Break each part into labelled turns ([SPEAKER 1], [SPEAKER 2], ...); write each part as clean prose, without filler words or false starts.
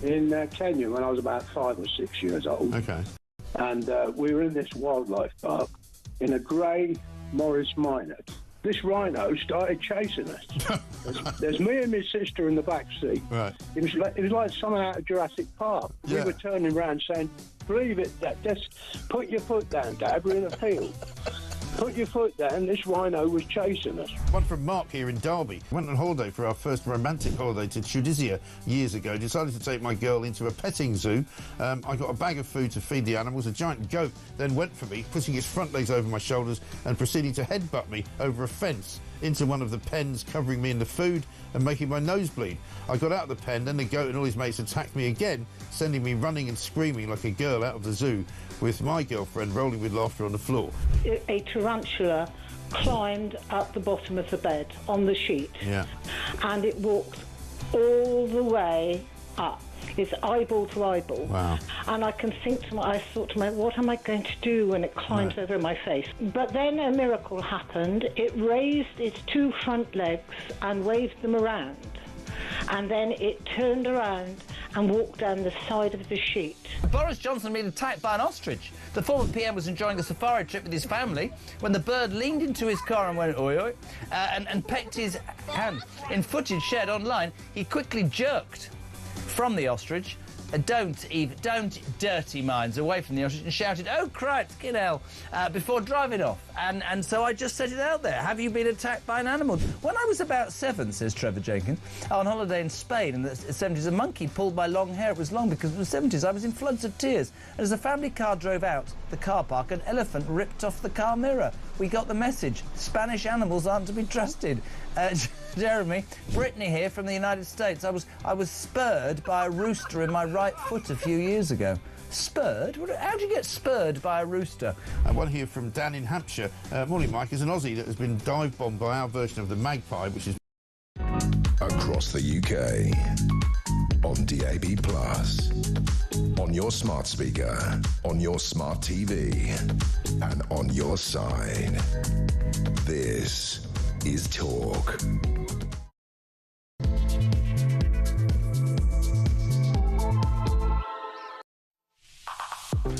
[SPEAKER 1] in Kenya when I was about 5 or 6 years old.
[SPEAKER 2] Okay.
[SPEAKER 1] And we were in this wildlife park in a grey Morris Minor. This rhino started chasing us. There's me and my sister in the back seat.
[SPEAKER 2] Right.
[SPEAKER 1] It was like something out of Jurassic Park.
[SPEAKER 2] Yeah.
[SPEAKER 1] We were turning around saying, "Believe it, Dad. Just put your foot down, Dad. We're in a field. Put your foot down." This rhino was chasing us.
[SPEAKER 2] One from Mark here in Derby. Went on holiday for our first romantic holiday to Tunisia years ago. Decided to take my girl into a petting zoo. I got a bag of food to feed the animals. A giant goat then went for me, putting its front legs over my shoulders and proceeding to headbutt me over a fence into one of the pens, covering me in the food and making my nose bleed. I got out of the pen, then the goat and all his mates attacked me again, sending me running and screaming like a girl out of the zoo, with my girlfriend rolling with laughter on the floor.
[SPEAKER 3] A tarantula climbed up the bottom of the bed on the sheet.
[SPEAKER 2] Yeah.
[SPEAKER 3] And it walked all the way up. It's eyeball to eyeball.
[SPEAKER 2] Wow.
[SPEAKER 3] And I thought to myself, what am I going to do when it climbs over my face? But then a miracle happened. It raised its two front legs and waved them around. And then it turned around and walked down the side of the sheet.
[SPEAKER 4] Boris Johnson had been attacked by an ostrich. The former PM was enjoying a safari trip with his family when the bird leaned into his car and went oi oi and pecked his hand. In footage shared online, he quickly jerked from the ostrich. Don't dirty minds away from the ostrich, and shouted, "Oh, Christ, get hell," before driving off. And so I just set it out there. Have you been attacked by an animal? When I was about 7, says Trevor Jenkins, on holiday in Spain in the 70s, a monkey pulled my long hair. It was long because it was the 70s. I was in floods of tears. And as the family car drove out the car park, an elephant ripped off the car mirror. We got the message. Spanish animals aren't to be trusted. Jeremy, Brittany here from the United States. I was spurred by a rooster in my right foot a few years ago. Spurred? How do you get spurred by a rooster?
[SPEAKER 2] One here from Dan in Hampshire. Morning, Mike. Is an Aussie that has been dive-bombed by our version of the Magpie, which is...
[SPEAKER 5] Across the UK, on DAB+, on your smart speaker, on your smart TV, and on your side. This is Talk.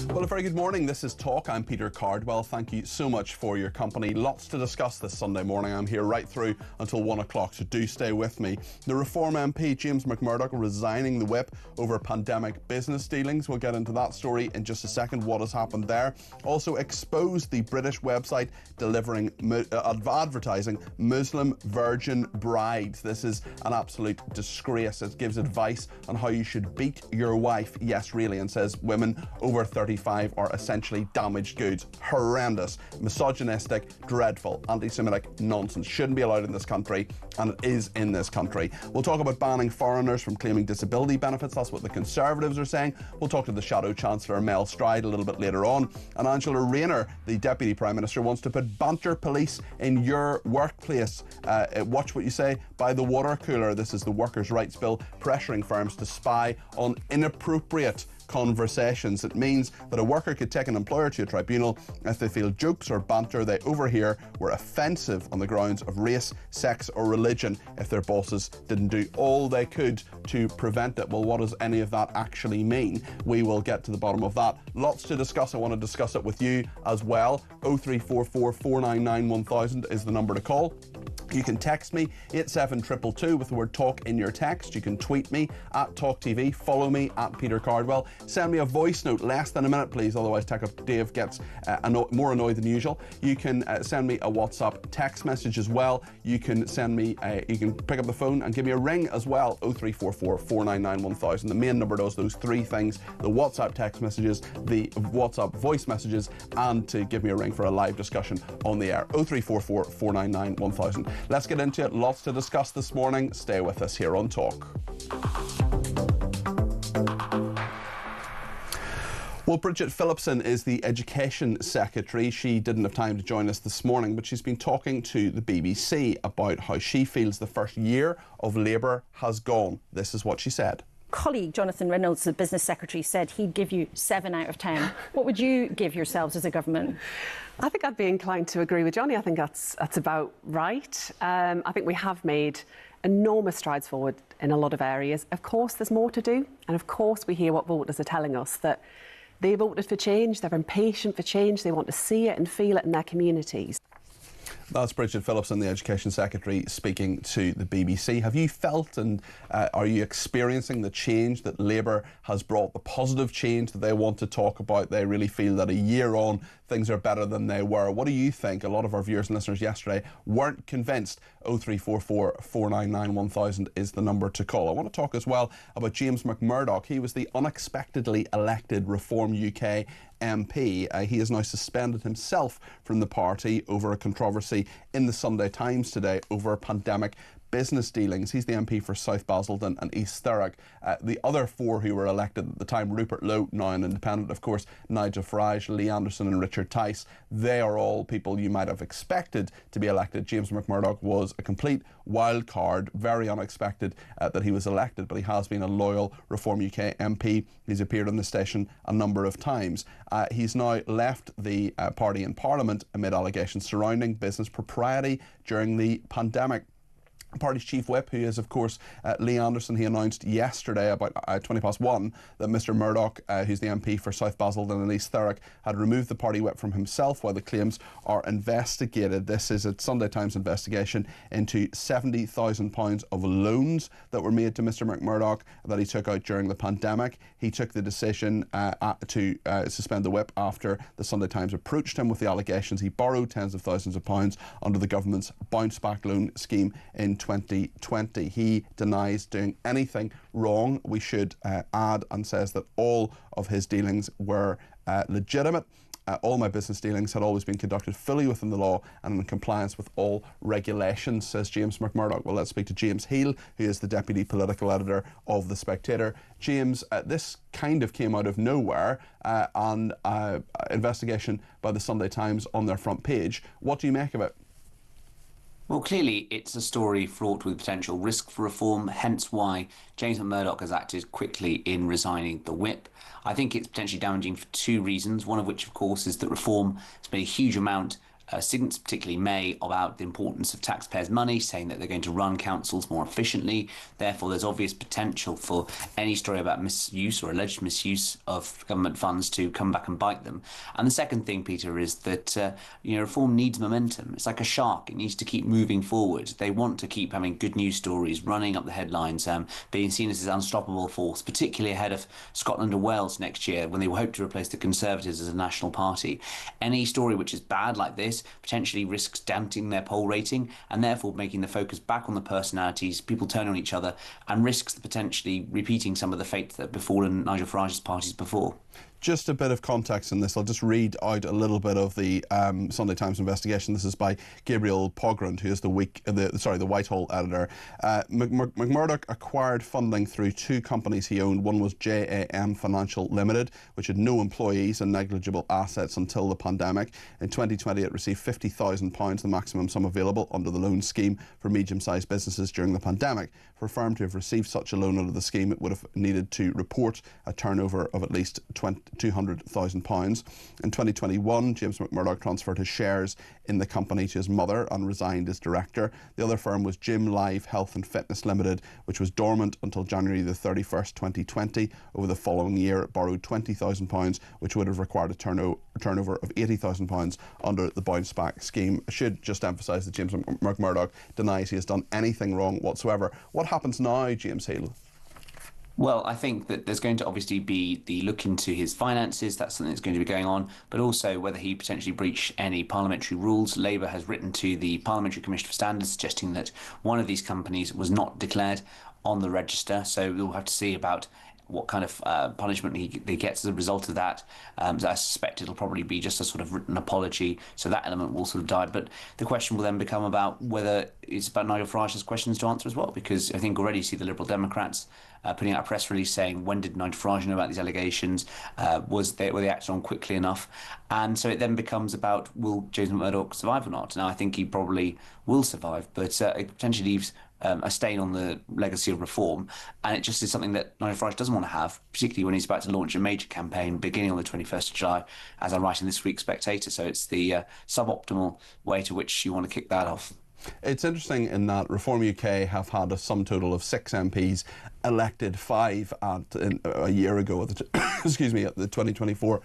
[SPEAKER 6] Well, a very good morning. This is Talk. I'm Peter Cardwell. Thank you so much for your company. Lots to discuss this Sunday morning. I'm here right through until 1 o'clock, so do stay with me. The Reform MP, James McMurdoch, resigning the whip over pandemic business dealings. We'll get into that story in just a second, what has happened there. Also exposed the British website delivering advertising Muslim virgin brides. This is an absolute disgrace. It gives advice on how you should beat your wife. Yes, really, and says women over 35 are essentially damaged goods. Horrendous, misogynistic, dreadful, anti-Semitic nonsense. Shouldn't be allowed in this country, and it is in this country. We'll talk about banning foreigners from claiming disability benefits. That's what the Conservatives are saying. We'll talk to the Shadow Chancellor, Mel Stride, a little bit later on. And Angela Rayner, the Deputy Prime Minister, wants to put banter police in your workplace. Watch what you say by the water cooler. This is the Workers' Rights Bill pressuring firms to spy on inappropriate conversations. It means that a worker could take an employer to a tribunal if they feel jokes or banter they overhear were offensive on the grounds of race, sex or religion if their bosses didn't do all they could to prevent it. Well, what does any of that actually mean? We will get to the bottom of that. Lots to discuss. I want to discuss it with you as well. 0344 499 1000 is the number to call. You can text me 87222 with the word talk in your text. You can tweet me at talkTV, follow me at Peter Cardwell. Send me a voice note, less than a minute please, otherwise Dave gets more annoyed than usual. You can send me a WhatsApp text message as well. You can send me you can pick up the phone and give me a ring as well, 0344 499 1000. The main number does those three things: the WhatsApp text messages, the WhatsApp voice messages, and to give me a ring for a live discussion on the air, 0344 499 1000. Let's get into it. Lots to discuss this morning. Stay with us here on Talk. Well, Bridget Phillipson is the Education Secretary. She didn't have time to join us this morning, but she's been talking to the BBC about how she feels the first year of Labour has gone. This is what she said.
[SPEAKER 7] Colleague Jonathan Reynolds, the Business Secretary, said he'd give you 7 out of 10. What would you give yourselves as a government?
[SPEAKER 8] I think I'd be inclined to agree with Johnny. I think that's about right. I think we have made enormous strides forward in a lot of areas. Of course, there's more to do. And of course, we hear what voters are telling us, that they voted for change, they're impatient for change, they want to see it and feel it in their communities.
[SPEAKER 6] That's Bridget Phillipson, the Education Secretary, speaking to the BBC. Have you felt and are you experiencing the change that Labour has brought, the positive change that they want to talk about? They really feel that a year on, things are better than they were. What do you think? A lot of our viewers and listeners yesterday weren't convinced. 0344 499 1000 is the number to call. I want to talk as well about James McMurdoch. He was the unexpectedly elected Reform UK MP. He has now suspended himself from the party over a controversy in the Sunday Times today over pandemic business dealings. He's the MP for South Basildon and East Thurrock. The other four who were elected at the time, Rupert Lowe, now an independent, of course, Nigel Farage, Lee Anderson and Richard Tice, they are all people you might have expected to be elected. James McMurdoch was a complete wild card, very unexpected that he was elected, but he has been a loyal Reform UK MP. He's appeared on the station a number of times. He's now left the party in Parliament amid allegations surrounding business propriety during the pandemic. The party's chief whip, who is of course Lee Anderson, he announced yesterday about 1:20 that Mr Murdoch, who's the MP for South Basildon and East Thurrock, had removed the party whip from himself while the claims are investigated. This is a Sunday Times investigation into £70,000 of loans that were made to Mr McMurdoch that he took out during the pandemic. He took the decision to suspend the whip after the Sunday Times approached him with the allegations he borrowed tens of thousands of pounds under the government's bounce back loan scheme in 2020. He denies doing anything wrong, we should add, and says that all of his dealings were legitimate. All my business dealings had always been conducted fully within the law and in compliance with all regulations, says James McMurdoch. Well, let's speak to James Heal, who is the Deputy Political Editor of The Spectator. James, this kind of came out of nowhere, and investigation by the Sunday Times on their front page. What do you make of it?
[SPEAKER 9] Well, clearly it's a story fraught with potential risk for reform, hence why James McMurdoch has acted quickly in resigning the whip. I think it's potentially damaging for two reasons, one of which, of course, is that reform has made a huge amount, since particularly May, about the importance of taxpayers' money, saying that they're going to run councils more efficiently. Therefore, there's obvious potential for any story about misuse or alleged misuse of government funds to come back and bite them. And the second thing, Peter, is that reform needs momentum. It's like a shark; it needs to keep moving forward. They want to keep having good news stories, running up the headlines, being seen as this unstoppable force, particularly ahead of Scotland and Wales next year, when they hope to replace the Conservatives as a national party. Any story which is bad like this potentially risks damping their poll rating and therefore making the focus back on the personalities, people turn on each other, and risks potentially repeating some of the fate that have befallen Nigel Farage's parties before.
[SPEAKER 6] Just a bit of context in this. I'll just read out a little bit of the Sunday Times investigation. This is by Gabriel Pogrund, who is the Whitehall editor. McMurdoch acquired funding through two companies he owned. One was JAM Financial Limited, which had no employees and negligible assets until the pandemic. In 2020, it received £50,000, the maximum sum available under the loan scheme for medium-sized businesses during the pandemic. For a firm to have received such a loan under the scheme, it would have needed to report a turnover of at least £200,000. In 2021, James McMurdoch transferred his shares in the company to his mother and resigned as director. The other firm was Gym Live Health and Fitness Limited, which was dormant until January the 31st, 2020. Over the following year, it borrowed £20,000, which would have required a turnover of £80,000 under the bounce back scheme. I should just emphasise that James McMurdoch denies he has done anything wrong whatsoever. What happens now, James Heal?
[SPEAKER 9] Well, I think that there's going to obviously be the look into his finances. That's something that's going to be going on, but also whether he potentially breached any parliamentary rules. Labour has written to the Parliamentary Commission for Standards suggesting that one of these companies was not declared on the register, so we'll have to see about what kind of punishment he gets as a result of that. I suspect it'll probably be just a sort of written apology, so that element will sort of die. But the question will then become about whether it's about Nigel Farage's questions to answer as well, because I think already you see the Liberal Democrats putting out a press release saying, when did Nigel Farage know about these allegations? Were they acted on quickly enough? And so it then becomes about, will James McMurdoch survive or not? Now, I think he probably will survive, but it potentially leaves a stain on the legacy of reform, and it just is something that Nigel Farage doesn't want to have, particularly when he's about to launch a major campaign beginning on the 21st of July, as I write in this week's Spectator. So it's the suboptimal way to which you want to kick that off.
[SPEAKER 6] It's interesting in that Reform UK have had a sum total of 6 MPs, elected 5 a year ago at the excuse me, at the 2024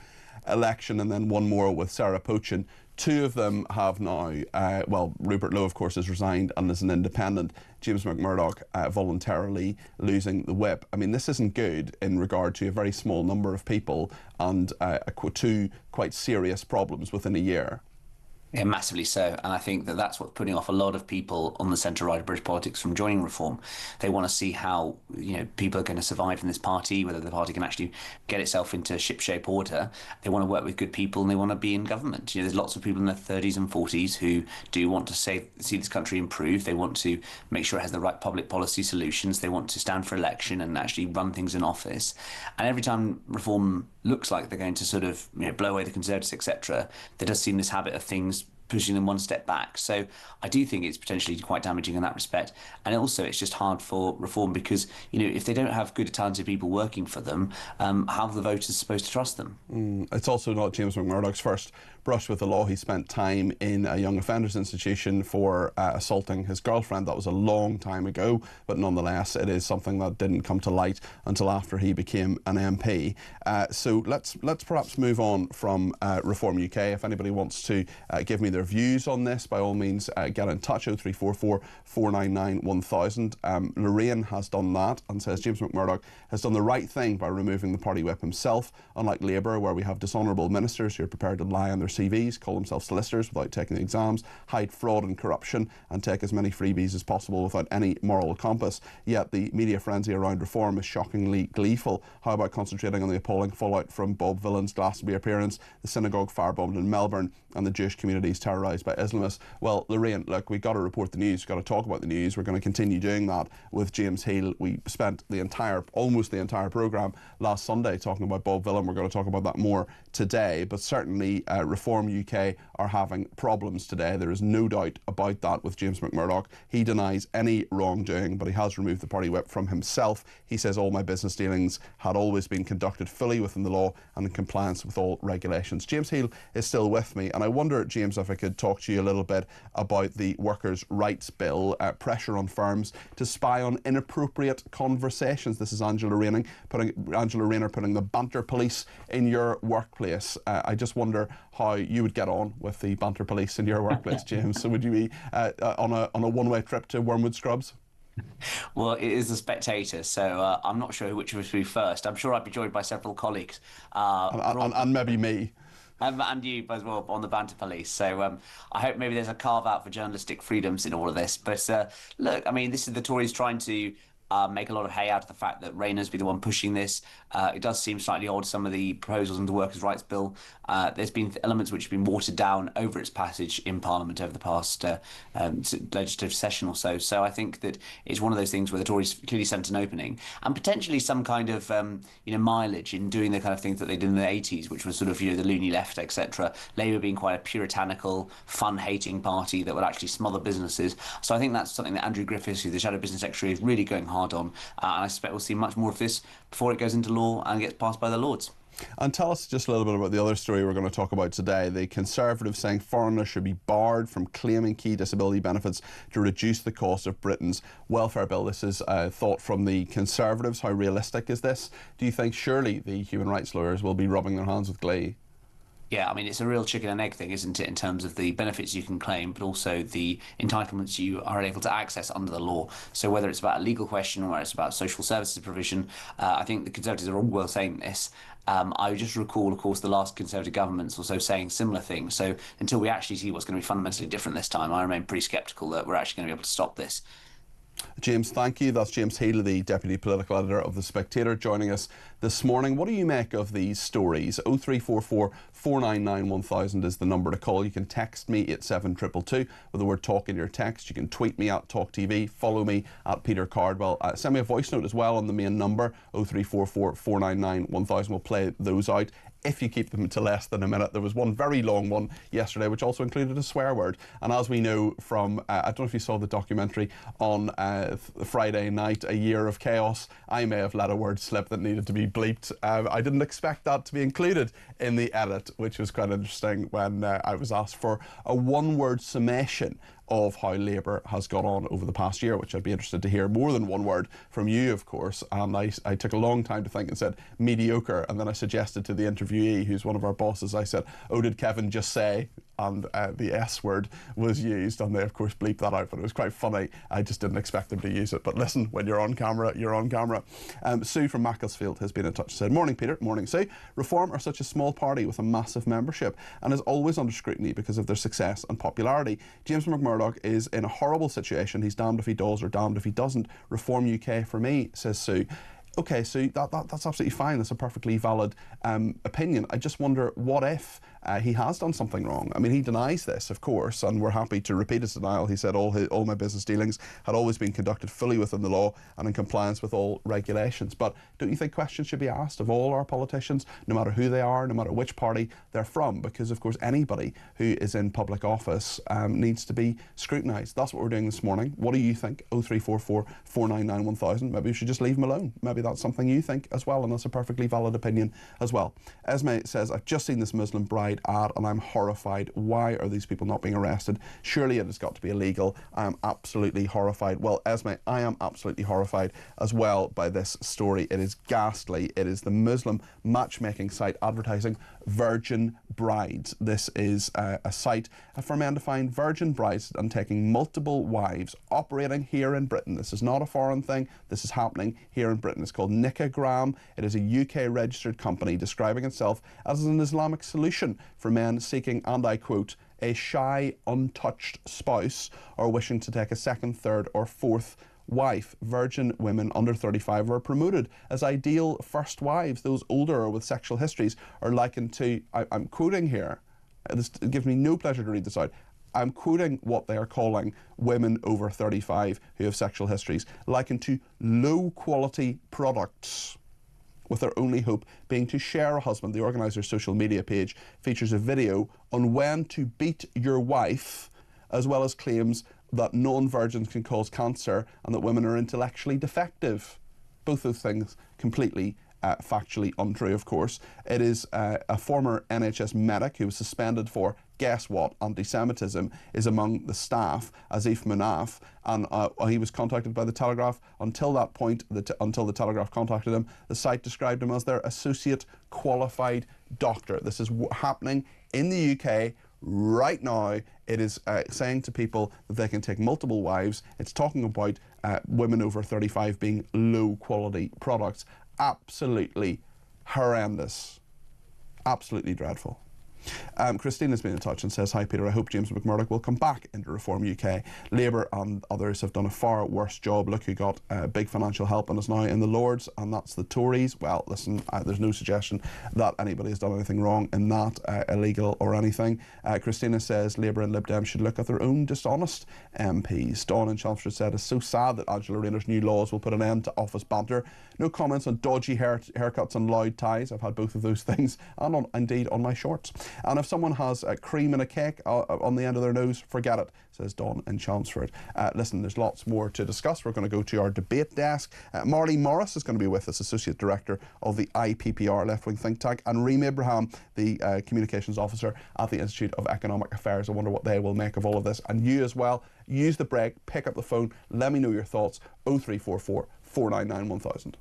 [SPEAKER 6] election, and then 1 more with Sarah Pochin. 2 of them have now, well, Rupert Lowe, of course, has resigned and is an independent. James McMurdoch voluntarily losing the whip. I mean, this isn't good in regard to a very small number of people and 2 quite serious problems within a year.
[SPEAKER 9] Yeah, massively so. And I think that that's what's putting off a lot of people on the centre-right of British politics from joining Reform. They want to see how, people are going to survive in this party, whether the party can actually get itself into shipshape order. They want to work with good people and they want to be in government. There's lots of people in their 30s and 40s who do want to see this country improve. They want to make sure it has the right public policy solutions. They want to stand for election and actually run things in office. And every time Reform looks like they're going to sort of blow away the Conservatives, etc., there does seem this habit of things pushing them one step back. So I do think it's potentially quite damaging in that respect. And also it's just hard for Reform because, if they don't have good, talented people working for them, how are the voters supposed to trust them?
[SPEAKER 6] It's also not James McMurdoch's first brush with the law. He spent time in a young offenders institution for assaulting his girlfriend. That was a long time ago, but nonetheless it is something that didn't come to light until after he became an MP. So let's perhaps move on from Reform UK. If anybody wants to give me their views on this, by all means get in touch. 0344 499 1000. Lorraine has done that and says James McMurdoch has done the right thing by removing the party whip himself, unlike Labour, where we have dishonourable ministers who are prepared to lie on their CVs, call themselves solicitors without taking the exams, hide fraud and corruption, and take as many freebies as possible without any moral compass. Yet the media frenzy around Reform is shockingly gleeful. How about concentrating on the appalling fallout from Bob Villan's Glastonbury appearance, the synagogue firebombed in Melbourne, and the Jewish communities terrorised by Islamists? Well, Lorraine, look, we've got to report the news, we've got to talk about the news. We're going to continue doing that with James Heal. We spent almost the entire programme last Sunday talking about Bob Villan. We're going to talk about that more today, but certainly Reform UK are having problems today. There is no doubt about that with James McMurdoch. He denies any wrongdoing, but he has removed the party whip from himself. He says all my business dealings had always been conducted fully within the law and in compliance with all regulations. James Heal is still with me, and I wonder, James, if I could talk to you a little bit about the Workers' Rights Bill, pressure on firms to spy on inappropriate conversations. This is Angela Rayner putting the banter police in your workplace. I just wonder how you would get on with the banter police in your workplace, James. So would you be on a one-way trip to Wormwood Scrubs?
[SPEAKER 9] Well, it is a spectator, so I'm not sure which of us would be first. I'm sure I'd be joined by several colleagues.
[SPEAKER 6] And maybe me.
[SPEAKER 9] And you as well on the banter police. So I hope maybe there's a carve out for journalistic freedoms in all of this. But look, I mean, this is the Tories trying to make a lot of hay out of the fact that Rayner's been the one pushing this. It does seem slightly odd, some of the proposals in the Workers' Rights Bill. There's been elements which have been watered down over its passage in Parliament over the past legislative session or so. So I think that it's one of those things where the Tories clearly sent an opening and potentially some kind of mileage in doing the kind of things that they did in the 80s, which was sort of the loony left, etc. Labour being quite a puritanical, fun-hating party that would actually smother businesses. So I think that's something that Andrew Griffiths, who's the Shadow Business Secretary, is really going hard on, and I suspect we'll see much more of this before it goes into law and gets passed by the Lords.
[SPEAKER 6] And tell us just a little bit about the other story we're going to talk about today. The Conservatives saying foreigners should be barred from claiming key disability benefits to reduce the cost of Britain's welfare bill. This is thought from the Conservatives. How realistic is this? Do you think surely the human rights lawyers will be rubbing their hands with glee?
[SPEAKER 9] Yeah, I mean, it's a real chicken and egg thing, isn't it, in terms of the benefits you can claim, but also the entitlements you are able to access under the law. So whether it's about a legal question or whether it's about social services provision, I think the Conservatives are all well saying this. I would just recall, of course, the last Conservative governments also saying similar things. So until we actually see what's going to be fundamentally different this time, I remain pretty sceptical that we're actually going to be able to stop this.
[SPEAKER 6] James, thank you. That's James Heal, the Deputy Political Editor of The Spectator, joining us this morning. What do you make of these stories? 0344 499 1000 is the number to call. You can text me at 72222 with the word talk in your text. You can tweet me at talkTV, follow me at Peter Cardwell. Send me a voice note as well on the main number, 0344 499 1000. We'll play those out if you keep them to less than a minute. There was one very long one yesterday which also included a swear word, and as we know from I don't know if you saw the documentary on Friday night, A Year of Chaos, I may have let a word slip that needed to be bleeped. I didn't expect that to be included in the edit, which was quite interesting when I was asked for a one-word summation of how Labour has got on over the past year, which I'd be interested to hear more than one word from you, of course. And I took a long time to think and said mediocre, and then I suggested to the interviewee, who's one of our bosses, I said, oh, did Kevin just say? And the S word was used, and they of course bleeped that out, but it was quite funny. I just didn't expect them to use it. But listen, when you're on camera, you're on camera. Sue from Macclesfield has been in touch and said, morning Peter, morning Sue. Reform are such a small party with a massive membership and is always under scrutiny because of their success and popularity. James McMurdoch is in a horrible situation. He's damned if he does or damned if he doesn't. Reform UK for me, says Sue. Okay, Sue, that's absolutely fine. That's a perfectly valid opinion. I just wonder, what if he has done something wrong? I mean, he denies this, of course, and we're happy to repeat his denial. He said all my business dealings had always been conducted fully within the law and in compliance with all regulations. But don't you think questions should be asked of all our politicians, no matter who they are, no matter which party they're from? Because, of course, anybody who is in public office needs to be scrutinised. That's what we're doing this morning. What do you think? 0344 499 1000. Maybe we should just leave him alone. Maybe that's something you think as well, and that's a perfectly valid opinion as well. Esme says, I've just seen this Muslim bride ad and I'm horrified. Why are these people not being arrested? Surely it has got to be illegal. I am absolutely horrified. Well, Esme, I am absolutely horrified as well by this story. It is ghastly. It is the Muslim matchmaking site advertising virgin brides. This is a site for men to find virgin brides and taking multiple wives, operating here in Britain. This is not a foreign thing. This is happening here in Britain. It's called Nikagram. It is a UK registered company describing itself as an Islamic solution for men seeking, and I quote, a shy, untouched spouse or wishing to take a second, third or fourth wife. Virgin women under 35 are promoted as ideal first wives. Those older or with sexual histories are likened to, I'm quoting here, this gives me no pleasure to read this out, I'm quoting what they are calling women over 35 who have sexual histories, likened to low quality products, with their only hope being to share a husband. The organiser's social media page features a video on when to beat your wife, as well as claims that non-virgins can cause cancer and that women are intellectually defective. Both those things completely factually untrue, of course. It is a former NHS medic who was suspended for, guess what, anti-Semitism, is among the staff, Asif Munaf, and he was contacted by the Telegraph. Until that point, until the Telegraph contacted him, the site described him as their associate qualified doctor. This is happening in the UK right now. It is saying to people that they can take multiple wives. It's talking about women over 35 being low quality products. Absolutely horrendous. Absolutely dreadful. Christina's been in touch and says, hi Peter, I hope James McMurdoch will come back into Reform UK. Labour and others have done a far worse job. Look who got big financial help and is now in the Lords, and that's the Tories. Well, listen, there's no suggestion that anybody has done anything wrong in that, illegal or anything. Christina says Labour and Lib Dem should look at their own dishonest MPs. Dawn in Chelmsford said, it's so sad that Angela Rayner's new laws will put an end to office banter. No comments on dodgy haircuts and loud ties. I've had both of those things, and indeed on my shorts. And if someone has cream in a cake on the end of their nose, forget it, says Dawn in Chelmsford. Listen, there's lots more to discuss. We're going to go to our debate desk. Marley Morris is going to be with us, Associate Director of the IPPR left-wing think tank, and Reem Abraham, the Communications Officer at the Institute of Economic Affairs. I wonder what they will make of all of this. And you as well, use the break, pick up the phone, let me know your thoughts, 0344 499 1000.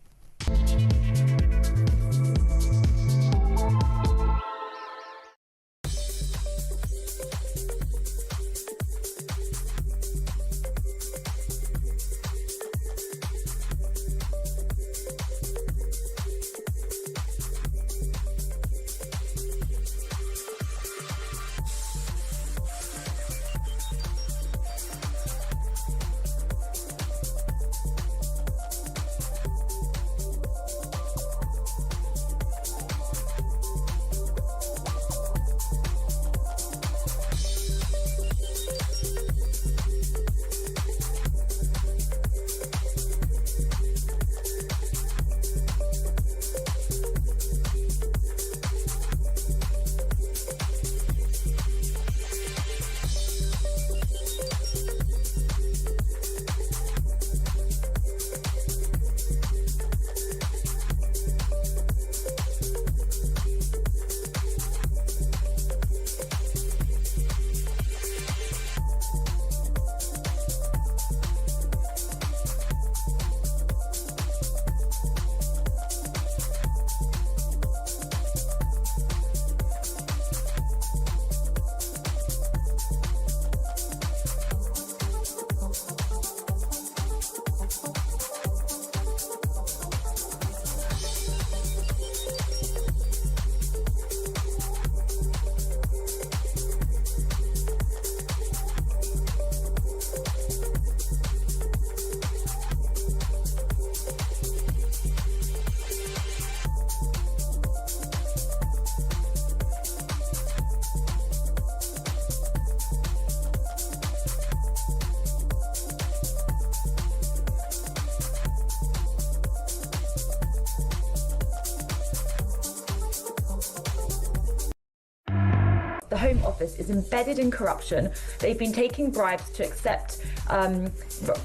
[SPEAKER 10] Home Office is embedded in corruption. They've been taking bribes to accept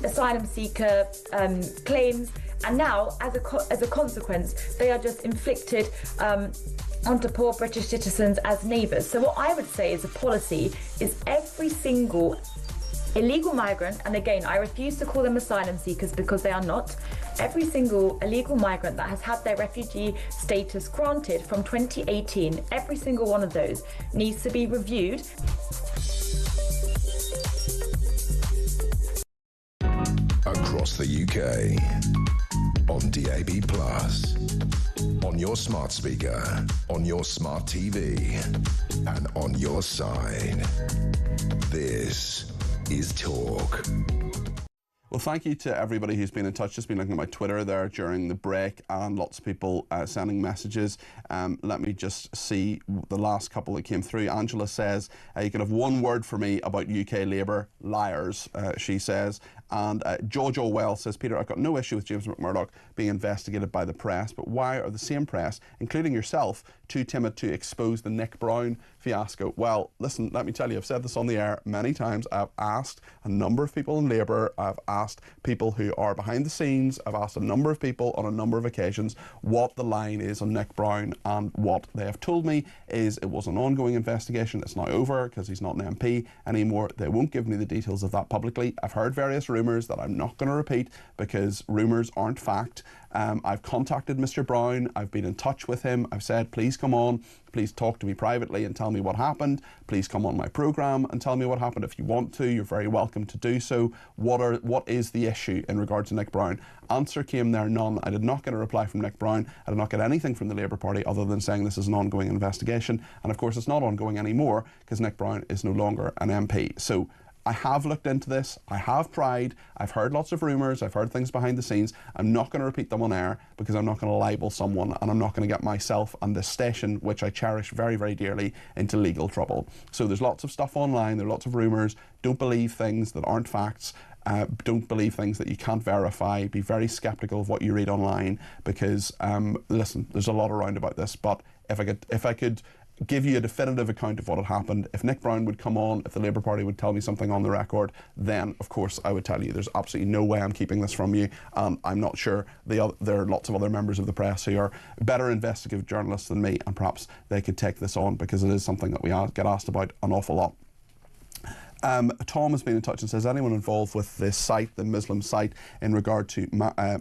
[SPEAKER 10] asylum seeker claims, and now, as a consequence, they are just inflicted onto poor British citizens as neighbours. So what I would say is a policy is every single illegal migrant, and again, I refuse to call them asylum seekers because they are not, every single illegal migrant that has had their refugee status granted from 2018, every single one of those needs to be reviewed.
[SPEAKER 5] Across the UK, on DAB+, on your smart speaker, on your smart TV, and on your side. This is Talk.
[SPEAKER 6] Well, thank you to everybody who's been in touch. Just been looking at my Twitter there during the break, and lots of people sending messages. Let me just see the last couple that came through. Angela says, you can have one word for me about UK Labour: liars, she says. And Jojo Wells says, Peter, I've got no issue with James McMurdoch being investigated by the press, but why are the same press, including yourself, too timid to expose the Nick Brown fiasco? Well, listen, let me tell you, I've said this on the air many times. I've asked a number of people in Labour, I've asked people who are behind the scenes, I've asked a number of people on a number of occasions what the line is on Nick Brown, and what they have told me is it was an ongoing investigation. It's now over because he's not an MP anymore. They won't give me the details of that publicly. I've heard various rumours that I'm not going to repeat because rumours aren't fact. I've contacted Mr. Brown, I've been in touch with him, I've said, please come on, please talk to me privately and tell me what happened, please come on my programme and tell me what happened. If you want to, you're very welcome to do so. What is the issue in regard to Nick Brown? Answer came there, none. I did not get a reply from Nick Brown. I did not get anything from the Labour Party other than saying this is an ongoing investigation, and of course it's not ongoing anymore because Nick Brown is no longer an MP. So I have looked into this, I have tried, I've heard lots of rumours, I've heard things behind the scenes. I'm not going to repeat them on air because I'm not going to libel someone, and I'm not going to get myself and this station, which I cherish very, very dearly, into legal trouble. So there's lots of stuff online, there are lots of rumours. Don't believe things that aren't facts. Don't believe things that you can't verify. Be very sceptical of what you read online because, listen, there's a lot around about this, but if I could give you a definitive account of what had happened, if Nick Brown would come on, if the Labour Party would tell me something on the record, then of course I would tell you. There's absolutely no way I'm keeping this from you, and I'm not sure there are lots of other members of the press who are better investigative journalists than me, and perhaps they could take this on because it is something that we get asked about an awful lot. Tom has been in touch and says anyone involved with this site, the Muslim site, in regard to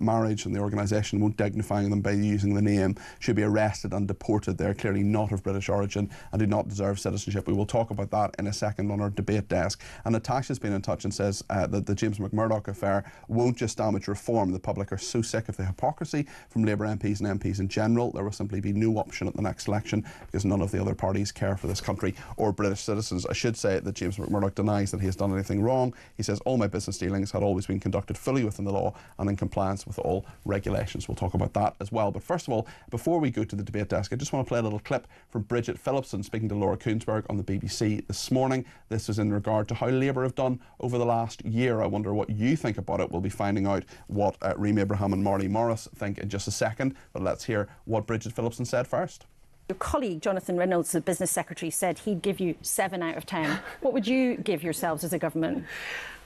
[SPEAKER 6] marriage and the organisation won't dignifying them by using the name, should be arrested and deported. They're clearly not of British origin and do not deserve citizenship. We will talk about that in a second on our debate desk. And Natasha's been in touch and says that the James McMurdoch affair won't just damage reform. The public are so sick of the hypocrisy from Labour MPs and MPs in general. There will simply be no option at the next election because none of the other parties care for this country or British citizens. I should say that James McMurdoch denies that he has done anything wrong. He says all my business dealings had always been conducted fully within the law and in compliance with all regulations. We'll talk about that as well. But first of all, before we go to the debate desk, I just want to play a little clip from Bridget Phillipson speaking to Laura Kuenssberg on the BBC this morning. This is in regard to how Labour have done over the last year. I wonder what you think about it. We'll be finding out what Reem Abraham and Marley Morris think in just a second, but let's hear what Bridget Phillipson said first.
[SPEAKER 7] Your colleague, Jonathan Reynolds, the business secretary, said he'd give you 7 out of 10. What would you give yourselves as a government?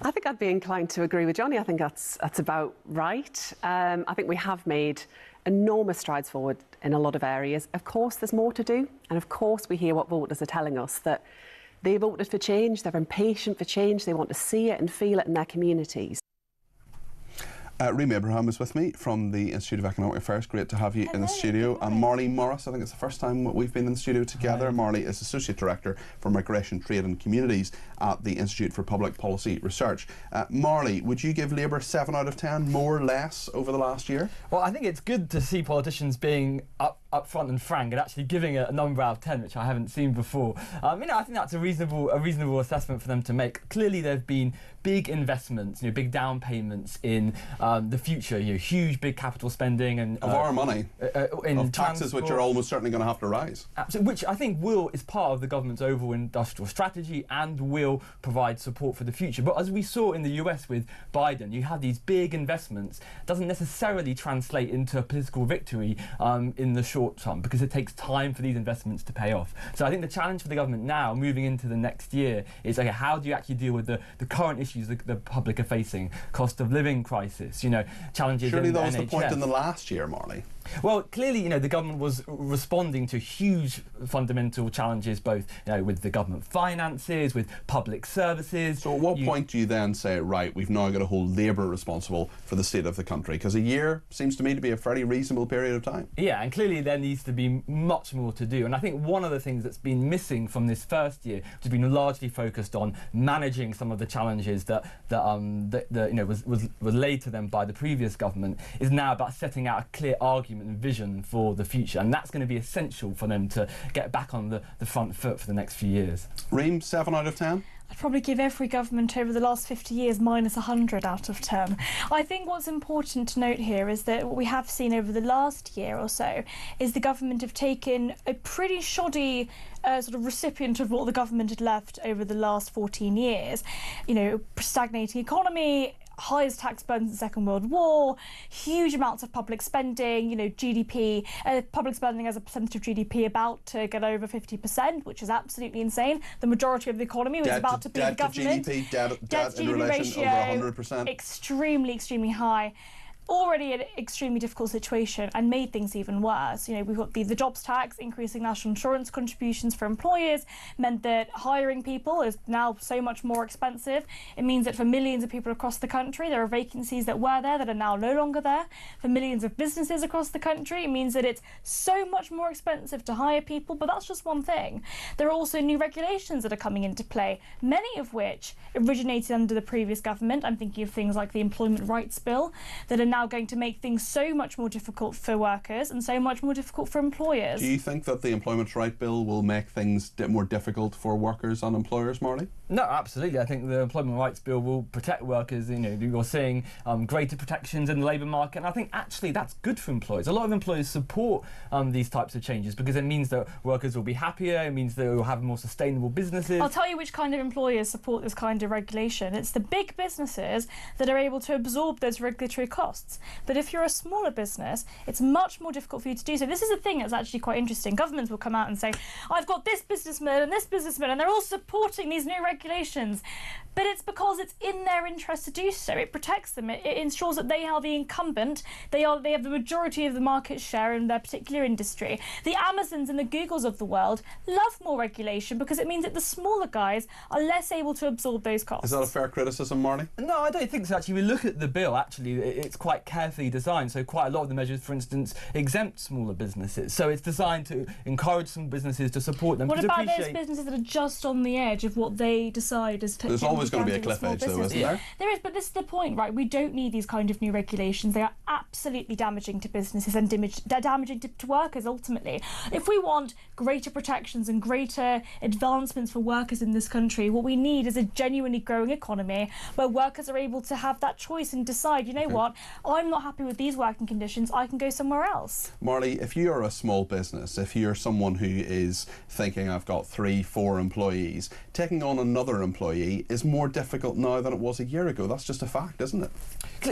[SPEAKER 8] I think I'd be inclined to agree with Johnny. I think that's about right. I think we have made enormous strides forward in a lot of areas. Of course, there's more to do. And of course, we hear what voters are telling us, that they voted for change, they're impatient for change, they want to see it and feel it in their communities.
[SPEAKER 6] Reem Abraham is with me from the Institute of Economic Affairs. Great to have you in the studio. And Marley Morris, I think it's the first time we've been in the studio together. Hi. Marley is Associate Director for Migration, Trade and Communities at the Institute for Public Policy Research. Marley, would you give Labour 7 out of 10, more or less, over the last year?
[SPEAKER 11] Well, I think it's good to see politicians being up front and frank and actually giving a number out of 10, which I haven't seen before. I think that's a reasonable assessment for them to make. Clearly, there have been big investments, big down payments in the future. Huge, big capital spending and
[SPEAKER 6] of our money,
[SPEAKER 11] in
[SPEAKER 6] of taxes, which are almost certainly going to have to rise.
[SPEAKER 11] Absolutely, which I think is part of the government's overall industrial strategy and will provide support for the future. But as we saw in the US with Biden, you have these big investments. It doesn't necessarily translate into a political victory in the short short term because it takes time for these investments to pay off. So I think the challenge for the government now, moving into the next year, is okay, how do you actually deal with the current issues the public are facing? Cost of living crisis, challenges.
[SPEAKER 6] Surely
[SPEAKER 11] in
[SPEAKER 6] that was
[SPEAKER 11] the
[SPEAKER 6] the point
[SPEAKER 11] NHS.
[SPEAKER 6] in the last year, Marley.
[SPEAKER 11] Well, clearly, the government was responding to huge fundamental challenges, both, with the government finances, with public services.
[SPEAKER 6] So at what point do you then say, right, we've now got to hold Labour responsible for the state of the country? Because a year seems to me to be a fairly reasonable period of time.
[SPEAKER 11] Yeah, and clearly there needs to be much more to do. And I think one of the things that's been missing from this first year, which has been largely focused on managing some of the challenges that was laid to them by the previous government, is now about setting out a clear argument and vision for the future, and that's going to be essential for them to get back on the front foot for the next few years.
[SPEAKER 6] Reem, 7 out of 10?
[SPEAKER 12] I'd probably give every government over the last 50 years minus 100 out of 10. I think what's important to note here is that what we have seen over the last year or so is the government have taken a pretty shoddy sort of recipient of what the government had left over the last 14 years. Stagnating economy, highest tax burdens in the Second World War, huge amounts of public spending, GDP, public spending as a percentage of GDP about to get over 50%, which is absolutely insane. The majority of the economy was about to be the government.
[SPEAKER 6] Debt to GDP ratio over 100%.
[SPEAKER 12] Extremely, extremely high. Already an extremely difficult situation and made things even worse. We've got the jobs tax, increasing national insurance contributions for employers, meant that hiring people is now so much more expensive. It means that for millions of people across the country, there are vacancies that were there that are now no longer there. For millions of businesses across the country, it means that it's so much more expensive to hire people, but that's just one thing. There are also new regulations that are coming into play, many of which originated under the previous government. I'm thinking of things like the Employment Rights Bill that are now going to make things so much more difficult for workers and so much more difficult for employers.
[SPEAKER 6] Do you think that the Employment Rights Bill will make things more difficult for workers and employers, Marley?
[SPEAKER 11] No, absolutely. I think the Employment Rights Bill will protect workers. You're seeing greater protections in the labour market, and I think actually that's good for employers. A lot of employers support these types of changes because it means that workers will be happier, it means that we'll have more sustainable businesses.
[SPEAKER 12] I'll tell you which kind of employers support this kind of regulation. It's the big businesses that are able to absorb those regulatory costs. But if you're a smaller business, it's much more difficult for you to do so. This is a thing that's actually quite interesting. Governments will come out and say, I've got this businessman and this businessman, and they're all supporting these new regulations. But it's because it's in their interest to do so. It protects them. It ensures that they are the incumbent. They have the majority of the market share in their particular industry. The Amazons and the Googles of the world love more regulation because it means that the smaller guys are less able to absorb those costs.
[SPEAKER 6] Is that a fair criticism, Marty?
[SPEAKER 11] No, I don't think so. Actually, we look at the bill. Actually, it's quite carefully designed. So quite a lot of the measures, for instance, exempt smaller businesses. So it's designed to encourage some businesses to support them.
[SPEAKER 12] What about those businesses that are just on the edge of what they decide is
[SPEAKER 6] There's always going to be a cliff edge, though, isn't there?
[SPEAKER 12] There is, but this is the point, right? We don't need these kind of new regulations. They are absolutely damaging to businesses and they're damaging to workers, ultimately. If we want greater protections and greater advancements for workers in this country, what we need is a genuinely growing economy where workers are able to have that choice and decide, you know what, I'm not happy with these working conditions, I can go somewhere else.
[SPEAKER 6] Marley, if you're a small business, if you're someone who is thinking I've got 3-4 employees, taking on another employee is more difficult now than it was a year ago. That's just a fact, isn't it?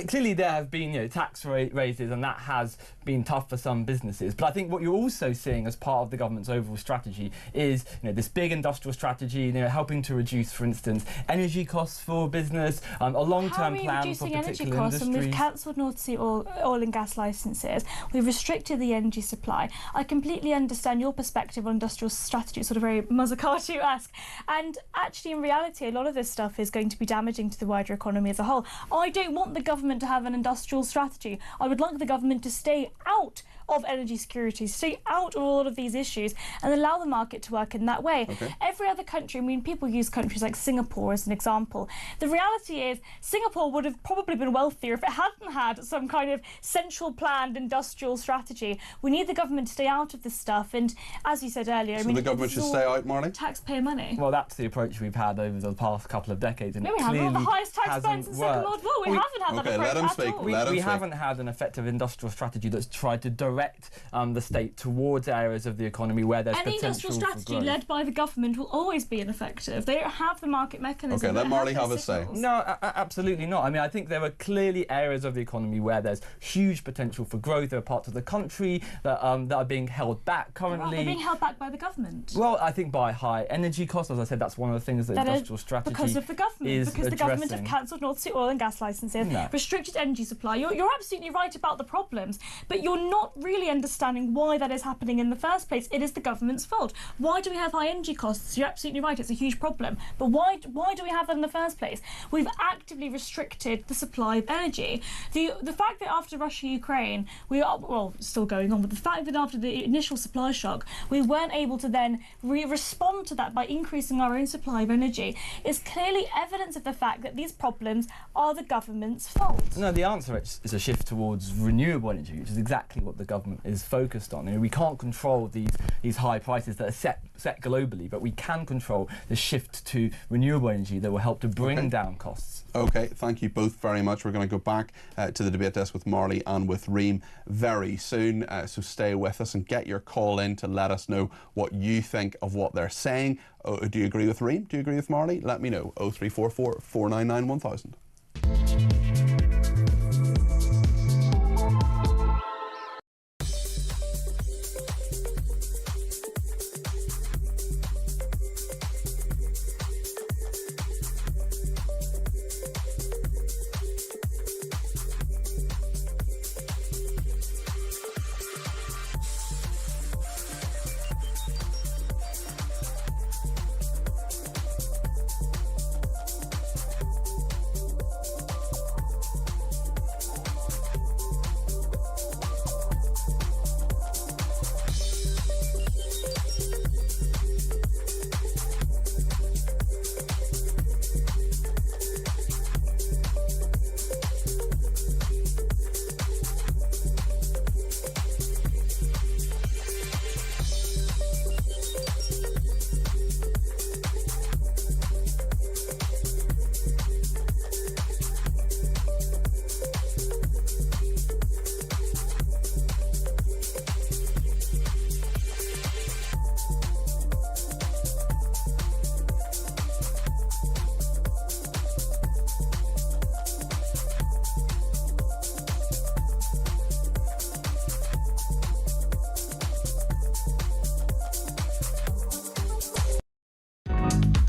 [SPEAKER 11] Clearly there have been tax raises, and that has been tough for some businesses. But I think what you're also seeing as part of the government's overall strategy is this big industrial strategy, helping to reduce, for instance, energy costs for business, a long-term plan for particular industries. How are we reducing energy costs? And we've cancelled
[SPEAKER 12] North Sea oil and gas licences. We've restricted the energy supply. I completely understand your perspective on industrial strategy. It's sort of very Mazzucato-esque. And actually, in reality, a lot of this stuff is going to be damaging to the wider economy as a whole. I don't want the government to have an industrial strategy. I would like the government to stay out of energy security, stay out of all of these issues and allow the market to work in that way.
[SPEAKER 6] Okay.
[SPEAKER 12] Every other country, people use countries like Singapore as an example. The reality is Singapore would have probably been wealthier if it hadn't had some kind of central planned industrial strategy. We need the government to stay out of this stuff, and as you said earlier,
[SPEAKER 6] so the government should stay out, Marley?
[SPEAKER 12] Taxpayer money.
[SPEAKER 11] Well, that's the approach we've had over the past couple of decades, and
[SPEAKER 12] no, we haven't. The highest tax burdens in the Second World War. We haven't had that approach
[SPEAKER 6] let him speak.
[SPEAKER 11] We haven't had an effective industrial strategy that's tried to direct the state towards areas of the economy where there's
[SPEAKER 12] any
[SPEAKER 11] potential
[SPEAKER 12] industrial strategy led by the government will always be ineffective. They don't have the market mechanism.
[SPEAKER 6] Okay, let Marley have a say.
[SPEAKER 11] No, absolutely not. I mean, I think there are clearly areas of the economy where there's huge potential for growth. There are parts of the country that are being held back currently.
[SPEAKER 12] They're being held back by the government.
[SPEAKER 11] Well, I think by high energy costs. As I said, that's one of the things that industrial strategy
[SPEAKER 12] because of the government.
[SPEAKER 11] is
[SPEAKER 12] because the government have cancelled North Sea oil and gas licences, restricted energy supply. You're absolutely right about the problems, but you're not really understanding why that is happening in the first place. It is the government's fault. Why do we have high energy costs? You're absolutely right. It's a huge problem. But why do we have that in the first place? We've actively restricted the supply of energy. The fact that after Russia-Ukraine, we are, well, still going on, but the fact that after the initial supply shock, we weren't able to then respond to that by increasing our own supply of energy is clearly evidence of the fact that these problems are the government's fault.
[SPEAKER 11] No, the answer is a shift towards renewable energy, which is exactly what the government is focused on. You know, we can't control these high prices that are set globally, but we can control the shift to renewable energy that will help to bring down costs.
[SPEAKER 6] Okay, thank you both very much. We're going to go back to the debate desk with Marley and with Reem very soon, so stay with us and get your call in to let us know what you think of what they're saying. Do you agree with Reem? Do you agree with Marley? Let me know. 0344 499 1000.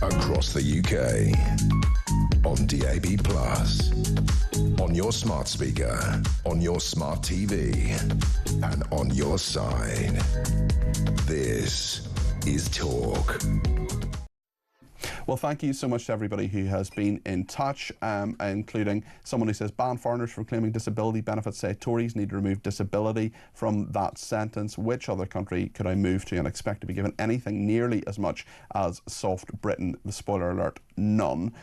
[SPEAKER 5] Across the UK, on DAB+, on your smart speaker, on your smart TV, and on your side. This is Talk.
[SPEAKER 6] Well, thank you so much to everybody who has been in touch, including someone who says ban foreigners from claiming disability benefits, say Tories need to remove disability from that sentence. Which other country could I move to and expect to be given anything nearly as much as soft Britain? The spoiler alert, none.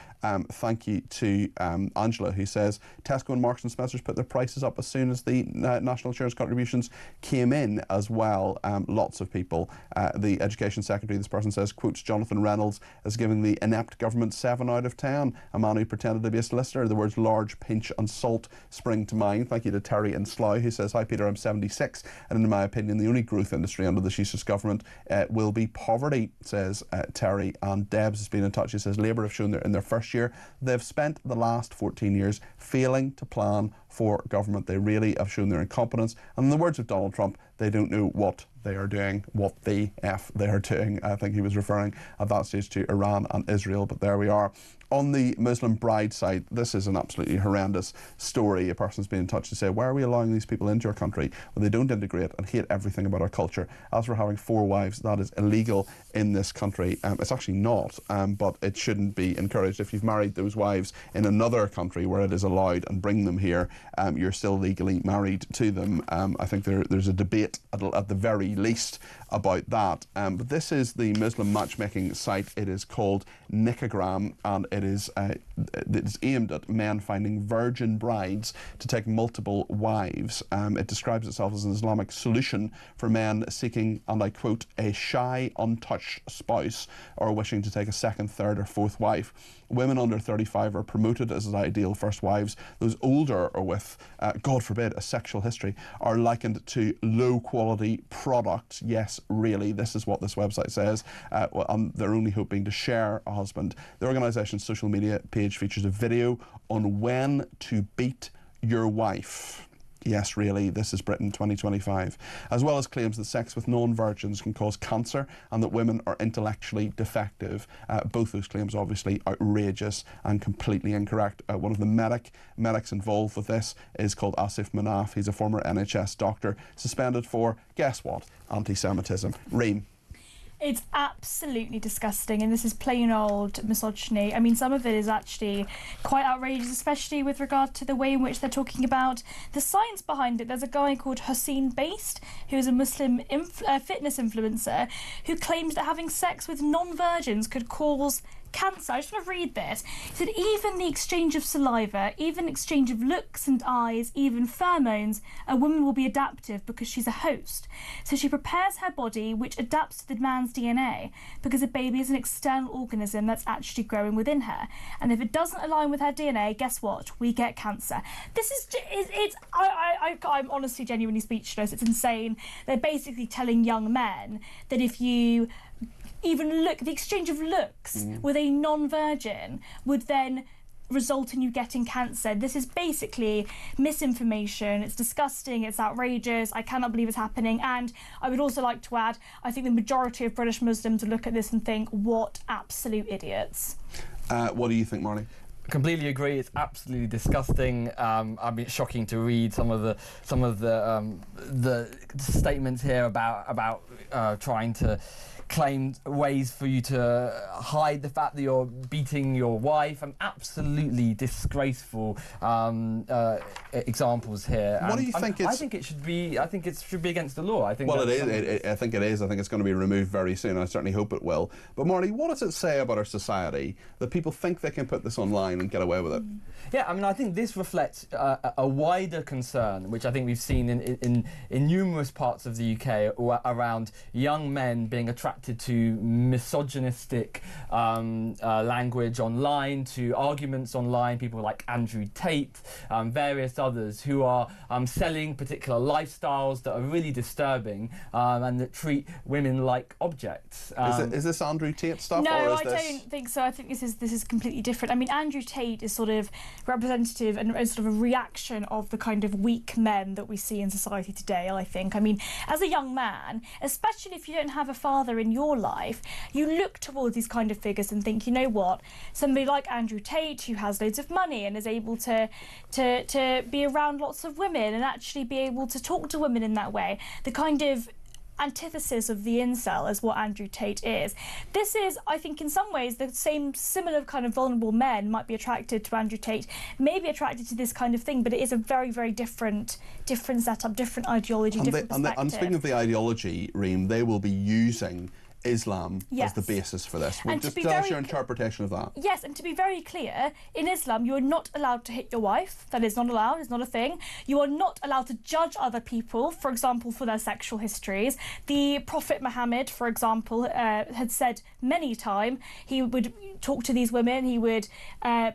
[SPEAKER 6] Thank you to Angela, who says Tesco and Marks and Spencer's put their prices up as soon as the national insurance contributions came in as well. Lots of people. The Education Secretary, this person says, quotes Jonathan Reynolds as giving the inept government 7 out of 10. A man who pretended to be a solicitor. The words large, pinch and salt spring to mind. Thank you to Terry in Slough, who says, hi Peter, I'm 76 and in my opinion the only growth industry under the Sheesh's government will be poverty, says Terry. And Debs has been in touch. He says Labour have shown in their first year they've spent the last 14 years failing to plan for government. They really have shown their incompetence, and in the words of Donald Trump, they don't know what they are doing, what the F they are doing. I think he was referring at that stage to Iran and Israel, but there we are. On the Muslim bride side, this is an absolutely horrendous story. A person's been in touch to say, why are we allowing these people into our country when they don't integrate and hate everything about our culture? As for having 4 wives, that is illegal in this country. It's actually not, but it shouldn't be encouraged. If you've married those wives in another country where it is allowed and bring them here, you're still legally married to them. I think there's a debate at the very least about that. But this is the Muslim matchmaking site. It is called Nikagram, and it's aimed at men finding virgin brides to take multiple wives. It describes itself as an Islamic solution for men seeking, and I quote, a shy, untouched spouse or wishing to take a second, third or fourth wife. Women under 35 are promoted as ideal first wives. Those older or with, God forbid, a sexual history are likened to low-quality products. Yes, really, this is what this website says. And they're only hoping to share a husband. The organisation's social media page features a video on when to beat your wife. Yes, really, this is Britain 2025. As well as claims that sex with non-virgins can cause cancer and that women are intellectually defective. Both those claims obviously outrageous and completely incorrect. One of the medics involved with this is called Asif Manaf. He's a former NHS doctor, suspended for, guess what, anti-Semitism. Reem.
[SPEAKER 12] It's absolutely disgusting, and this is plain old misogyny. I mean, some of it is actually quite outrageous, especially with regard to the way in which they're talking about the science behind it. There's a guy called Hussein Based, who's a Muslim fitness influencer, who claims that having sex with non-virgins could cause cancer. I just want to read this. He said, even the exchange of saliva, even exchange of looks and eyes, even pheromones, a woman will be adaptive because she's a host. So she prepares her body, which adapts to the man's DNA, because a baby is an external organism that's actually growing within her. And if it doesn't align with her DNA, guess what? We get cancer. This is, I'm honestly genuinely speechless. It's insane. They're basically telling young men that if you even look, the exchange of looks with a non-virgin would then result in you getting cancer. This is basically misinformation. It's disgusting, it's outrageous, I cannot believe it's happening. And I would also like to add, I think the majority of British Muslims would look at this and think, what absolute idiots.
[SPEAKER 6] What do you think, Marnie?
[SPEAKER 11] Completely agree. It's absolutely disgusting. I mean, it's shocking to read some of the statements here about trying to claim ways for you to hide the fact that you're beating your wife. Absolutely disgraceful examples here.
[SPEAKER 6] What do you think?
[SPEAKER 11] I think it should be. I think it should be against the law. I think.
[SPEAKER 6] Well, it is. I think it is. I think it's going to be removed very soon. I certainly hope it will. But Marty, what does it say about our society that people think they can put this online and get away with it?
[SPEAKER 11] Yeah, I mean, I think this reflects a wider concern, which I think we've seen in numerous parts of the UK around young men being attracted to misogynistic language online, to arguments online, people like Andrew Tate, various others who are selling particular lifestyles that are really disturbing and that treat women like objects.
[SPEAKER 6] Is this Andrew Tate stuff?
[SPEAKER 12] No,
[SPEAKER 6] or is
[SPEAKER 12] I don't think so. I think this is completely different. I mean, Andrew Tate is sort of representative and sort of a reaction of the kind of weak men that we see in society today, I think. I mean, as a young man, especially if you don't have a father in your life, you look towards these kind of figures and think, you know what, somebody like Andrew Tate, who has loads of money and is able to be around lots of women and actually be able to talk to women in that way, the kind of antithesis of the incel is what Andrew Tate is. This is, I think, in some ways, the same similar kind of vulnerable men might be attracted to Andrew Tate, maybe attracted to this kind of thing, but it is a very, very different setup, different ideology, different perspective.
[SPEAKER 6] And speaking of the ideology, Reem, they will be using Islam as the basis for this. Well, just tell us your interpretation of that.
[SPEAKER 12] Yes, and to be very clear, in Islam, you are not allowed to hit your wife. That is not allowed, it's not a thing. You are not allowed to judge other people, for example, for their sexual histories. The Prophet Muhammad, for example, had said many times he would talk to these women, he would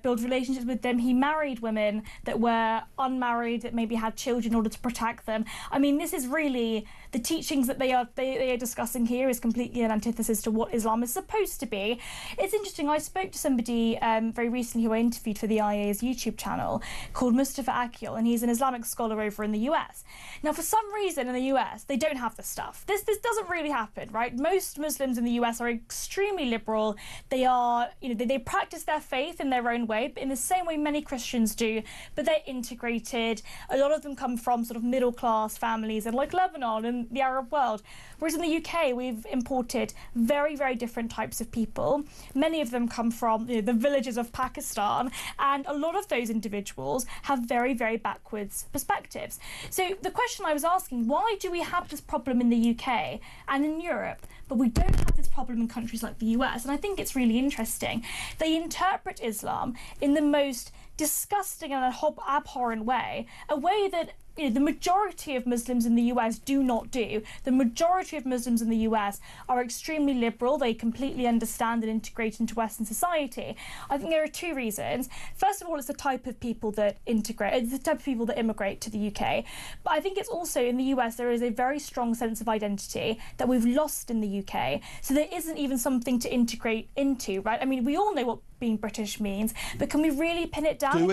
[SPEAKER 12] build relationships with them. He married women that were unmarried, that maybe had children in order to protect them. I mean, this is really, the teachings that they are discussing here is completely an antithesis to what Islam is supposed to be. It's interesting, I spoke to somebody very recently who I interviewed for the IA's YouTube channel called Mustafa Akil, and he's an Islamic scholar over in the US. Now, for some reason in the US, they don't have this stuff. This doesn't really happen, right? Most Muslims in the US are extremely liberal. They are, they practice their faith in their own way, but in the same way many Christians do, but they're integrated. A lot of them come from sort of middle-class families in like Lebanon in the Arab world. Whereas in the UK, we've imported very, very different types of people. Many of them come from the villages of Pakistan, and a lot of those individuals have very, very backwards perspectives. So the question I was asking, why do we have this problem in the UK and in Europe, but we don't have this problem in countries like the US? And I think it's really interesting. They interpret Islam in the most disgusting and abhorrent way, a way that the majority of Muslims in the US do not do. The majority of Muslims in the US are extremely liberal. They completely understand and integrate into Western society. I think there are two reasons. First of all, it's the type of people that integrate, it's the type of people that immigrate to the UK. But I think it's also in the US there is a very strong sense of identity that we've lost in the UK. So there isn't even something to integrate into, right? I mean, we all know what being British means, but can we really pin it down?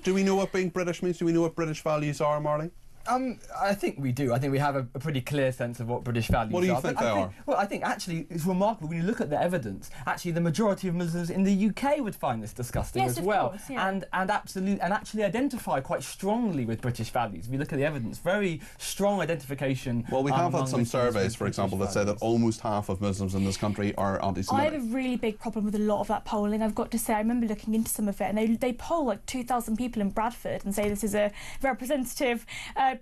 [SPEAKER 6] Do we know what being British means? Do we know what British values are, Marley?
[SPEAKER 11] I think we do. I think we have a pretty clear sense of what British values are.
[SPEAKER 6] What do you think they are?
[SPEAKER 11] Well, I think actually it's remarkable when you look at the evidence. Actually, the majority of Muslims in the UK would find this disgusting as well,
[SPEAKER 12] course, yeah.
[SPEAKER 11] and actually identify quite strongly with British values. If you look at the evidence, very strong identification.
[SPEAKER 6] Well, we have had some surveys, for example, that say that almost half of Muslims in this country are anti-Semitic.
[SPEAKER 12] I have a really big problem with a lot of that polling. I've got to say, I remember looking into some of it, and they poll like 2,000 people in Bradford and say this is a representative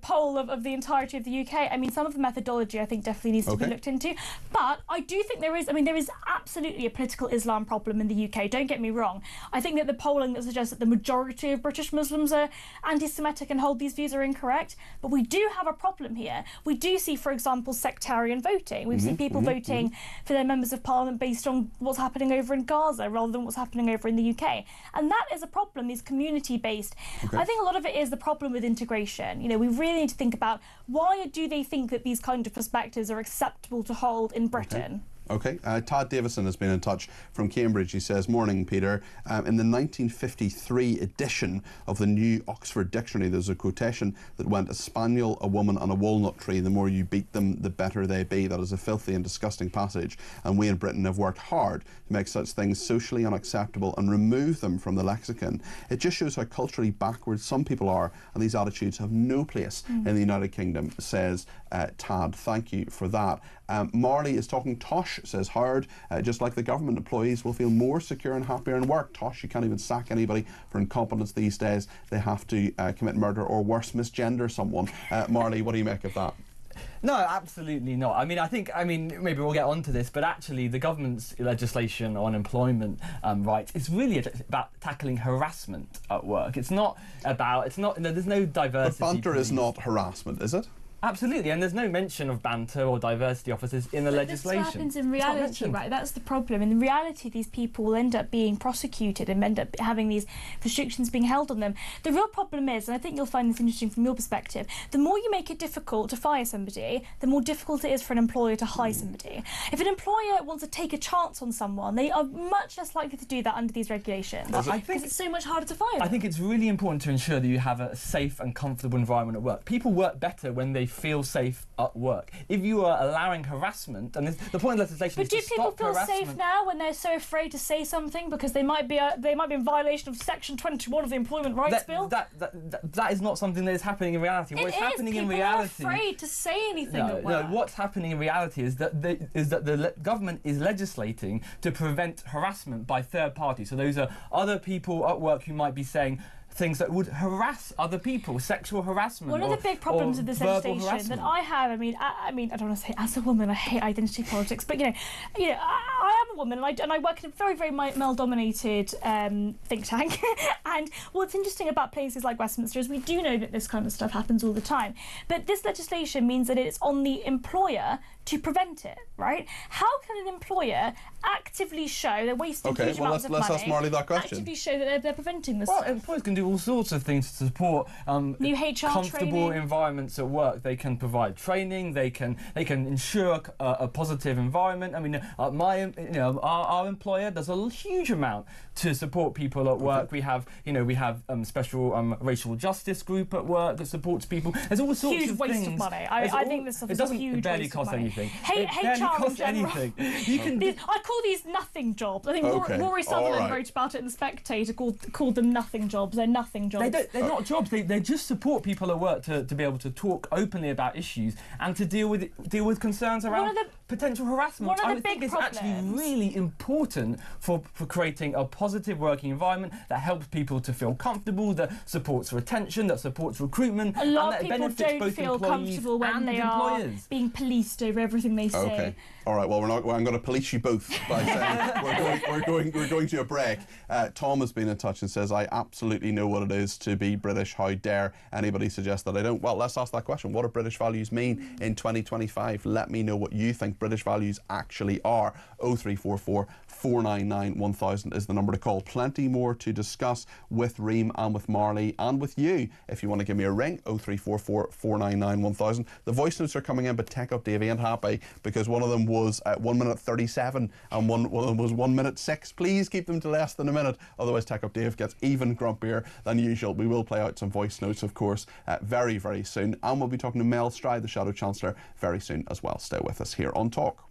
[SPEAKER 12] poll of the entirety of the UK. I mean, some of the methodology I think definitely needs to be looked into. But I do think there is absolutely a political Islam problem in the UK, don't get me wrong. I think that the polling that suggests that the majority of British Muslims are anti-Semitic and hold these views are incorrect. But we do have a problem here. We do see, for example, sectarian voting. We've seen people voting for their members of parliament based on what's happening over in Gaza rather than what's happening over in the UK. And that is a problem, these community-based. I think a lot of it is the problem with integration. You know, we really need to think about why do they think that these kind of perspectives are acceptable to hold in Britain.
[SPEAKER 6] Okay, Todd Davison has been in touch from Cambridge. He says, morning, Peter. In the 1953 edition of the New Oxford Dictionary, there's a quotation that went, a spaniel, a woman and a walnut tree, the more you beat them, the better they be. That is a filthy and disgusting passage. And we in Britain have worked hard to make such things socially unacceptable and remove them from the lexicon. It just shows how culturally backward some people are, and these attitudes have no place in the United Kingdom, says Tad. Thank you for that. Marley is talking tosh, says Howard. Just like the government, employees will feel more secure and happier in work. Tosh, you can't even sack anybody for incompetence these days. They have to commit murder or worse, misgender someone. Marley, what do you make of that?
[SPEAKER 11] No, absolutely not. I mean, maybe we'll get onto this, but actually the government's legislation on employment rights is really about tackling harassment at work. There's no diversity.
[SPEAKER 6] But banter is not harassment, is it?
[SPEAKER 11] Absolutely, and there's no mention of banter or diversity officers in the legislation.
[SPEAKER 12] This happens in reality, right? That's the problem. In reality, these people will end up being prosecuted and end up having these restrictions being held on them. The real problem is, and I think you'll find this interesting from your perspective, the more you make it difficult to fire somebody, the more difficult it is for an employer to hire somebody. If an employer wants to take a chance on someone, they are much less likely to do that under these regulations. Because it's so much harder to fire them.
[SPEAKER 11] I think it's really important to ensure that you have a safe and comfortable environment at work. People work better when they feel safe at work. If you are allowing harassment, and the point of legislation is to stop harassment.
[SPEAKER 12] But do people feel safe now when they're so afraid to say something because they might be in violation of Section 21 of the Employment Rights Bill?
[SPEAKER 11] That is not something that is happening in reality. What is happening in reality?
[SPEAKER 12] People are afraid to say anything at work.
[SPEAKER 11] No, what's happening in reality is that the government is legislating to prevent harassment by third parties. So those are other people at work who might be saying things that would harass other people, sexual harassment.
[SPEAKER 12] One of the big problems with this legislation that I have, I mean, I don't want to say as a woman, I hate identity politics, but I am a woman and I work in a very, very male-dominated think tank. And what's interesting about places like Westminster is we do know that this kind of stuff happens all the time. But this legislation means that it's on the employer to prevent it, right? How can an employer actively show they're wasting huge amounts of money?
[SPEAKER 6] Let's ask Marley that question.
[SPEAKER 12] Actively show that they're preventing this.
[SPEAKER 11] Well, employers can do all sorts of things to support
[SPEAKER 12] new HR
[SPEAKER 11] comfortable
[SPEAKER 12] training.
[SPEAKER 11] Environments at work. They can provide training. They can ensure a positive environment. I mean, our employer does a huge amount to support people at work. We have special racial justice group at work that supports people. There's all sorts
[SPEAKER 12] huge
[SPEAKER 11] of
[SPEAKER 12] waste
[SPEAKER 11] things.
[SPEAKER 12] Of money. I think this stuff is a huge
[SPEAKER 11] barely
[SPEAKER 12] waste
[SPEAKER 11] cost
[SPEAKER 12] of money.
[SPEAKER 11] anything. anything.
[SPEAKER 12] Hey,
[SPEAKER 11] it barely
[SPEAKER 12] HR in
[SPEAKER 11] costs
[SPEAKER 12] general.
[SPEAKER 11] anything. You can.
[SPEAKER 12] I call these nothing jobs. I think Rory Sutherland wrote about it in The Spectator, called them nothing jobs. They're nothing jobs.
[SPEAKER 11] They're not jobs. They just support people at work to be able to talk openly about issues and to deal with concerns around potential harassment.
[SPEAKER 12] One of the
[SPEAKER 11] think
[SPEAKER 12] big
[SPEAKER 11] it's actually really important for creating a positive working environment that helps people to feel comfortable, that supports retention, that supports recruitment.
[SPEAKER 12] A lot
[SPEAKER 11] of
[SPEAKER 12] people don't feel comfortable when they are being policed over everything they say.
[SPEAKER 6] Okay. All right. Well, I'm going to police you both by saying we're going to a break. Tom has been in touch and says, I absolutely know what it is to be British. How dare anybody suggest that I don't? Well, let's ask that question. What do British values mean in 2025? Let me know what you think British values actually are. 0344 499 1000 is the number to call. Plenty more to discuss with Reem and with Marley and with you. If you want to give me a ring, 0344 499 1000. The voice notes are coming in, but Tech Up Dave ain't happy because one of them was at 1 minute 37 and one of them was 1 minute 6. Please keep them to less than a minute, otherwise Tech Up Dave gets even grumpier than usual. We will play out some voice notes, of course, very, very soon, and we'll be talking to Mel Stride, the Shadow Chancellor, very soon as well. Stay with us here on Talk.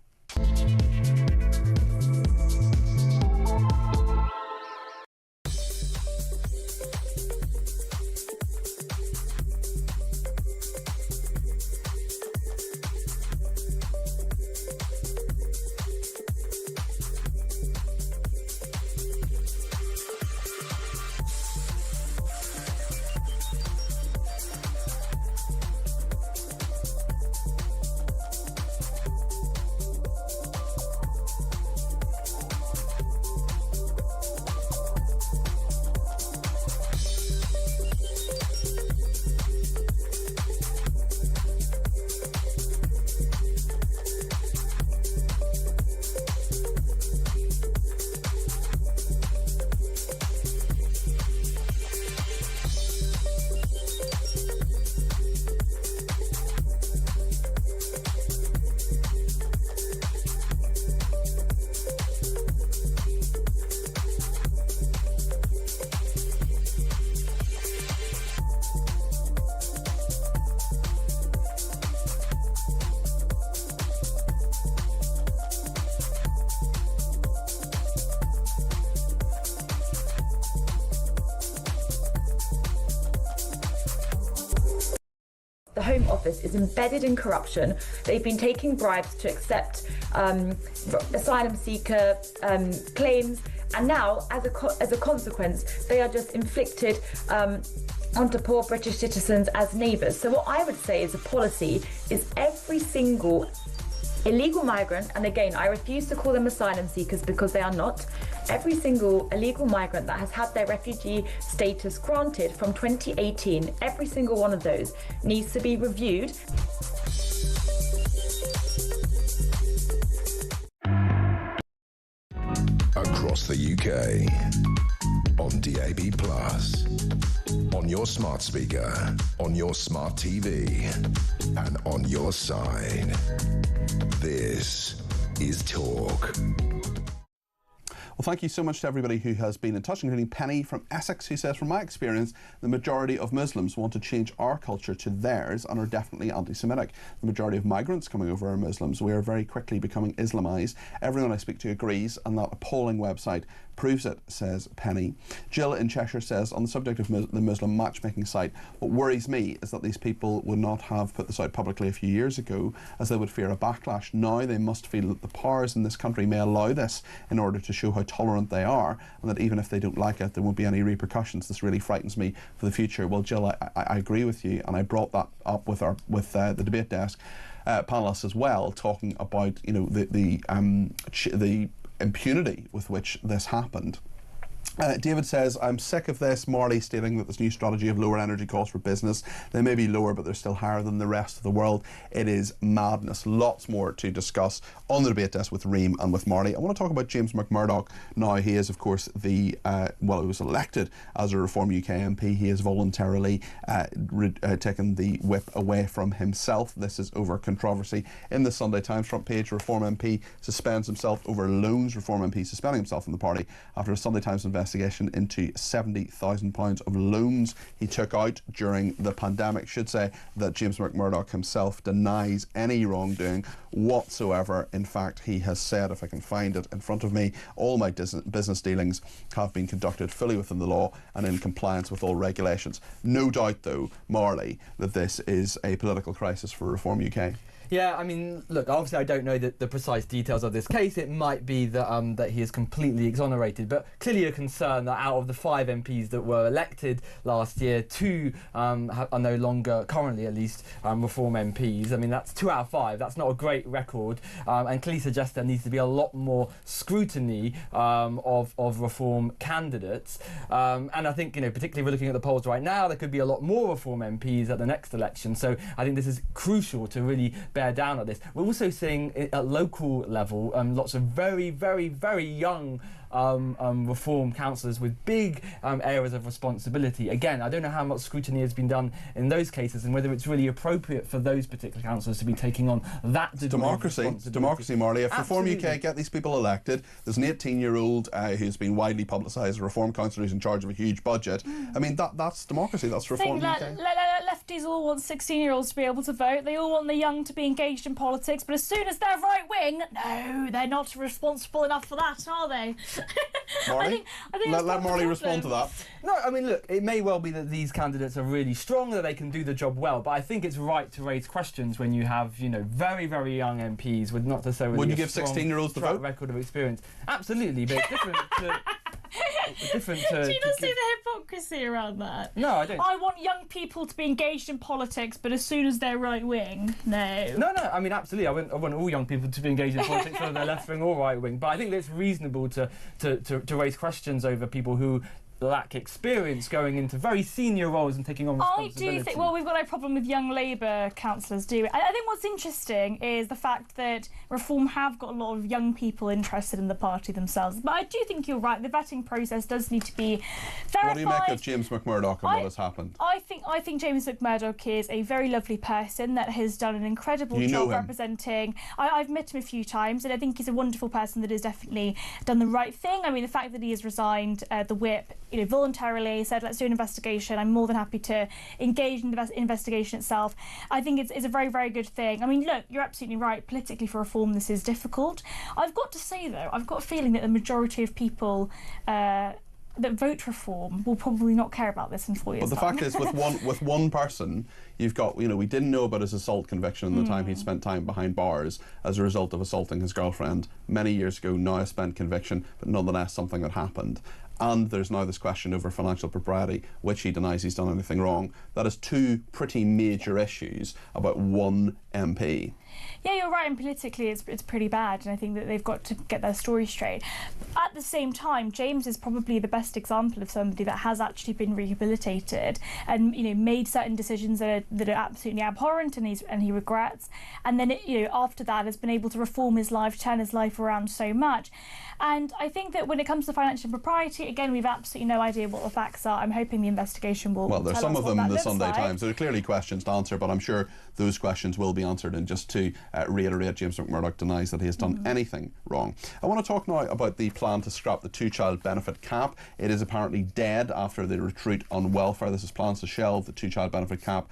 [SPEAKER 10] The Home Office is embedded in corruption. They've been taking bribes to accept asylum seeker claims, and now, as a consequence, they are just inflicted onto poor British citizens as neighbours. So what I would say is a policy is every single illegal migrant, and again, I refuse to call them asylum seekers because they are not, every single illegal migrant that has had their refugee status granted from 2018, every single one of those needs to be reviewed.
[SPEAKER 5] Across the UK, on DAB+, on your smart speaker, on your smart TV, and on your side. This is Talk.
[SPEAKER 6] Well, thank you so much to everybody who has been in touch, including Penny from Essex, who says, from my experience, the majority of Muslims want to change our culture to theirs and are definitely anti-Semitic. The majority of migrants coming over are Muslims. We are very quickly becoming Islamised. Everyone I speak to agrees, and that appalling website proves it, says Penny. Jill in Cheshire says, on the subject of the Muslim matchmaking site, what worries me is that these people would not have put this out publicly a few years ago, as they would fear a backlash. Now they must feel that the powers in this country may allow this in order to show how tolerant they are, and that even if they don't like it, there won't be any repercussions. This really frightens me for the future. Well, Jill, I agree with you, and I brought that up with the debate desk panelists as well, talking about, you know, the impunity with which this happened. David says, I'm sick of this. Marley stating that this new strategy of lower energy costs for business, they may be lower, but they're still higher than the rest of the world. It is madness. Lots more to discuss on the debate desk with Reem and with Marley. I want to talk about James McMurdoch now. He is, of course, he was elected as a Reform UK MP. He has voluntarily taken the whip away from himself. This is over controversy. In the Sunday Times front page, Reform MP suspends himself over loans. Reform MP suspending himself from the party after a Sunday Times investigation investigation into £70,000 of loans he took out during the pandemic. Should say that James McMurdoch himself denies any wrongdoing whatsoever. In fact, he has said, if I can find it in front of me, all my business dealings have been conducted fully within the law and in compliance with all regulations. No doubt, though, Marley, that this is a political crisis for Reform UK.
[SPEAKER 11] Yeah, I mean, look, obviously I don't know the precise details of this case. It might be that that he is completely exonerated, but clearly a concern that out of the 5 MPs that were elected last year, 2 are no longer, currently at least, Reform MPs. I mean, that's 2 out of 5. That's not a great record, and clearly suggests there needs to be a lot more scrutiny of Reform candidates. And I think, you know, particularly we're looking at the polls right now, there could be a lot more Reform MPs at the next election. So I think this is crucial to really bear down on this. We're also seeing at local level lots of very, very, very young Reform councillors with big areas of responsibility. Again, I don't know how much scrutiny has been done in those cases and whether it's really appropriate for those particular councillors to be taking on that degree of responsibility.
[SPEAKER 6] Democracy, Marley. If
[SPEAKER 11] Absolutely.
[SPEAKER 6] Reform UK get these people elected, there's an 18-year-old who's been widely publicised, a Reform councillor who's in charge of a huge budget. I mean, that's democracy, that's Reform UK.
[SPEAKER 12] Lefties all want 16-year-olds to be able to vote. They all want the young to be engaged in politics, but as soon as they're right-wing, no, they're not responsible enough for that, are they?
[SPEAKER 6] Marley?
[SPEAKER 12] I think
[SPEAKER 6] let Marley respond to that.
[SPEAKER 11] No, I mean, look, it may well be that these candidates are really strong, that they can do the job well, but I think it's right to raise questions when you have, you know, very, very young MPs with not necessarily
[SPEAKER 6] Would you give 16-year-olds the vote?
[SPEAKER 11] Record of experience. Absolutely, but it's different to...
[SPEAKER 12] Do you not see the hypocrisy around that?
[SPEAKER 11] No, I don't.
[SPEAKER 12] I want young people to be engaged in politics, but as soon as they're right-wing, no.
[SPEAKER 11] No, I mean, absolutely. I want all young people to be engaged in politics, whether they're left-wing or right-wing. But I think it's reasonable to raise questions over people who lack experience going into very senior roles and taking on responsibility.
[SPEAKER 12] I do think, well, we've got no problem with young Labour councillors, do we? I think what's interesting is the fact that Reform have got a lot of young people interested in the party themselves. But I do think you're right, the vetting process does need to be verified.
[SPEAKER 6] What do you make of James McMurdoch and what has happened?
[SPEAKER 12] I think James McMurdoch is a very lovely person that has done an incredible job representing. I've met him a few times and I think he's a wonderful person that has definitely done the right thing. I mean, the fact that he has resigned the whip, you know, voluntarily, said let's do an investigation. I'm more than happy to engage in the investigation itself. I think it's a very, very good thing. I mean, look, you're absolutely right. Politically, for Reform, this is difficult. I've got to say, though, I've got a feeling that the majority of people that vote Reform will probably not care about this in 4 years'
[SPEAKER 6] But the fact is, with one person, you've got, you know, we didn't know about his assault conviction in the time he'd spent time behind bars as a result of assaulting his girlfriend many years ago, now a spent conviction, but nonetheless something that happened. And there's now this question over financial propriety, which he denies he's done anything wrong. That is 2 pretty major issues about 1 MP.
[SPEAKER 12] Yeah, you're right, and politically it's pretty bad, and I think that they've got to get their story straight. At the same time, James is probably the best example of somebody that has actually been rehabilitated and, you know, made certain decisions that are absolutely abhorrent and he regrets, and then after that has been able to reform his life, turn his life around so much. And I think that when it comes to financial propriety, again, we've absolutely no idea what the facts are. I'm hoping the investigation will
[SPEAKER 6] Well, there's
[SPEAKER 12] tell
[SPEAKER 6] some
[SPEAKER 12] us
[SPEAKER 6] of
[SPEAKER 12] what
[SPEAKER 6] them
[SPEAKER 12] that
[SPEAKER 6] in the
[SPEAKER 12] looks
[SPEAKER 6] Sunday
[SPEAKER 12] like.
[SPEAKER 6] Times. There are clearly questions to answer, but I'm sure those questions will be answered. And just to reiterate, James McMurdoch denies that he has done anything wrong. I want to talk now about the plan to scrap the 2-child benefit cap. It is apparently dead after the retreat on welfare. This is plans to shelve the 2-child benefit cap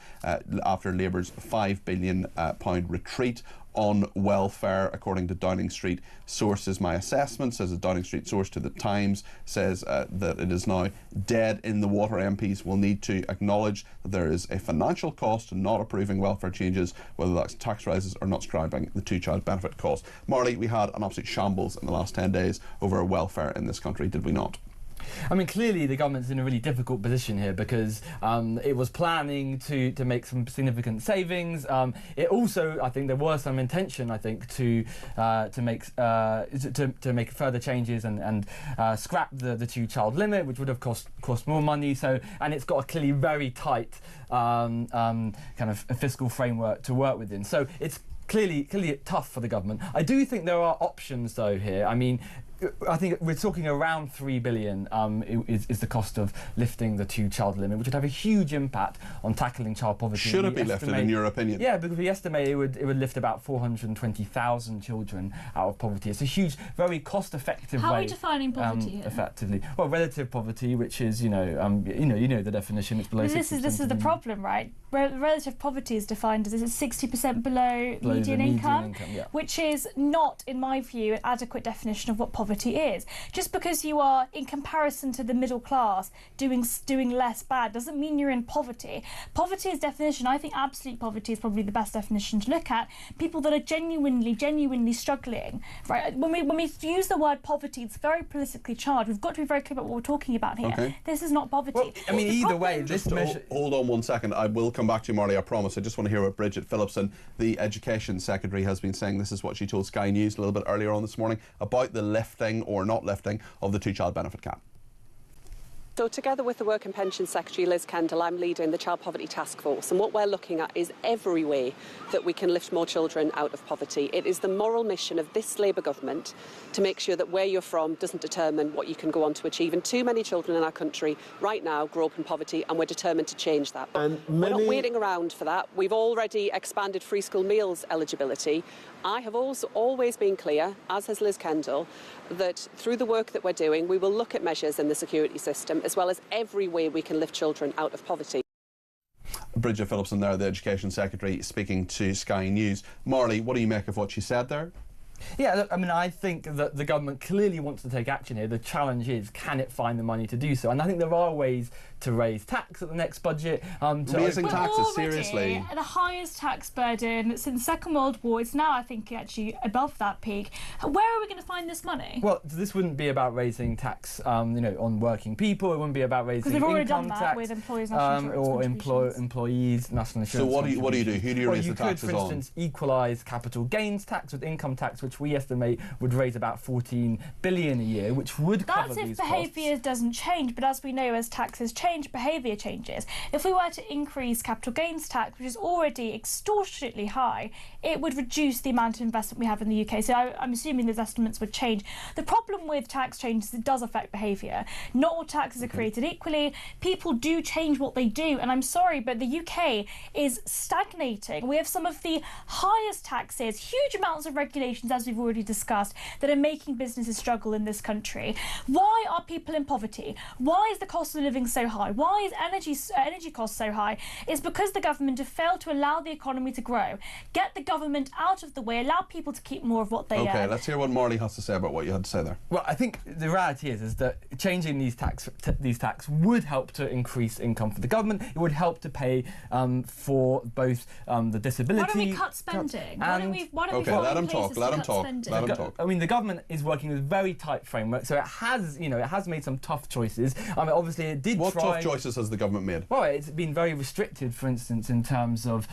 [SPEAKER 6] after Labour's £5 billion retreat on welfare, according to Downing Street sources. My assessment, says a Downing Street source to the Times, says that it is now dead in the water. MPs will need to acknowledge that there is a financial cost to not approving welfare changes, whether that's tax rises or not scrapping the 2-child benefit cost. Marley, we had an absolute shambles in the last 10 days over welfare in this country, did we not?
[SPEAKER 11] I mean, clearly the government's in a really difficult position here because it was planning to make some significant savings. It also, I think, there was some intention, I think, to make further changes and scrap the 2-child limit, which would have cost more money. So, and it's got a clearly very tight kind of fiscal framework to work within. So it's clearly tough for the government. I do think there are options though here. I mean, I think we're talking around £3 billion is the cost of lifting the 2-child limit, which would have a huge impact on tackling child poverty.
[SPEAKER 6] Should it be lifted, in your opinion?
[SPEAKER 11] Yeah, because we estimate it would lift about 420,000 children out of poverty. It's a huge, very cost-effective way.
[SPEAKER 12] How are we defining poverty here?
[SPEAKER 11] Effectively, well, relative poverty, which is you know the definition. It's below.
[SPEAKER 12] This is the problem, right? Relative poverty is defined as 60% below median income,
[SPEAKER 11] yeah.
[SPEAKER 12] Which is not, in my view, an adequate definition of what poverty is. Just because you are, in comparison to the middle class, doing less bad doesn't mean you're in poverty. Poverty is definition. I think absolute poverty is probably the best definition to look at. People that are genuinely struggling, right? When we use the word poverty, it's very politically charged. We've got to be very clear about what we're talking about here.
[SPEAKER 6] Okay.
[SPEAKER 12] This is not poverty.
[SPEAKER 11] Well, I mean, either way, this measure.
[SPEAKER 6] Hold on 1 second. I will come back to you, Marley, I promise. I just want to hear what Bridget Phillipson, the Education Secretary, has been saying. This is what she told Sky News a little bit earlier on this morning about the lifting or not lifting of the 2-child benefit cap.
[SPEAKER 8] So together with the Work and Pensions Secretary Liz Kendall, I'm leading the Child Poverty Task Force, and what we're looking at is every way that we can lift more children out of poverty. It is the moral mission of this Labour government to make sure that where you're from doesn't determine what you can go on to achieve. And too many children in our country right now grow up in poverty, and we're determined to change that.
[SPEAKER 13] And
[SPEAKER 8] we're not waiting around for that. We've already expanded free school meals eligibility. I have also always been clear, as has Liz Kendall, that through the work that we're doing, we will look at measures in the security system, as well as every way we can lift children out of poverty.
[SPEAKER 6] Bridget Phillipson there, the Education Secretary, speaking to Sky News. Marley, what do you make of what she said there?
[SPEAKER 11] Yeah, look, I mean, I think that the government clearly wants to take action here. The challenge is, can it find the money to do so? And I think there are ways to raise tax at the next budget.
[SPEAKER 6] Raising taxes, seriously.
[SPEAKER 12] The highest tax burden since the Second World War. It's now, I think, actually above that peak. Where are we going to find this money?
[SPEAKER 11] Well, this wouldn't be about raising tax, on working people. It wouldn't be about raising income tax.
[SPEAKER 12] Because they've already done that with employees' national insurance
[SPEAKER 11] employees' national insurance.
[SPEAKER 6] So what do you do? Who do you raise the taxes on?
[SPEAKER 11] You could, for instance, equalise capital gains tax with income tax, which we estimate would raise about 14 billion a year, which would cover these costs.
[SPEAKER 12] That's if behaviour doesn't change, but as we know, as taxes change, behaviour changes. If we were to increase capital gains tax, which is already extortionately high, it would reduce the amount of investment we have in the UK. So I'm assuming those estimates would change. The problem with tax change is it does affect behaviour. Not all taxes are created equally. People do change what they do, and I'm sorry, but the UK is stagnating. We have some of the highest taxes, huge amounts of regulations, as we've already discussed, that are making businesses struggle in this country. Why are people in poverty? Why is the cost of living so high? Why is energy costs so high? It's because the government have failed to allow the economy to grow. Get the government out of the way, allow people to keep more of what they earn.
[SPEAKER 6] Okay, let's hear what Marley has to say about what you had to say there.
[SPEAKER 11] Well, I think the reality is that changing these tax would help to increase income for the government. It would help to pay for both the disability.
[SPEAKER 12] Why don't we cut spending? Why don't we
[SPEAKER 6] let him talk. Let him talk.
[SPEAKER 11] I mean, the government is working with a very tight framework, so it has made some tough choices. I mean, obviously, it did
[SPEAKER 6] What tough choices has the government made?
[SPEAKER 11] Well, it's been very restricted, for instance, in terms of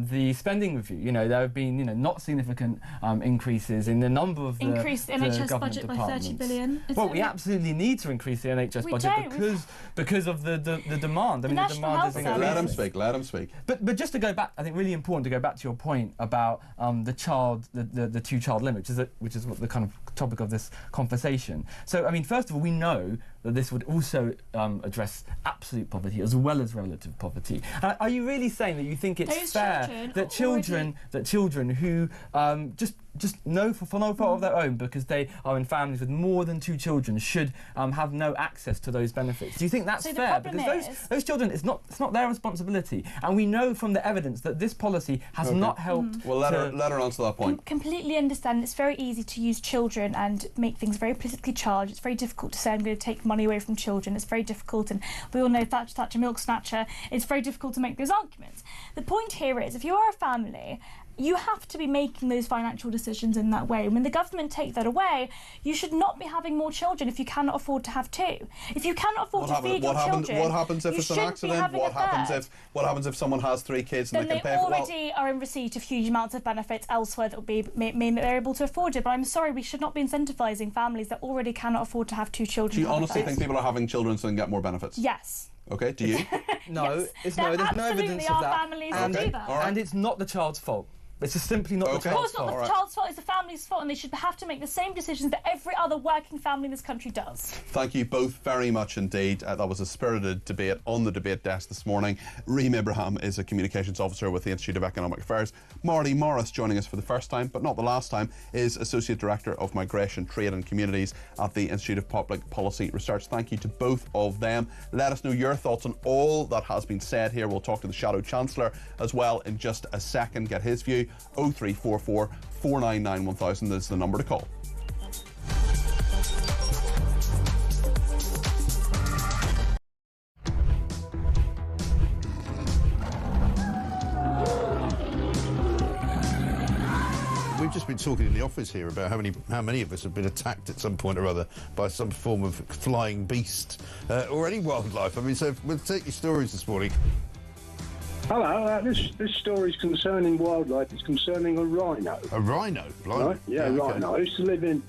[SPEAKER 11] the spending review. There have been, not significant increases in the number of
[SPEAKER 12] increase the NHS budget by 30 billion.
[SPEAKER 11] Well, we absolutely need to increase the NHS budget because of the demand. I mean, the demand is increasing.
[SPEAKER 6] Let him speak.
[SPEAKER 11] But just to go back, I think really important to go back to your point about the 2-child limit, which is what the kind of topic of this conversation. So, I mean, first of all, we know that this would also address absolute poverty as well as relative poverty. Are you really saying that you think it's fair that children who just no for no fault of their own, because they are in families with more than 2 children, should have no access to those benefits? Do you think that's fair? Because those children, it's not their responsibility, and we know from the evidence that this policy has not helped.
[SPEAKER 6] Well, let her answer that point.
[SPEAKER 12] Completely understand. It's very easy to use children and make things very politically charged. It's very difficult to say I'm going to take money away from children. It's very difficult, and we all know Thatcher milk snatcher. It's very difficult to make those arguments. The point here is, if you are a family, you have to be making those financial decisions in that way. When the government take that away, you should not be having more children if you cannot afford to have 2. If you cannot afford to feed your children,
[SPEAKER 6] what happens if it's an accident? What happens if someone has 3 kids and
[SPEAKER 12] then
[SPEAKER 6] they can pay for it?
[SPEAKER 12] They already are in receipt of huge amounts of benefits elsewhere that will be they're able to afford it. But I'm sorry, we should not be incentivising families that already cannot afford to have 2 children.
[SPEAKER 6] Do you honestly think people are having children so they can get more benefits?
[SPEAKER 12] Yes.
[SPEAKER 6] Okay, do you?
[SPEAKER 11] No,
[SPEAKER 12] yes.
[SPEAKER 11] there's no evidence of that.
[SPEAKER 12] Families that do that.
[SPEAKER 11] And it's not the child's fault. It's just simply not the child's fault.
[SPEAKER 12] Of course not the child's fault, it's the family's fault, and they should have to make the same decisions that every other working family in this country does.
[SPEAKER 6] Thank you both very much indeed. That was a spirited debate on the debate desk this morning. Reem Ibrahim is a communications officer with the Institute of Economic Affairs. Marty Morris, joining us for the first time, but not the last time, is Associate Director of Migration, Trade and Communities at the Institute of Public Policy Research. Thank you to both of them. Let us know your thoughts on all that has been said here. We'll talk to the Shadow Chancellor as well in just a second, get his view. 0344 499 1000 is the number to call.
[SPEAKER 2] We've just been talking in the office here about how many of us have been attacked at some point or other by some form of flying beast or any wildlife. I mean, so we'll take your stories this morning.
[SPEAKER 1] Hello, this story is concerning wildlife. It's concerning a rhino.
[SPEAKER 2] A rhino?
[SPEAKER 1] Right? Yeah,
[SPEAKER 2] okay.
[SPEAKER 1] rhino. I used to live in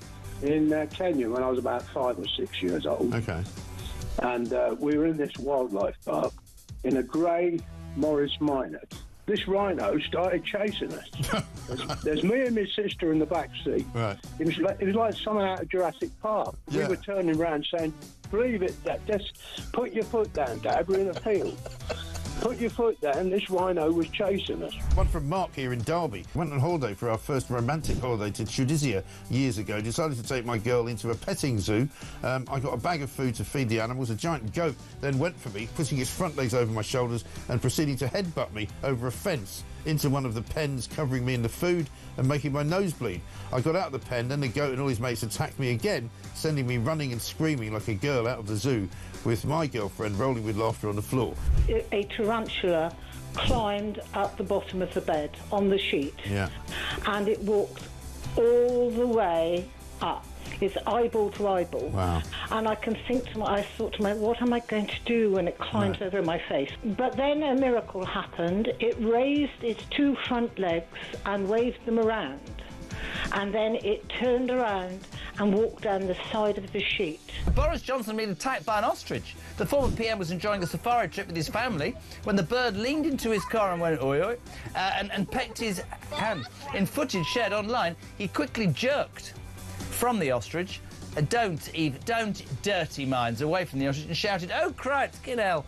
[SPEAKER 1] Kenya when I was about 5 or 6 years old.
[SPEAKER 2] Okay.
[SPEAKER 1] And we were in this wildlife park in a grey Morris Minor. This rhino started chasing us. There's me and my sister in the back seat.
[SPEAKER 2] Right.
[SPEAKER 1] It was like something out of Jurassic Park.
[SPEAKER 2] Yeah.
[SPEAKER 1] We were turning around saying, "Believe it, Dad. Just put your foot down, Dad. We're in a field. Put your foot down." This rhino was chasing us.
[SPEAKER 2] One from Mark here in Derby. Went on holiday for our first romantic holiday to Tunisia years ago. Decided to take my girl into a petting zoo. I got a bag of food to feed the animals. A giant goat then went for me, putting his front legs over my shoulders and proceeding to headbutt me over a fence into one of the pens, covering me in the food and making my nose bleed. I got out of the pen, then the goat and all his mates attacked me again, sending me running and screaming like a girl out of the zoo, with my girlfriend rolling with laughter on the floor.
[SPEAKER 3] A tarantula climbed up the bottom of the bed on the sheet.
[SPEAKER 2] Yeah.
[SPEAKER 3] And it walked all the way up. It's eyeball to eyeball.
[SPEAKER 2] Wow.
[SPEAKER 3] And I thought to myself, what am I going to do when it climbs over my face? But then a miracle happened. It raised its 2 front legs and waved them around. And then it turned around and walked down the side of the sheet.
[SPEAKER 4] Boris Johnson been attacked by an ostrich. The former PM was enjoying a safari trip with his family when the bird leaned into his car and went oi oi and pecked his hand. In footage shared online, he quickly jerked from the ostrich, don't dirty minds away from the ostrich, and shouted, "Oh, Christ, get hell,"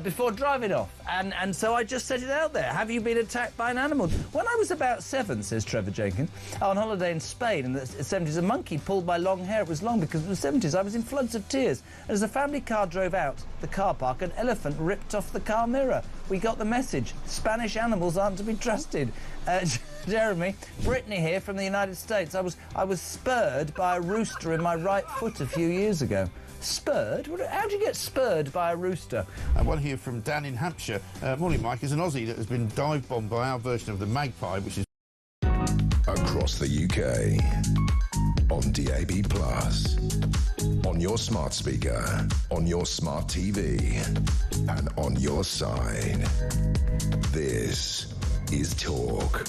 [SPEAKER 4] before driving off. And so I just set it out there. Have you been attacked by an animal? When I was about 7, says Trevor Jenkins, on holiday in Spain in the 70s, a monkey pulled my long hair. It was long because it was the 70s. I was in floods of tears. And as the family car drove out the car park, an elephant ripped off the car mirror. We got the message. Spanish animals aren't to be trusted. Jeremy, Brittany here from the United States. I was spurred by a rooster in my right foot a few years ago. Spurred? How do you get spurred by a rooster?
[SPEAKER 2] One here from Dan in Hampshire. Morning, Mike. Is an Aussie that has been dive bombed by our version of the magpie, which is
[SPEAKER 5] across the UK, on DAB+, on your smart speaker, on your smart TV, and on your side. This is Talk.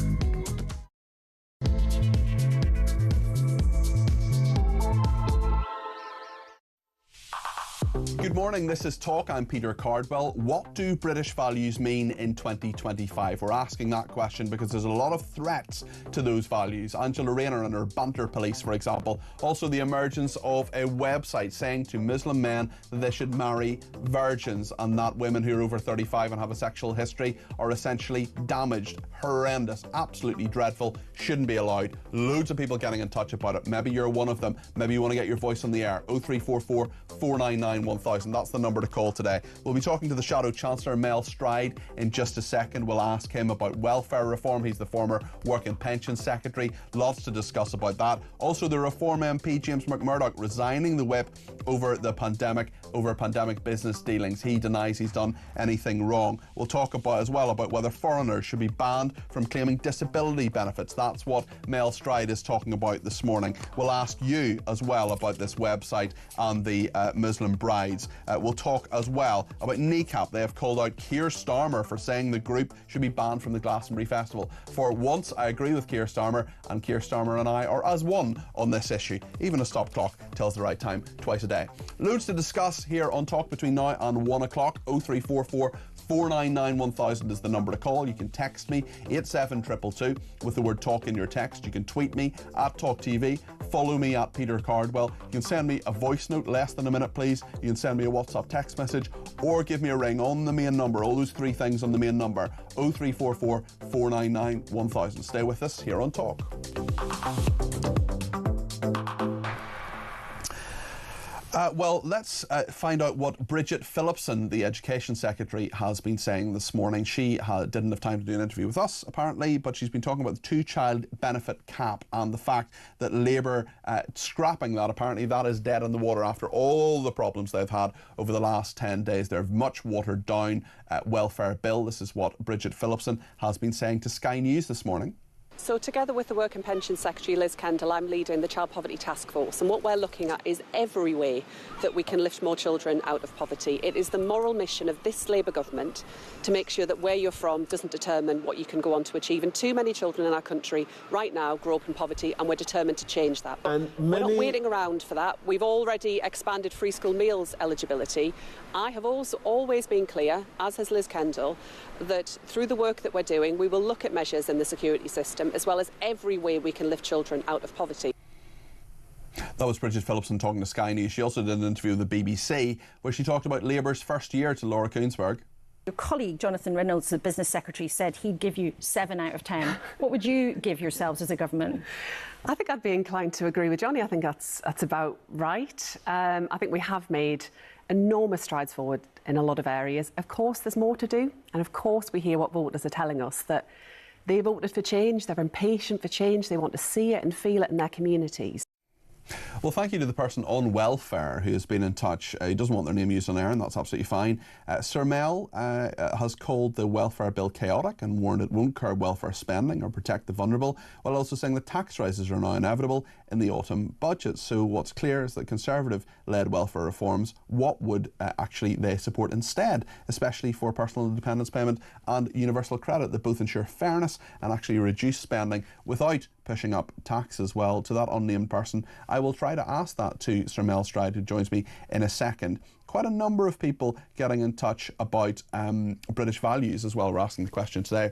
[SPEAKER 6] Good morning, this is Talk. I'm Peter Cardwell. What do British values mean in 2025? We're asking that question because there's a lot of threats to those values. Angela Rayner and her banter police, for example. Also the emergence of a website saying to Muslim men that they should marry virgins and that women who are over 35 and have a sexual history are essentially damaged. Horrendous, absolutely dreadful, shouldn't be allowed. Loads of people getting in touch about it. Maybe you're one of them. Maybe you want to get your voice on the air. 0344 499 1000. That's the number to call today. We'll be talking to the Shadow Chancellor, Mel Stride, in just a second. We'll ask him about welfare reform. He's the former Work and Pensions Secretary. Lots to discuss about that. Also, the Reform MP, James McMurdoch, resigning the whip over pandemic business dealings. He denies he's done anything wrong. We'll talk about whether foreigners should be banned from claiming disability benefits. That's what Mel Stride is talking about this morning. We'll ask you as well about this website and the Muslim brides. minutes. We'll talk as well about Kneecap. They have called out Keir Starmer for saying the group should be banned from the Glastonbury Festival. For once, I agree with Keir Starmer, and Keir Starmer and I are as one on this issue. Even a stop clock tells the right time twice a day. Loads to discuss here on Talk between now and 1 o'clock. 0344 499 1000 is the number to call. You can text me 87222 with the word talk in your text. You can tweet me at talkTV. Follow me at Peter Cardwell. You can send me a voice note, less than a minute please. You can send me a WhatsApp text message or give me a ring on the main number. All those three things on the main number. 0344 499 1000. Stay with us here on Talk. Well, let's find out what Bridget Phillipson, the Education Secretary, has been saying this morning. She didn't have time to do an interview with us, apparently, but she's been talking about the two-child benefit cap and the fact that Labour scrapping that, apparently that is dead in the water after all the problems they've had over the last 10 days. They're much watered down welfare bill. This is what Bridget Phillipson has been saying to Sky News this morning.
[SPEAKER 8] So together with the Work and Pensions Secretary Liz Kendall, I'm leading the Child Poverty Task Force, and what we're looking at is every way that we can lift more children out of poverty. It is the moral mission of this Labour government to make sure that where you're from doesn't determine what you can go on to achieve. And too many children in our country right now grow up in poverty, and we're determined to change that. We're not waiting around for that. We've already expanded free school meals eligibility. I have also always been clear, as has Liz Kendall, that through the work that we're doing, we will look at measures in the security system as well as every way we can lift children out of poverty.
[SPEAKER 6] That was Bridget Phillipson talking to Sky News. She also did an interview with the BBC where she talked about Labour's first year to Laura Koonsberg.
[SPEAKER 7] Your colleague, Jonathan Reynolds, the business secretary, said he'd give you 7 out of 10. What would you give yourselves as a government?
[SPEAKER 8] I think I'd be inclined to agree with Johnny. I think that's about right. I think we have made enormous strides forward in a lot of areas. Of course, there's more to do. And of course, we hear what voters are telling us, that they voted for change, they're impatient for change, they want to see it and feel it in their communities.
[SPEAKER 6] Well, thank you to the person on welfare who has been in touch. He doesn't want their name used on air, and that's absolutely fine. Sir Mel has called the welfare bill chaotic and warned it won't curb welfare spending or protect the vulnerable, while also saying that tax rises are now inevitable in the autumn budget. So what's clear is that Conservative-led welfare reforms, what would actually they support instead, especially for personal independence payment and universal credit, that both ensure fairness and actually reduce spending without pushing up tax as well. To that unnamed person, I will try to ask that to Sir Mel Stride, who joins me in a second. Quite a number of people getting in touch about British values as well. We're asking the question today.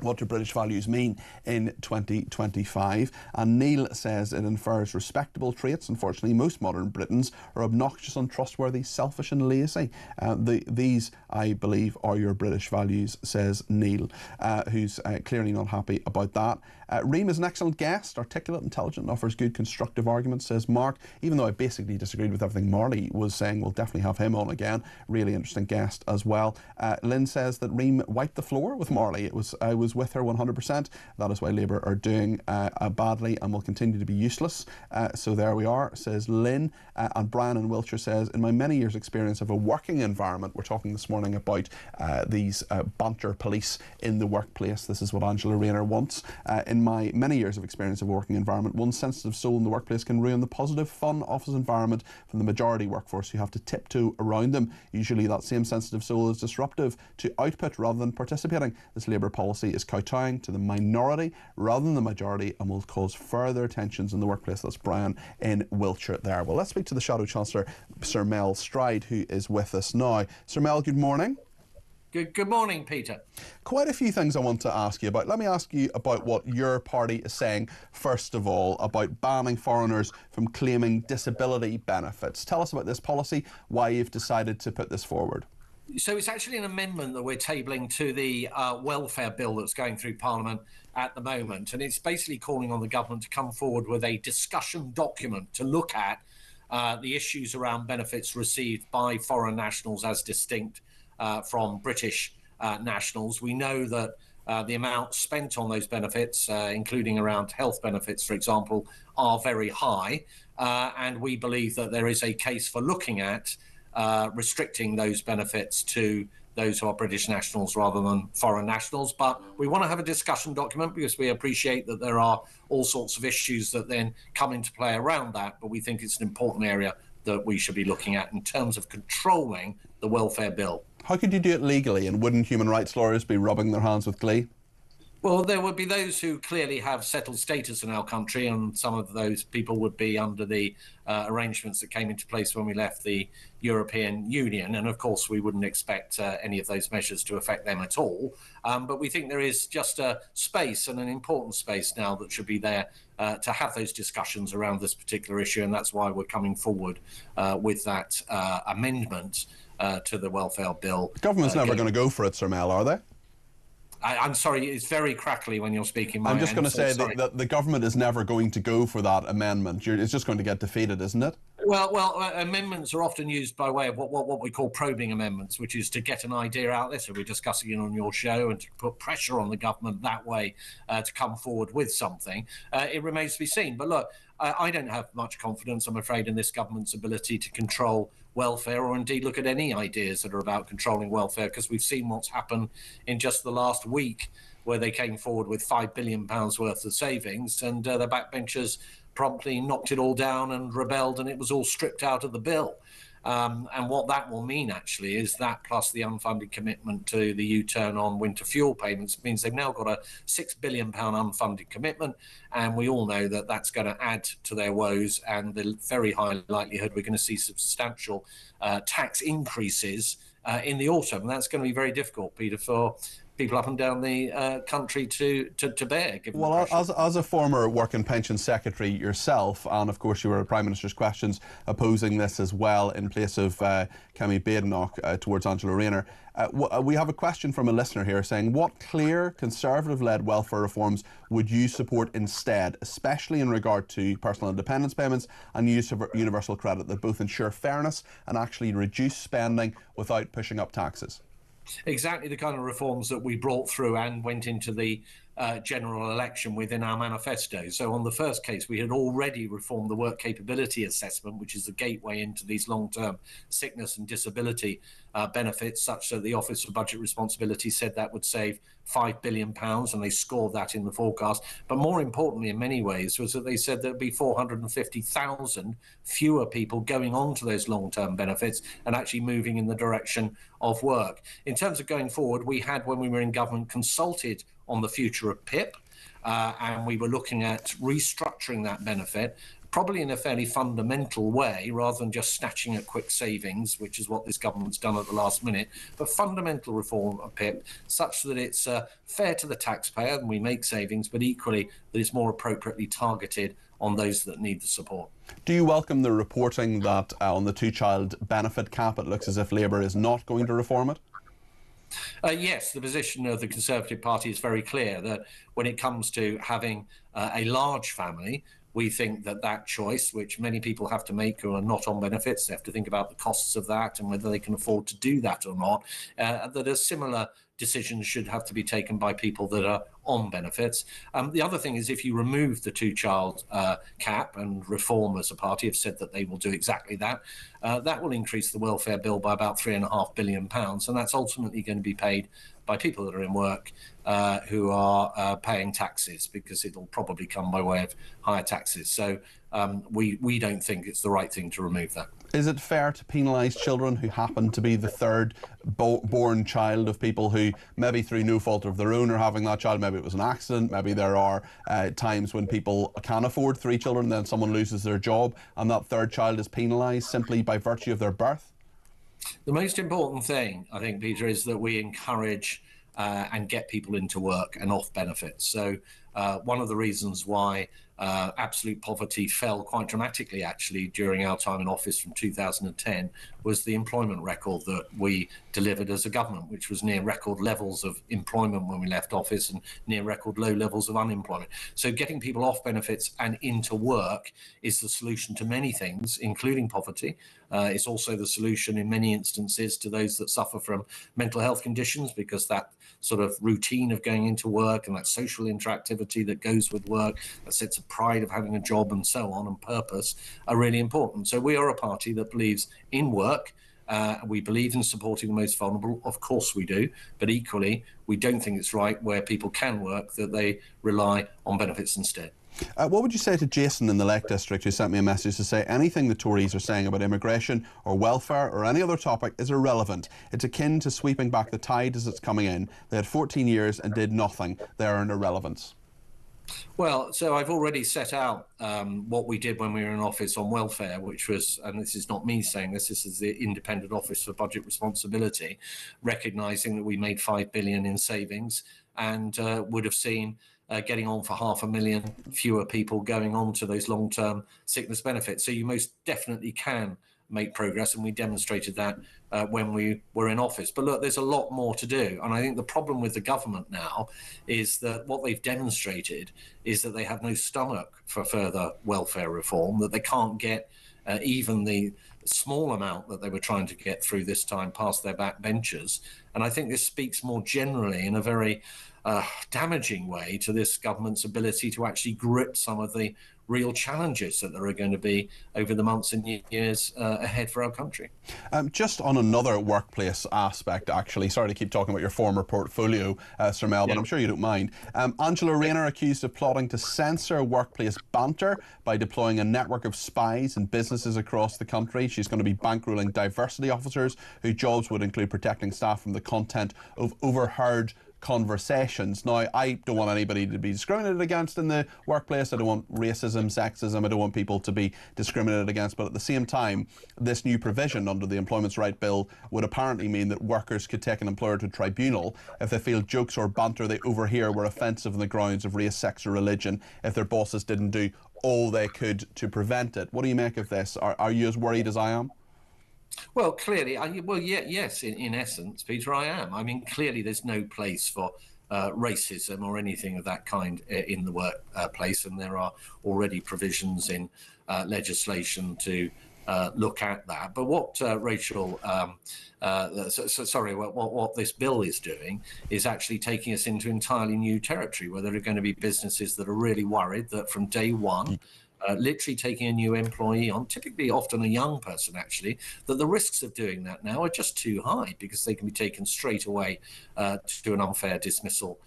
[SPEAKER 6] What do British values mean in 2025? And Neil says it infers respectable traits. Unfortunately, most modern Britons are obnoxious, untrustworthy, selfish and lazy. These, I believe, are your British values, says Neil, who's clearly not happy about that. Reem is an excellent guest, articulate, intelligent, and offers good constructive arguments, says Mark. Even though I basically disagreed with everything Marley was saying, we'll definitely have him on again. Really interesting guest as well. Lynn says that Reem wiped the floor with Marley. I was with her 100%. That is why Labour are doing badly and will continue to be useless. So there we are, says Lynn. And Brian in Wiltshire says, in my many years' experience of a working environment, we're talking this morning about these banter police in the workplace. This is what Angela Rayner wants. In my many years of experience of a working environment, one sensitive soul in the workplace can ruin the positive, fun office environment from the majority workforce who have to tiptoe around them. Usually that same sensitive soul is disruptive to output rather than participating. This Labour policy is kowtowing to the minority rather than the majority and will cause further tensions in the workplace. That's Brian in Wiltshire there. Well, let's speak to the Shadow Chancellor, Sir Mel Stride, who is with us now. Sir Mel, good morning.
[SPEAKER 13] Good morning, Peter.
[SPEAKER 6] Quite a few things I want to ask you about. Let me ask you about what your party is saying, first of all, about banning foreigners from claiming disability benefits. Tell us about this policy, why you've decided to put this forward.
[SPEAKER 13] So it's actually an amendment that we're tabling to the welfare bill that's going through Parliament at the moment. And it's basically calling on the government to come forward with a discussion document to look at the issues around benefits received by foreign nationals as distinct from British nationals. We know that the amount spent on those benefits, including around health benefits, for example, are very high. And we believe that there is a case for looking at restricting those benefits to those who are British nationals rather than foreign nationals. But we want to have a discussion document because we appreciate that there are all sorts of issues that then come into play around that. But we think it's an important area that we should be looking at in terms of controlling the welfare bill.
[SPEAKER 6] How could you do it legally, and wouldn't human rights lawyers be rubbing their hands with glee?
[SPEAKER 13] Well, there would be those who clearly have settled status in our country, and some of those people would be under the arrangements that came into place when we left the European Union. And of course, we wouldn't expect any of those measures to affect them at all. But we think there is just a space, and an important space now, that should be there to have those discussions around this particular issue. And that's why we're coming forward with that amendment to the welfare bill.
[SPEAKER 6] The government's never going to go for it, Sir Mel, are they?
[SPEAKER 13] I'm sorry, it's very crackly when you're speaking.
[SPEAKER 6] I'm just going to say that the government is never going to go for that amendment. It's just going to get defeated, isn't it?
[SPEAKER 13] Well, amendments are often used by way of what we call probing amendments, which is to get an idea out there. So we're discussing it on your show and to put pressure on the government that way to come forward with something. It remains to be seen. But look, I don't have much confidence, I'm afraid, in this government's ability to control welfare, or indeed look at any ideas that are about controlling welfare, because we've seen what's happened in just the last week, where they came forward with £5 billion worth of savings, and the backbenchers promptly knocked it all down and rebelled, and it was all stripped out of the bill. And what that will mean, actually, is that plus the unfunded commitment to the U-turn on winter fuel payments means they've now got a £6 billion unfunded commitment, and we all know that that's going to add to their woes, and the very high likelihood we're going to see substantial tax increases in the autumn. And that's going to be very difficult, Peter, for people up and down the country to bear.
[SPEAKER 6] Well, as a former Work and Pension Secretary yourself, and of course you were at Prime Minister's Questions opposing this as well in place of Kemi Badenoch towards Angela Rayner, we have a question from a listener here saying, what clear Conservative-led welfare reforms would you support instead, especially in regard to personal independence payments and use of universal credit, that both ensure fairness and actually reduce spending without pushing up taxes?
[SPEAKER 13] Exactly the kind of reforms that we brought through and went into the general election within our manifesto. So on the first case, we had already reformed the work capability assessment, which is the gateway into these long-term sickness and disability benefits, such that the Office for Budget Responsibility said that would save £5 billion, and they scored that in the forecast. But more importantly, in many ways, was that they said there'd be 450,000 fewer people going on to those long-term benefits and actually moving in the direction of work. In terms of going forward, we had, when we were in government, consulted on the future of PIP, and we were looking at restructuring that benefit, probably in a fairly fundamental way, rather than just snatching at quick savings, which is what this government's done at the last minute, but fundamental reform of PIP, such that it's fair to the taxpayer and we make savings, but equally that it's more appropriately targeted on those that need the support.
[SPEAKER 6] Do you welcome the reporting that on the two-child benefit cap, it looks as if Labour is not going to reform it?
[SPEAKER 13] Yes, the position of the Conservative Party is very clear that when it comes to having a large family, we think that that choice, which many people have to make who are not on benefits, they have to think about the costs of that and whether they can afford to do that or not, that a similar decisions should have to be taken by people that are on benefits. The other thing is, if you remove the two-child cap, and Reform as a party have said that they will do exactly that, that will increase the welfare bill by about £3.5 billion, and that's ultimately going to be paid by people that are in work who are paying taxes, because it'll probably come by way of higher taxes. So we don't think it's the right thing to remove that.
[SPEAKER 6] Is it fair to penalise children who happen to be the third born child of people who, maybe through no fault of their own, are having that child? Maybe it was an accident, maybe there are times when people can afford 3 children, then someone loses their job and that third child is penalised simply by virtue of their birth?
[SPEAKER 13] The most important thing, I think, Peter, is that we encourage and get people into work and off benefits. So one of the reasons why absolute poverty fell quite dramatically, actually, during our time in office from 2010 was the employment record that we delivered as a government, which was near record levels of employment when we left office and near record low levels of unemployment. So getting people off benefits and into work is the solution to many things, including poverty. It's also the solution in many instances to those that suffer from mental health conditions, because that sort of routine of going into work and that social interactivity that goes with work, that sense of pride of having a job and so on, and purpose, are really important. So we are a party that believes in work. We believe in supporting the most vulnerable. Of course we do. But equally, we don't think it's right where people can work that they rely on benefits instead.
[SPEAKER 6] What would you say to Jason in the Lake District, who sent me a message to say anything the Tories are saying about immigration or welfare or any other topic is irrelevant? It's akin to sweeping back the tide as it's coming in. They had 14 years and did nothing. They are an irrelevance.
[SPEAKER 13] Well, so I've already set out what we did when we were in office on welfare, which was, and this is not me saying this is the Independent Office for Budget Responsibility, recognising that we made $5 billion in savings and would have seen getting on for 500,000 fewer people going on to those long-term sickness benefits. So you most definitely can make progress, and we demonstrated that when we were in office. But look, there's a lot more to do, and I think the problem with the government now is that what they've demonstrated is that they have no stomach for further welfare reform, that they can't get even the small amount that they were trying to get through this time past their backbenchers. And I think this speaks more generally in a very damaging way to this government's ability to actually grip some of the real challenges that there are going to be over the months and years ahead for our country.
[SPEAKER 6] Just on another workplace aspect, actually, sorry to keep talking about your former portfolio, Sir Mel, but I'm sure you don't mind. Angela Rayner accused of plotting to censor workplace banter by deploying a network of spies in businesses across the country. She's going to be bankrolling diversity officers whose jobs would include protecting staff from the content of overheard conversations. Now, I don't want anybody to be discriminated against in the workplace. I don't want racism, sexism. I don't want people to be discriminated against. But at the same time, this new provision under the Employment's Right Bill would apparently mean that workers could take an employer to tribunal if they feel jokes or banter they overhear were offensive on the grounds of race, sex or religion, if their bosses didn't do all they could to prevent it. What do you make of this? Are you as worried as I am?
[SPEAKER 13] Well, clearly, yes, in essence, Peter, I am. I mean, clearly there's no place for racism or anything of that kind in the workplace, and there are already provisions in legislation to look at that. But what what this bill is doing is actually taking us into entirely new territory, where there are going to be businesses that are really worried that from day one, literally taking a new employee on, typically often a young person actually, that the risks of doing that now are just too high because they can be taken straight away to an unfair dismissal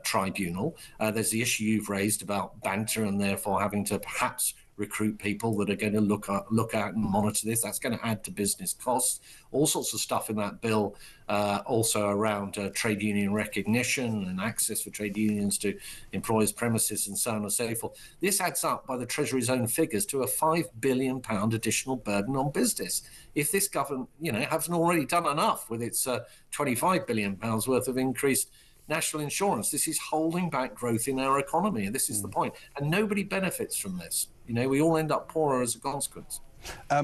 [SPEAKER 13] tribunal. There's the issue you've raised about banter and therefore having to perhaps recruit people that are going to look out and monitor this. That's going to add to business costs. All sorts of stuff in that bill, also around trade union recognition and access for trade unions to employers' premises and so on and so forth. This adds up, by the Treasury's own figures, to a £5 billion additional burden on business. If this government, hasn't already done enough with its £25 billion worth of increased national insurance, this is holding back growth in our economy, and this is the point. And nobody benefits from this. We all end up poorer as a consequence.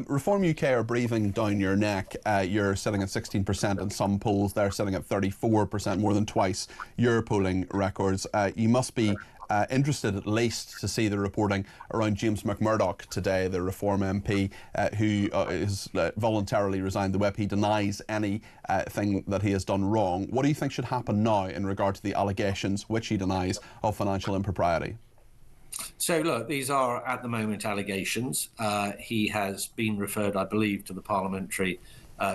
[SPEAKER 6] Reform UK are breathing down your neck. You're sitting at 16% in some polls. They're sitting at 34%, more than twice your polling records. You must be interested at least to see the reporting around James McMurdoch today, the Reform MP who has voluntarily resigned the whip. He denies anything that he has done wrong. What do you think should happen now in regard to the allegations, which he denies, of financial impropriety?
[SPEAKER 13] So, look, these are at the moment allegations. He has been referred, I believe, to the Parliamentary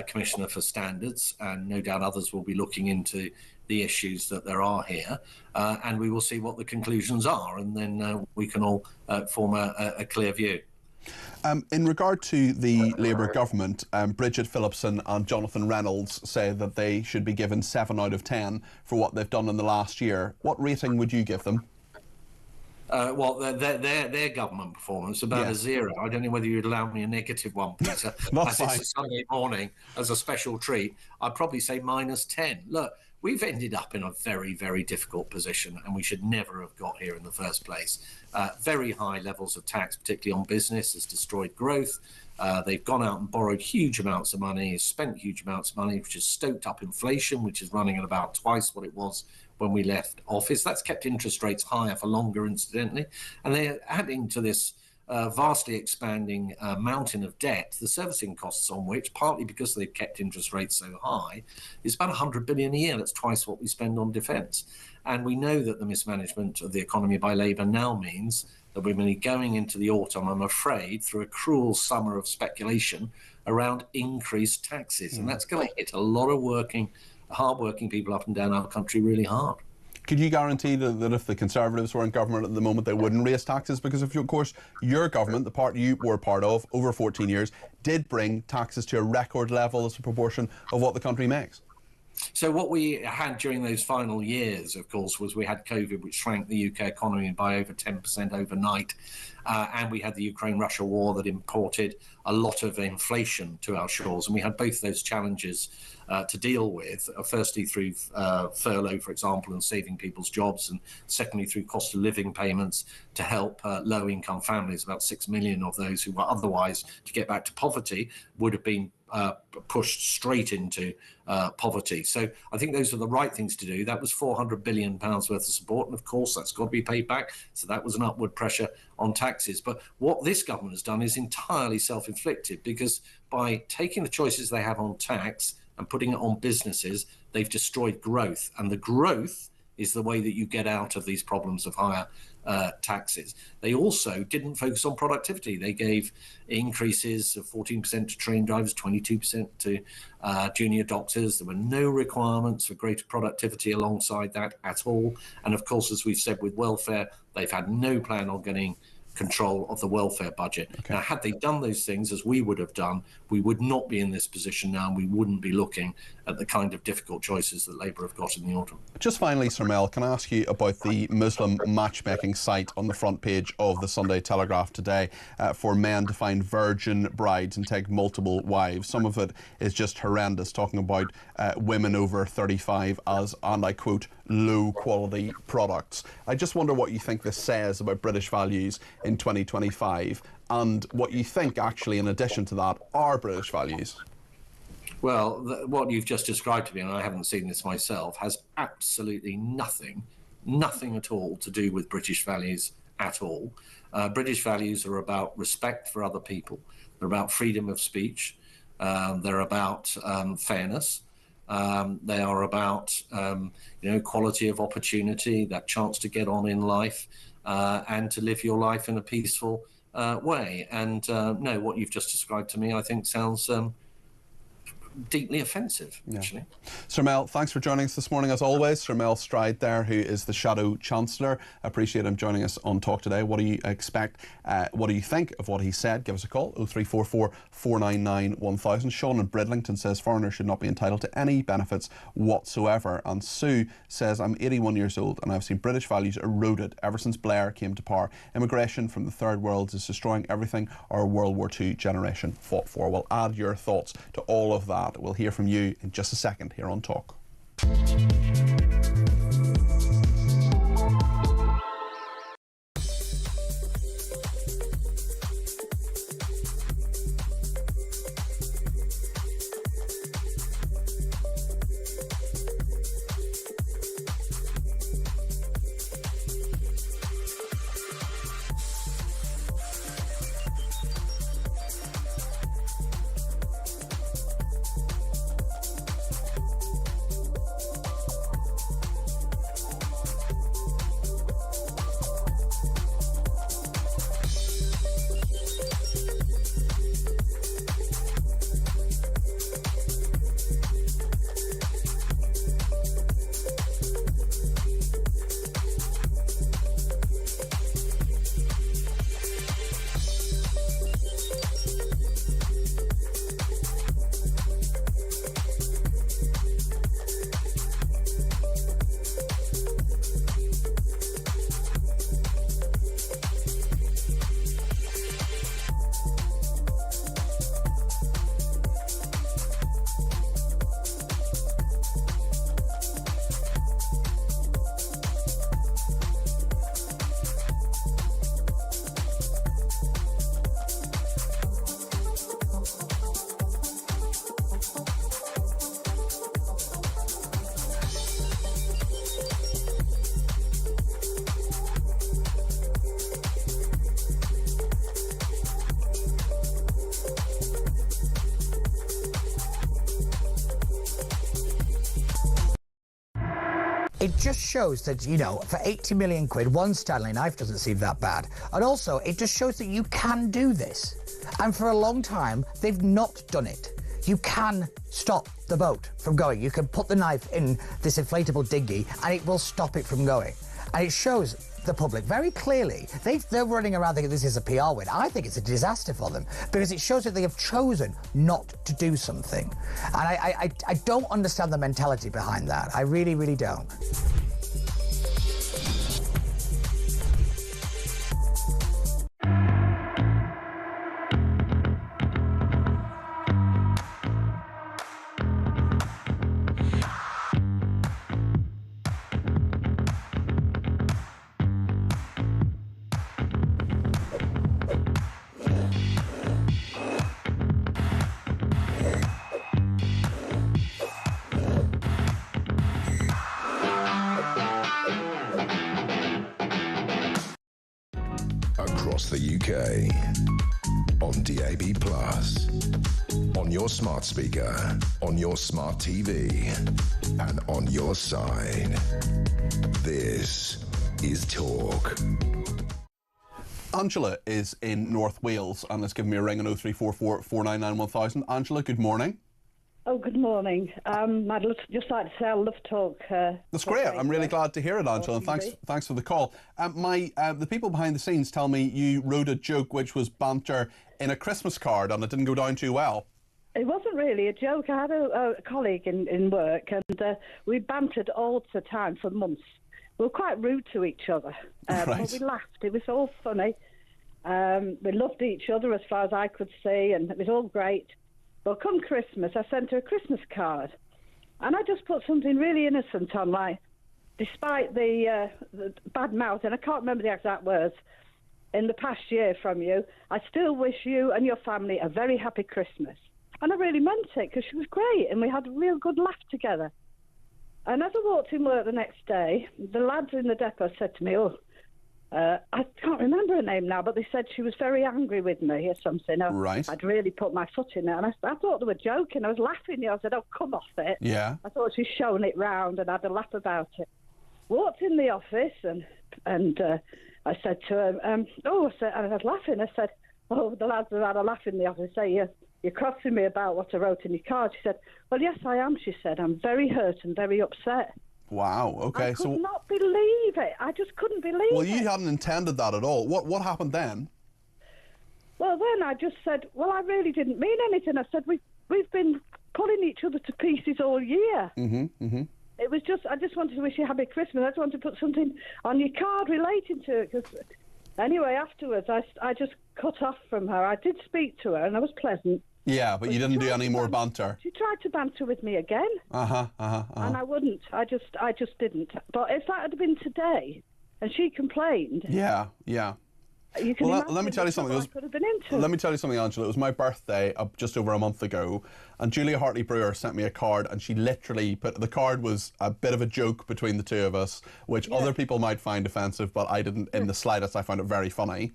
[SPEAKER 13] Commissioner for Standards, and no doubt others will be looking into the issues that there are here, and we will see what the conclusions are, and then we can all form a clear view.
[SPEAKER 6] In regard to the Labour government, Bridget Phillipson and Jonathan Reynolds say that they should be given 7 out of 10 for what they've done in the last year. What rating would you give them?
[SPEAKER 13] Well, their government performance about a 0. I don't know whether you'd allow me a negative one, Peter. As it's a Sunday morning as a special treat, I'd probably say -10. Look, we've ended up in a very, very difficult position, and we should never have got here in the first place. Very high levels of tax, particularly on business, has destroyed growth. They've gone out and borrowed huge amounts of money, spent huge amounts of money, which has stoked up inflation, which is running at about twice what it was when we left office. That's kept interest rates higher for longer, incidentally. And they're adding to this vastly expanding mountain of debt, the servicing costs on which, partly because they've kept interest rates so high, is about 100 billion a year. That's twice what we spend on defence. And we know that the mismanagement of the economy by Labour now means that we're going to be going into the autumn, I'm afraid, through a cruel summer of speculation around increased taxes. And that's going to hit a lot of hard-working people up and down our country really hard.
[SPEAKER 6] Could you guarantee that if the Conservatives were in government at the moment, they wouldn't raise taxes? Because, of course, your government, the part you were part of, over 14 years, did bring taxes to a record level as a proportion of what the country makes.
[SPEAKER 13] So what we had during those final years, of course, was we had COVID, which shrank the UK economy by over 10% overnight. And we had the Ukraine-Russia war that imported a lot of inflation to our shores. And we had both those challenges to deal with, firstly through furlough, for example, and saving people's jobs, and secondly through cost of living payments to help low-income families. About 6 million of those who were otherwise, to get back to poverty, would have been pushed straight into poverty. So I think those are the right things to do. That was £400 billion worth of support, and of course that's got to be paid back. So that was an upward pressure on taxes. But what this government has done is entirely self-inflicted, because by taking the choices they have on tax and putting it on businesses, they've destroyed growth. And the growth is the way that you get out of these problems of higher taxes. They also didn't focus on productivity. They gave increases of 14% to train drivers, 22% to junior doctors. There were no requirements for greater productivity alongside that at all. And of course, as we've said with welfare, they've had no plan on getting control of the welfare budget. Okay. Now, had they done those things as we would have done, we would not be in this position now, and we wouldn't be looking at the kind of difficult choices that Labour have got in the autumn.
[SPEAKER 6] Just finally, Sir Mel, can I ask you about the Muslim matchmaking site on the front page of the Sunday Telegraph today for men to find virgin brides and take multiple wives? Some of it is just horrendous, talking about women over 35 as, and I quote, low quality products. I just wonder what you think this says about British values in 2025, and what you think actually, in addition to that, are British values.
[SPEAKER 13] Well, what you've just described to me, and I haven't seen this myself, has absolutely nothing at all to do with British values at all. British values are about respect for other people. They're about freedom of speech. They're about fairness. They are about quality of opportunity, that chance to get on in life, and to live your life in a peaceful way. And no, what you've just described to me, I think, sounds deeply offensive, actually.
[SPEAKER 6] Sir Mel, thanks for joining us this morning as always. Sir Mel Stride there, who is the Shadow Chancellor. I appreciate him joining us on Talk today. What do you expect? What do you think of what he said? Give us a call, 0344 499 1000. Sean in Bridlington says foreigners should not be entitled to any benefits whatsoever. And Sue says, I'm 81 years old and I've seen British values eroded ever since Blair came to power. Immigration from the third world is destroying everything our World War II generation fought for. We'll add your thoughts to all of that. We'll hear from you in just a second here on Talk.
[SPEAKER 14] It just shows that, you know, for 80 million quid, one Stanley knife doesn't seem that bad. And also, it just shows that you can do this. And for a long time, they've not done it. you can stop the boat from going. You can put the knife in this inflatable dinghy and it will stop it from going. And it shows the public very clearly. They're running around thinking this is a PR win. I think it's a disaster for them because it shows that they have chosen not to do something. And I don't understand the mentality behind that. I really, really don't.
[SPEAKER 5] Across the UK, on DAB+, on your smart speaker, on your smart TV, and on your side. This is Talk.
[SPEAKER 6] Angela is in North Wales and has given me a ring on 0344 499 1000. Angela, good morning.
[SPEAKER 15] Oh, good morning. I'd just like to say I love Talk.
[SPEAKER 6] That's great. I'm really glad to hear it, Angela, and thanks for the call. The people behind the scenes tell me you wrote a joke which was banter in a Christmas card and it didn't go down too well.
[SPEAKER 15] It wasn't really a joke. I had a colleague in work and we bantered all the time for months. We were quite rude to each other, but we laughed. It was all funny. We loved each other as far as I could see, and it was all great. Well, come Christmas, I sent her a Christmas card, and I just put something really innocent on, like, despite the bad mouth, and I can't remember the exact words, in the past year from you, I still wish you and your family a very happy Christmas. And I really meant it, because she was great, and we had a real good laugh together. And as I walked in work the next day, the lads in the depot said to me, I can't remember her name now, but they said she was very angry with me or something.
[SPEAKER 6] Right.
[SPEAKER 15] I'd really put my foot in it. And I thought they were joking. I was laughing. I said, oh, come off it.
[SPEAKER 6] Yeah.
[SPEAKER 15] I thought she's showing it round and I had a laugh about it. Walked in the office and I said to her, and I was laughing. I said, oh, the lads have had a laugh in the office. Say, you're crossing me about what I wrote in your card. She said, well, yes, I am, she said. I'm very hurt and very upset.
[SPEAKER 6] Wow, okay.
[SPEAKER 15] I could not believe it. I just couldn't believe it.
[SPEAKER 6] Well, you hadn't intended that at all. What happened then?
[SPEAKER 15] Well, then I just said, well, I really didn't mean anything. I said, we've been pulling each other to pieces all year. It was just, I just wanted to wish you a happy Christmas. I just wanted to put something on your card relating to it. Because anyway, afterwards, I just cut off from her. I did speak to her, and I was pleasant.
[SPEAKER 6] Yeah, but you didn't do any more banter.
[SPEAKER 15] She tried to banter with me again. And I wouldn't. I just didn't. But if that had been today, and she complained.
[SPEAKER 6] Yeah.
[SPEAKER 15] You can
[SPEAKER 6] Let me tell you something. Let me tell you something, Angela. It was my birthday just over a month ago, and Julia Hartley Brewer sent me a card, and she literally put the card was a bit of a joke between the two of us, which other people might find offensive, but I didn't in the slightest. I found it very funny.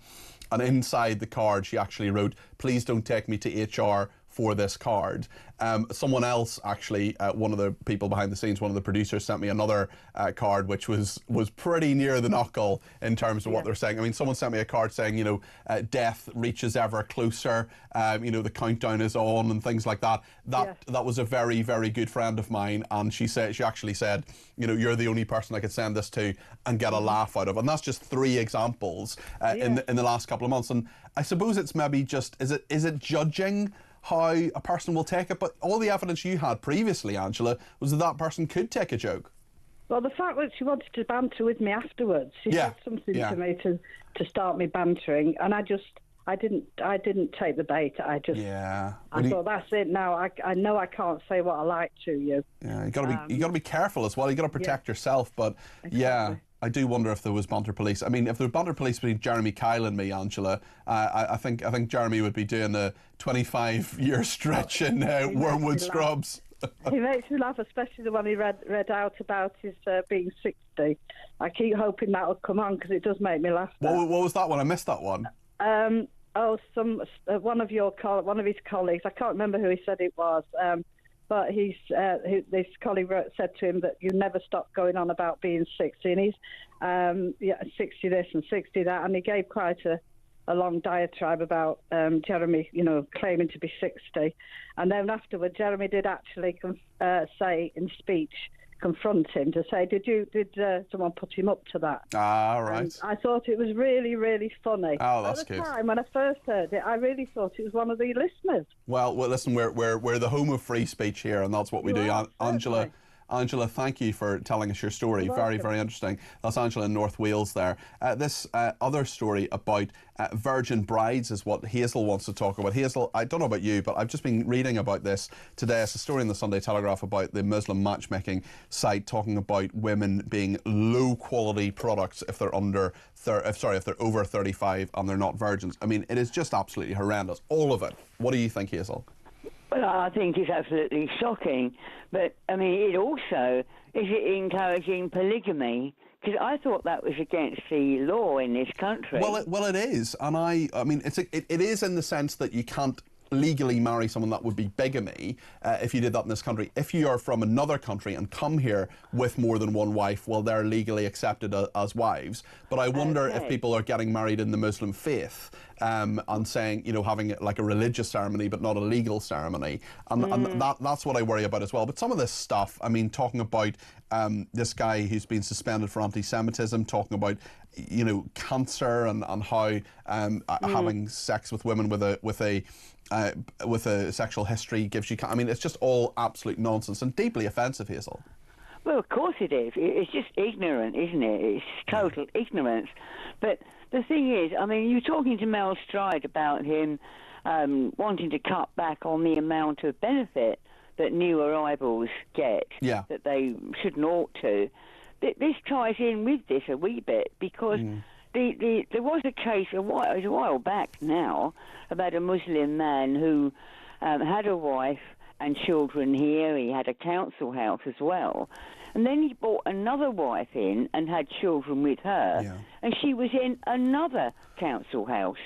[SPEAKER 6] And inside the card, she actually wrote, "Please don't take me to HR for this card." Someone else, actually, one of the people behind the scenes, one of the producers, sent me another card which was pretty near the knuckle in terms of what they're saying. I mean, someone sent me a card saying, death reaches ever closer, the countdown is on and things like that. That was a very, very good friend of mine, and she actually said, you're the only person I could send this to and get a laugh out of. And that's just 3 examples in the last couple of months. And I suppose it's maybe just, is it judging how a person will take it? But all the evidence you had previously, Angela, was that person could take a joke.
[SPEAKER 15] Well, the fact that she wanted to banter with me afterwards, she said something to me to start me bantering, and I didn't take the bait. I thought, that's it now. I know I can't say what I like to you.
[SPEAKER 6] Yeah, you got to be careful as well. You got to protect yourself. But exactly. I do wonder if there was banter police. I mean, if there were banter police between Jeremy Kyle and me, Angela, I think Jeremy would be doing a 25-year stretch in Wormwood Scrubs.
[SPEAKER 15] He makes me laugh, especially the one he read out about his being 60. I keep hoping that'll come on because it does make me laugh.
[SPEAKER 6] What was that one? I missed that one.
[SPEAKER 15] One of his colleagues. I can't remember who he said it was. But this colleague said to him that you never stop going on about being 60, and he's 60 this and 60 that, and he gave quite a long diatribe about Jeremy, claiming to be 60. And then afterward, Jeremy did actually say in speech, confront him to say, did someone put him up to that?
[SPEAKER 6] Ah, right.
[SPEAKER 15] And I thought it was really, really funny.
[SPEAKER 6] Oh, that's
[SPEAKER 15] At the
[SPEAKER 6] good.
[SPEAKER 15] time when I first heard it, I really thought it was one of the listeners.
[SPEAKER 6] Well, listen, we're the home of free speech here, and that's what we do. Angela, thank you for telling us your story. Very, very interesting. That's Angela in North Wales there. This other story about virgin brides is what Hazel wants to talk about. Hazel, I don't know about you, but I've just been reading about this today. It's a story in the Sunday Telegraph about the Muslim matchmaking site talking about women being low-quality products if they're if they're over 35 and they're not virgins. I mean, it is just absolutely horrendous. All of it. What do you think, Hazel?
[SPEAKER 16] Well, I think it's absolutely shocking, but I mean, is it encouraging polygamy? Because I thought that was against the law in this country.
[SPEAKER 6] Well, it is, and I mean, it is in the sense that you can't legally marry someone. That would be bigamy if you did that in this country. If you are from another country and come here with more than one wife, well, they're legally accepted as wives. But I wonder if people are getting married in the Muslim faith and saying, having like a religious ceremony but not a legal ceremony. And that's what I worry about as well. But some of this stuff, I mean, talking about this guy who's been suspended for anti-Semitism, talking about cancer and how having sex with women with a sexual history gives you... I mean, it's just all absolute nonsense and deeply offensive, Hazel.
[SPEAKER 16] Well, of course it is. It's just ignorant, isn't it? It's total ignorance. But the thing is, I mean, you're talking to Mel Stride about him wanting to cut back on the amount of benefit that new arrivals get, that they shouldn't ought to. This ties in with this a wee bit because there was a case a while back now about a Muslim man who had a wife and children here. He had a council house as well. And then he brought another wife in and had children with her. And she was in another council house.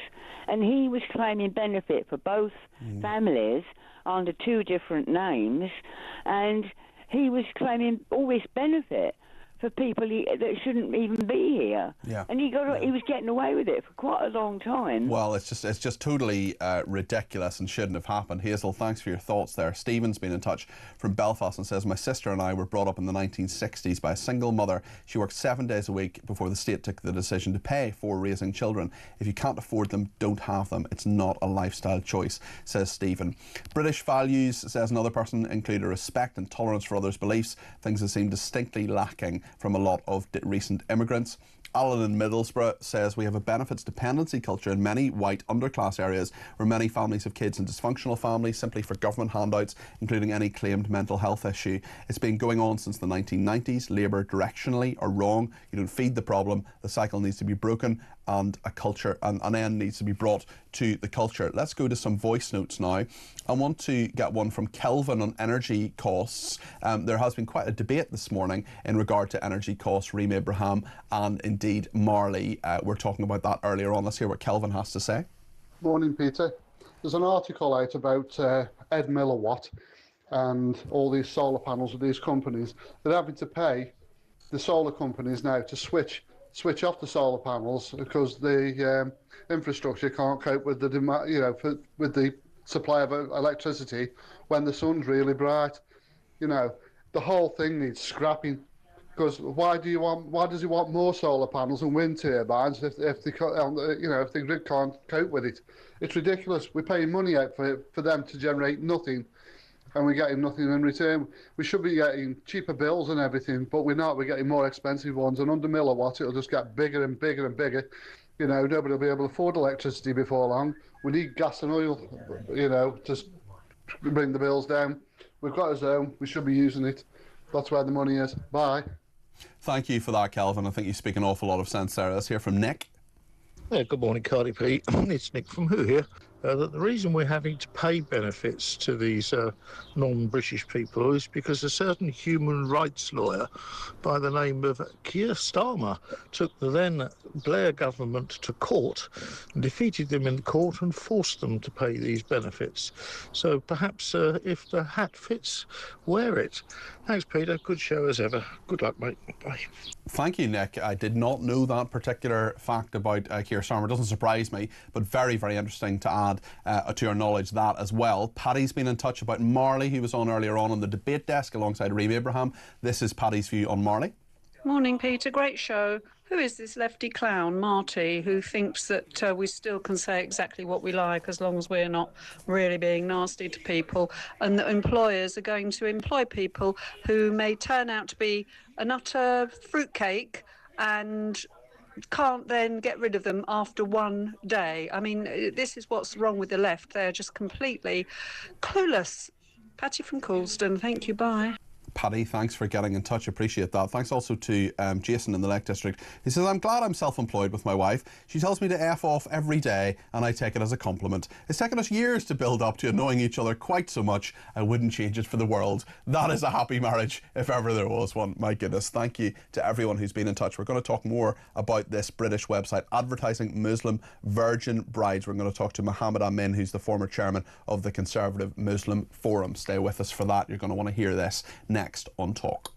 [SPEAKER 16] And he was claiming benefit for both families under two different names. And he was claiming all this benefit for people that shouldn't even be here. And he was getting away with it for quite a long time.
[SPEAKER 6] Well, it's just totally ridiculous and shouldn't have happened. Hazel, thanks for your thoughts there. Stephen's been in touch from Belfast and says, my sister and I were brought up in the 1960s by a single mother. She worked 7 days a week before the state took the decision to pay for raising children. If you can't afford them, don't have them. It's not a lifestyle choice, says Stephen. British values, says another person, include a respect and tolerance for others' beliefs, things that seem distinctly lacking from a lot of recent immigrants. Alan in Middlesbrough says we have a benefits dependency culture in many white underclass areas where many families have kids in dysfunctional families simply for government handouts, including any claimed mental health issue. It's been going on since the 1990s. Labour directionally are wrong. You don't feed the problem. The cycle needs to be broken and an end needs to be brought to the culture. Let's go to some voice notes now. I want to get one from Kelvin on energy costs. There has been quite a debate this morning in regard to energy costs. Reem Abraham and indeed Marley were talking about that earlier on. Let's hear what Kelvin has to say.
[SPEAKER 17] Morning, Peter. There's an article out about Ed Milliwatt and all these solar panels of these companies. They're having to pay the solar companies now to switch off the solar panels because the infrastructure can't cope with the demand, with the supply of electricity when the sun's really bright. The whole thing needs scrapping. Because why does he want more solar panels and wind turbines if the grid can't cope with it? It's ridiculous. We're paying money out for them to generate nothing, and we're getting nothing in return. We should be getting cheaper bills and everything, but we're not. We're getting more expensive ones, and under milliwatt, it'll just get bigger and bigger and bigger. Nobody will be able to afford electricity before long. We need gas and oil, to bring the bills down. We've got a zone. We should be using it. That's where the money is. Bye.
[SPEAKER 6] Thank you for that, Kelvin. I think you speak an awful lot of sense there. Let's hear from Nick.
[SPEAKER 18] Yeah, good morning, Cardi P. It's Nick from Who here. that the reason we're having to pay benefits to these non-British people is because a certain human rights lawyer by the name of Keir Starmer took the then Blair government to court, defeated them in court and forced them to pay these benefits. So perhaps if the hat fits, wear it. Thanks, Peter. Good show as ever. Good luck, mate. Bye.
[SPEAKER 6] Thank you, Nick. I did not know that particular fact about Keir Starmer. It doesn't surprise me, but very, very interesting to add to our knowledge that as well. Paddy's been in touch about Marley, who was on earlier on the debate desk alongside Reem Abraham. This is Paddy's view on Marley.
[SPEAKER 19] Morning, Peter. Great show. Who is this lefty clown, Marty, who thinks that we still can say exactly what we like as long as we're not really being nasty to people, and that employers are going to employ people who may turn out to be an utter fruitcake and can't then get rid of them after one day? I mean, this is what's wrong with the left. They're just completely clueless. Patty from Coulston. Thank you. Bye.
[SPEAKER 6] Paddy, thanks for getting in touch. Appreciate that. Thanks also to Jason in the Lake District. He says, I'm glad I'm self-employed with my wife. She tells me to F off every day and I take it as a compliment. It's taken us years to build up to annoying each other quite so much. I wouldn't change it for the world. That is a happy marriage if ever there was one. My goodness. Thank you to everyone who's been in touch. We're going to talk more about this British website advertising Muslim virgin brides. We're going to talk to Mohammed Amin, who's the former chairman of the Conservative Muslim Forum. Stay with us for that. You're going to want to hear this next on Talk.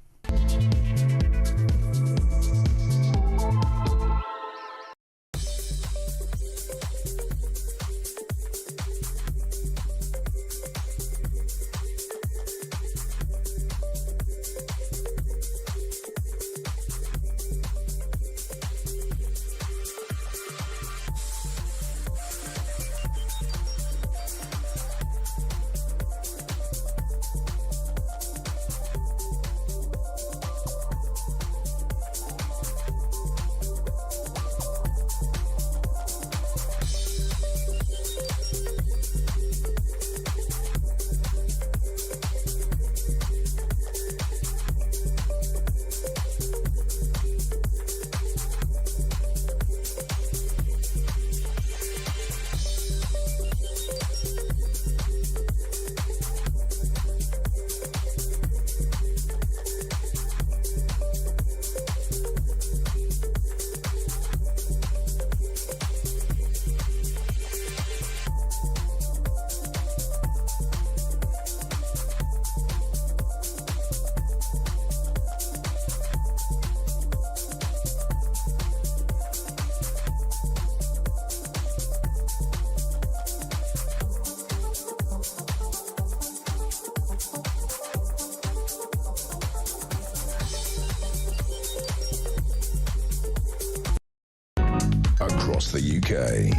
[SPEAKER 5] Across the UK,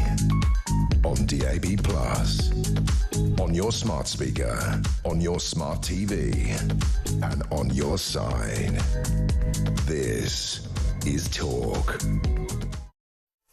[SPEAKER 5] on DAB+, on your smart speaker, on your smart TV, and on your side. This is Talk.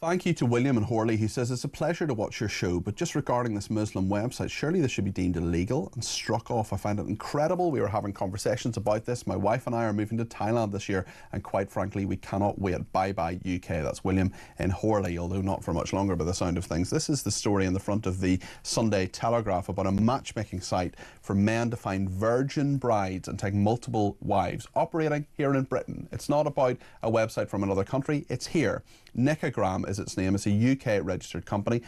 [SPEAKER 6] Thank you to William and Horley, who says, it's a pleasure to watch your show, but just regarding this Muslim website, surely this should be deemed illegal and struck off. I find it incredible. We were having conversations about this. My wife and I are moving to Thailand this year, and quite frankly, we cannot wait. Bye-bye UK. That's William in Horley, although not for much longer by the sound of things. This is the story in the front of the Sunday Telegraph about a matchmaking site for men to find virgin brides and take multiple wives, operating here in Britain. It's not about a website from another country, it's here. Nicogram is its name. It's a UK registered company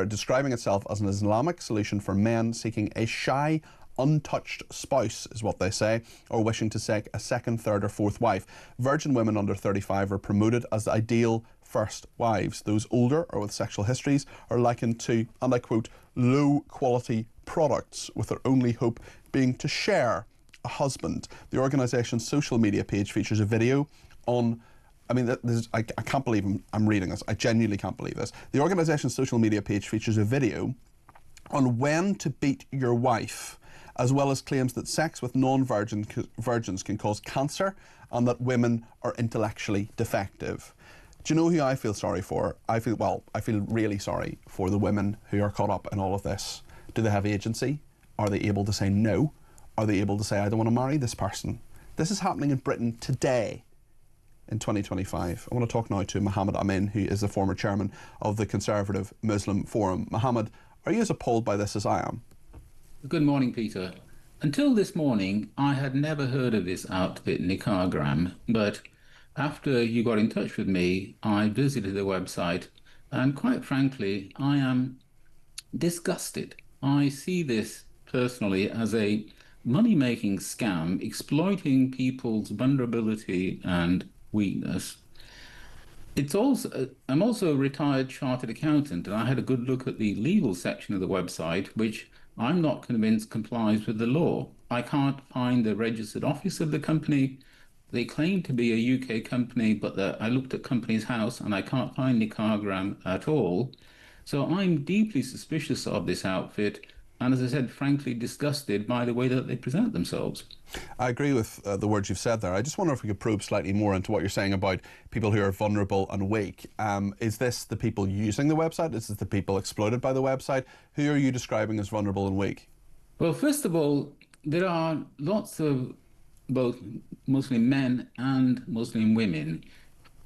[SPEAKER 6] describing itself as an Islamic solution for men seeking a shy, untouched spouse, is what they say, or wishing to seek a second, third or fourth wife. Virgin women under 35 are promoted as the ideal first wives. Those older or with sexual histories are likened to, and I quote, low quality products, with their only hope being to share a husband. The organisation's social media page features a video on I can't believe I'm reading this. I genuinely can't believe this. The organisation's social media page features a video on when to beat your wife, as well as claims that sex with non-virgins can cause cancer and that women are intellectually defective. Do you know who I feel sorry for? I feel really sorry for the women who are caught up in all of this. Do they have agency? Are they able to say no? Are they able to say, I don't want to marry this person? This is happening in Britain today. In 2025. I want to talk now to Mohammed Amin, who is the former chairman of the Conservative Muslim Forum. Mohammed, Are you as appalled by this as I am?
[SPEAKER 20] Good morning, Peter. Until this morning, I had never heard of this outfit, Nicargram, but after you got in touch with me, I visited the website, and quite frankly, I am disgusted. I see this personally as a money-making scam, exploiting people's vulnerability and weakness. I'm also a retired chartered accountant, and I had a good look at the legal section of the website, which I'm not convinced complies with the law. I can't find the registered office of the company. They claim to be a UK company, but I looked at Companies House and I can't find Nicargram at all. So I'm deeply suspicious of this outfit, and as I said, frankly disgusted by the way that they present themselves.
[SPEAKER 6] I agree with the words you've said there. I just wonder if we could probe slightly more into what you're saying about people who are vulnerable and weak. Is this the people using the website? Is this the people exploited by the website? Who are you describing as vulnerable and weak?
[SPEAKER 20] Well, first of all, there are lots of both Muslim men and Muslim women,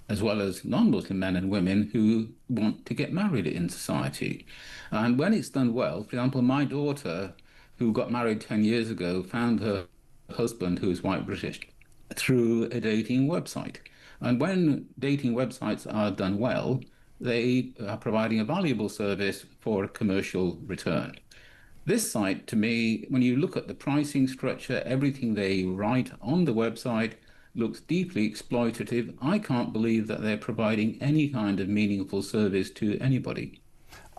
[SPEAKER 20] as well as non-Muslim men and women who want to get married in society. And when it's done well, for example, my daughter, who got married 10 years ago, found her husband, who is white British, through a dating website. And when dating websites are done well, they are providing a valuable service for a commercial return. This site, to me, when you look at the pricing structure, everything they write on the website looks deeply exploitative. I can't believe that they're providing any kind of meaningful service to anybody.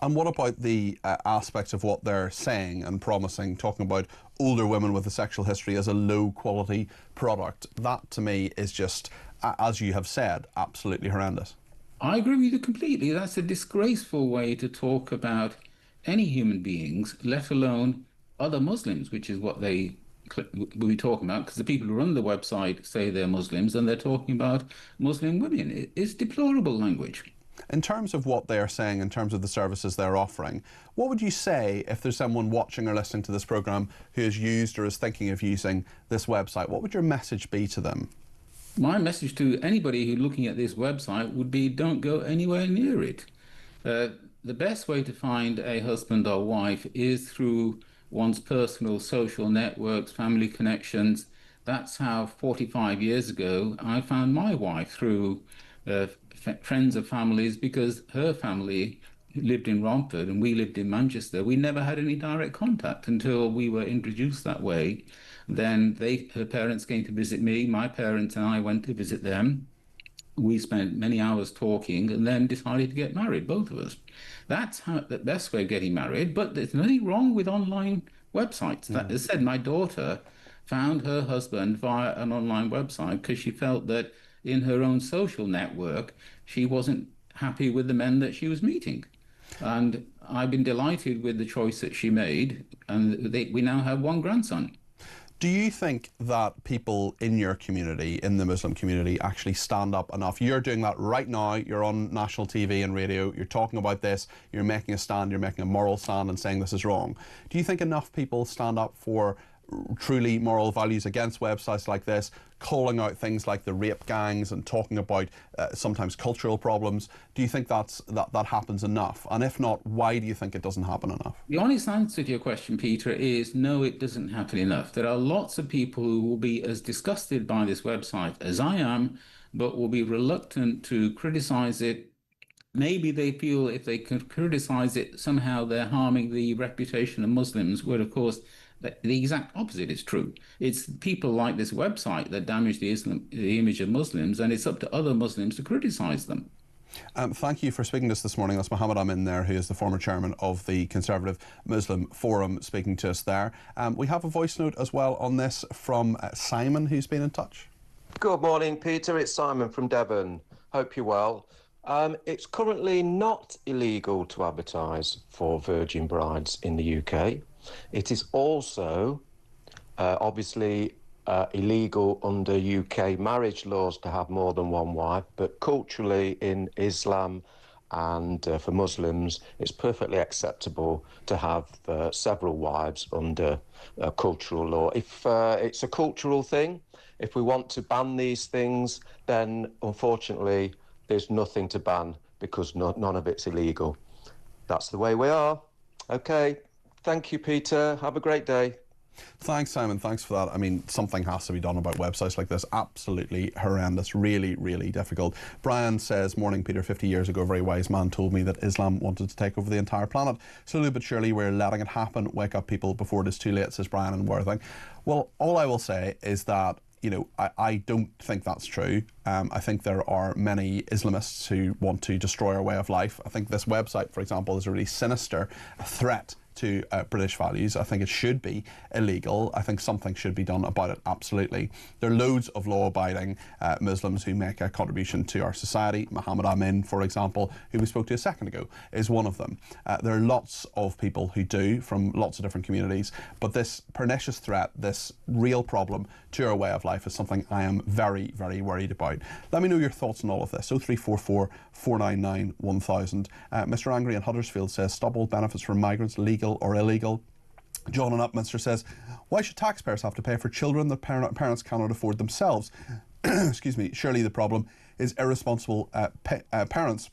[SPEAKER 6] And what about the aspect of what they're saying and promising, talking about older women with a sexual history as a low-quality product? That, to me, is just, as you have said, absolutely horrendous.
[SPEAKER 20] I agree with you completely. That's a disgraceful way to talk about any human beings, let alone other Muslims, which is what we talk about, because the people who run the website say they're Muslims and they're talking about Muslim women. It's deplorable language.
[SPEAKER 6] In terms of what they're saying, in terms of the services they're offering, what would you say if there's someone watching or listening to this programme who has used or is thinking of using this website? What would your message be to them?
[SPEAKER 20] My message to anybody who's looking at this website would be don't go anywhere near it. The best way to find a husband or wife is through one's personal social networks, family connections. That's how 45 years ago I found my wife, through friends of families, because her family lived in Romford and we lived in Manchester. We never had any direct contact until we were introduced that way. Then her parents came to visit me, my parents and I went to visit them. We spent many hours talking and then decided to get married, both of us. That's the best way of getting married, but there's nothing wrong with online websites. That as said, my daughter found her husband via an online website because she felt that in her own social network, she wasn't happy with the men that she was meeting. And I've been delighted with the choice that she made, and we now have one grandson.
[SPEAKER 6] Do you think that people in your community, in the Muslim community, actually stand up enough? You're doing that right now. You're on national TV and radio. You're talking about this. You're making a stand. You're making a moral stand and saying this is wrong. Do you think enough people stand up for truly moral values against websites like this, calling out things like the rape gangs and talking about sometimes cultural problems? Do you think that happens enough? And if not, why do you think it doesn't happen enough?
[SPEAKER 20] The honest answer to your question, Peter, is no, it doesn't happen enough. There are lots of people who will be as disgusted by this website as I am, but will be reluctant to criticize it. Maybe they feel if they can criticize it, somehow they're harming the reputation of Muslims, where, of course, the exact opposite is true. It's people like this website that damage the image of Muslims, and it's up to other Muslims to criticize them.
[SPEAKER 6] Thank you for speaking to us this morning. That's Mohammed Amin there, who is the former chairman of the Conservative Muslim Forum, speaking to us there. We have a voice note as well on this from Simon, who's been in touch.
[SPEAKER 21] Good morning, Peter. It's Simon from Devon. Hope you're well. It's currently not illegal to advertise for virgin brides in the UK. It is also obviously illegal under UK marriage laws to have more than one wife, but culturally in Islam and for Muslims, it's perfectly acceptable to have several wives under cultural law. If it's a cultural thing, if we want to ban these things, then unfortunately there's nothing to ban because none of it's illegal. That's the way we are. OK. Thank you, Peter. Have a great day.
[SPEAKER 6] Thanks, Simon. Thanks for that. I mean, something has to be done about websites like this. Absolutely horrendous. Really, really difficult. Brian says, morning, Peter. 50 years ago, a very wise man told me that Islam wanted to take over the entire planet. Slowly but surely, we're letting it happen. Wake up, people, before it is too late, says Brian in Worthing. Well, all I will say is that, you know, I don't think that's true. I think there are many Islamists who want to destroy our way of life. I think this website, for example, is a really sinister threat to British values. I think it should be illegal. I think something should be done about it, absolutely. There are loads of law-abiding Muslims who make a contribution to our society. Muhammad Amin, for example, who we spoke to a second ago, is one of them. There are lots of people who do, from lots of different communities, but this pernicious threat, this real problem to our way of life is something I am very, very worried about. Let me know your thoughts on all of this. 0344 499 1000. Mr. Angry in Huddersfield says, stop all benefits for migrants, legal or illegal. John in Upminster says, why should taxpayers have to pay for children that parents cannot afford themselves? Excuse me, surely the problem is irresponsible parents.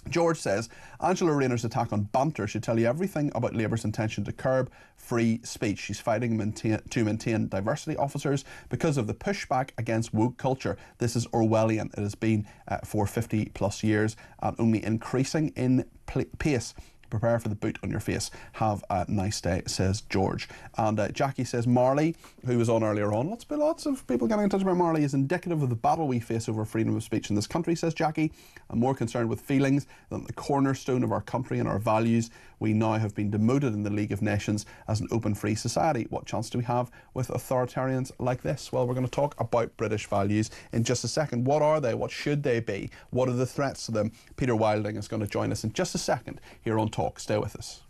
[SPEAKER 6] George says, Angela Rayner's attack on banter should tell you everything about Labour's intention to curb free speech. She's fighting to maintain diversity officers because of the pushback against woke culture. This is Orwellian. It has been for 50 plus years and only increasing in pace. Prepare for the boot on your face. Have a nice day, says George. And Jackie says, Marley, who was on earlier on, lots of people getting in touch about Marley, is indicative of the battle we face over freedom of speech in this country, says Jackie. I'm more concerned with feelings than the cornerstone of our country and our values. We now have been demoted in the League of Nations as an open, free society. What chance do we have with authoritarians like this? Well, we're going to talk about British values in just a second. What are they? What should they be? What are the threats to them? Peter Wilding is going to join us in just a second here on Talk. Stay with us.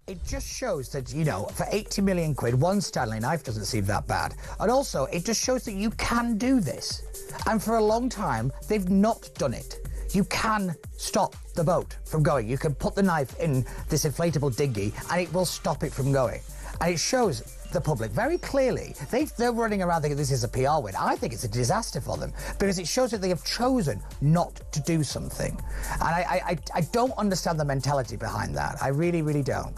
[SPEAKER 14] It just shows that, you know, for 80 million quid, one Stanley knife doesn't seem that bad. And also, it just shows that you can do this. And for a long time, they've not done it. You can stop the boat from going. You can put the knife in this inflatable dinghy and it will stop it from going. And it shows the public very clearly. They're running around thinking this is a PR win. I think it's a disaster for them because it shows that they have chosen not to do something. And I don't understand the mentality behind that. I really, really don't.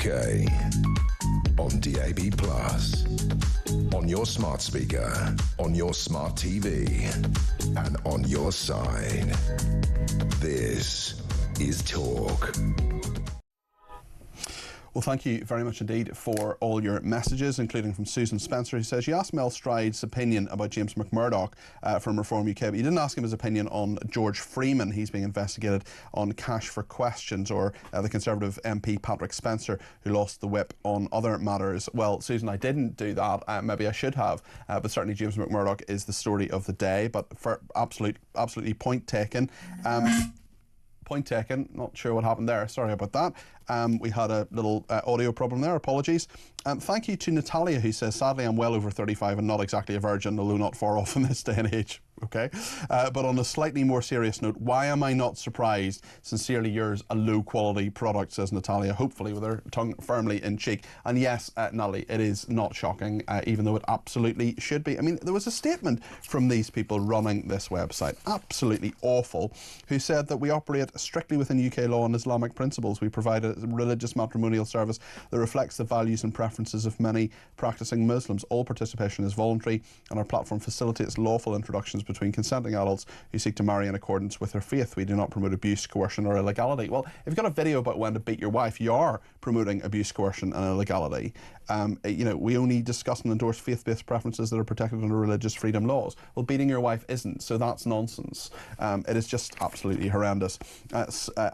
[SPEAKER 5] UK. On DAB+, on your smart speaker, on your smart TV, and on your side. This is Talk.
[SPEAKER 6] Well, thank you very much indeed for all your messages, including from Susan Spencer, who says, you asked Mel Stride's opinion about James McMurdoch from Reform UK, but you didn't ask him his opinion on George Freeman. He's being investigated on cash for questions, or the Conservative MP Patrick Spencer, who lost the whip on other matters. Well, Susan, I didn't do that. Maybe I should have, but certainly James McMurdoch is the story of the day. But for absolutely point taken. Point taken. Not sure what happened there. Sorry about that. We had a little audio problem there. Apologies. Thank you to Natalia, who says, sadly, I'm well over 35 and not exactly a virgin, although not far off in this day and age. Okay. But on a slightly more serious note, why am I not surprised? Sincerely yours, a low quality product, says Natalia, hopefully with her tongue firmly in cheek. And yes, Natalie, it is not shocking, even though it absolutely should be. I mean, there was a statement from these people running this website, absolutely awful, who said that we operate strictly within UK law and Islamic principles. We provide a religious matrimonial service that reflects the values and preferences of many practicing Muslims. All participation is voluntary, and our platform facilitates lawful introductions between consenting adults who seek to marry in accordance with their faith. We do not promote abuse, coercion or illegality. Well, if you've got a video about when to beat your wife, you are promoting abuse, coercion and illegality. You know, we only discuss and endorse faith-based preferences that are protected under religious freedom laws. Well, beating your wife isn't, so that's nonsense. It is just absolutely horrendous.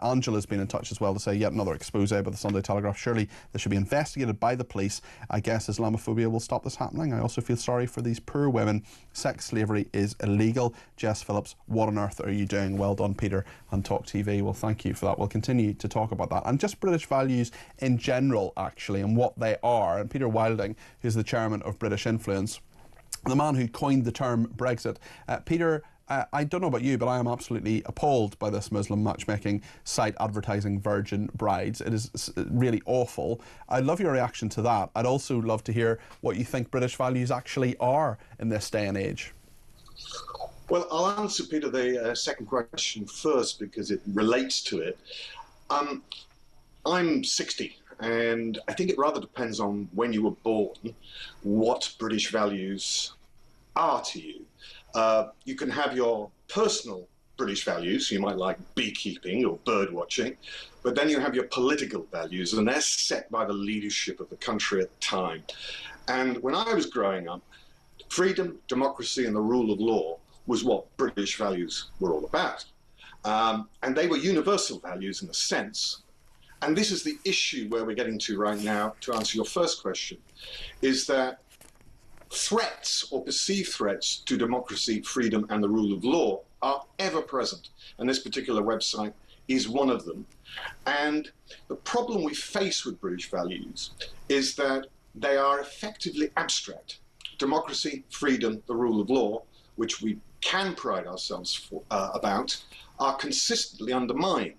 [SPEAKER 6] Angela's been in touch as well to say yet another expose by the Sunday Telegraph. Surely this should be investigated by the police. I guess Islamophobia will stop this happening. I also feel sorry for these poor women. Sex slavery is illegal. Jess Phillips, what on earth are you doing? Well done, Peter, and talkTV. Well, thank you for that. We'll continue to talk about that. And just British values in general, actually, and what they are. And Peter Wilding, who's the chairman of British Influence, the man who coined the term Brexit. Peter, I don't know about you, but I am absolutely appalled by this Muslim matchmaking site advertising virgin brides. It is really awful. I'd love your reaction to that. I'd also love to hear what you think British values actually are in this day and age.
[SPEAKER 9] Well, I'll answer, Peter, the second question first because it relates to it. I'm 60, and I think it rather depends on when you were born what British values are to you. You can have your personal British values. You might like beekeeping or bird watching, but then you have your political values, and they're set by the leadership of the country at the time. And when I was growing up, freedom, democracy, and the rule of law was what British values were all about. And they were universal values in a sense. And this is the issue where we're getting to right now, to answer your first question, is that threats or perceived threats to democracy, freedom, and the rule of law are ever present. And this particular website is one of them. And the problem we face with British values is that they are effectively abstract. Democracy, freedom, the rule of law, which we can pride ourselves about, are consistently undermined.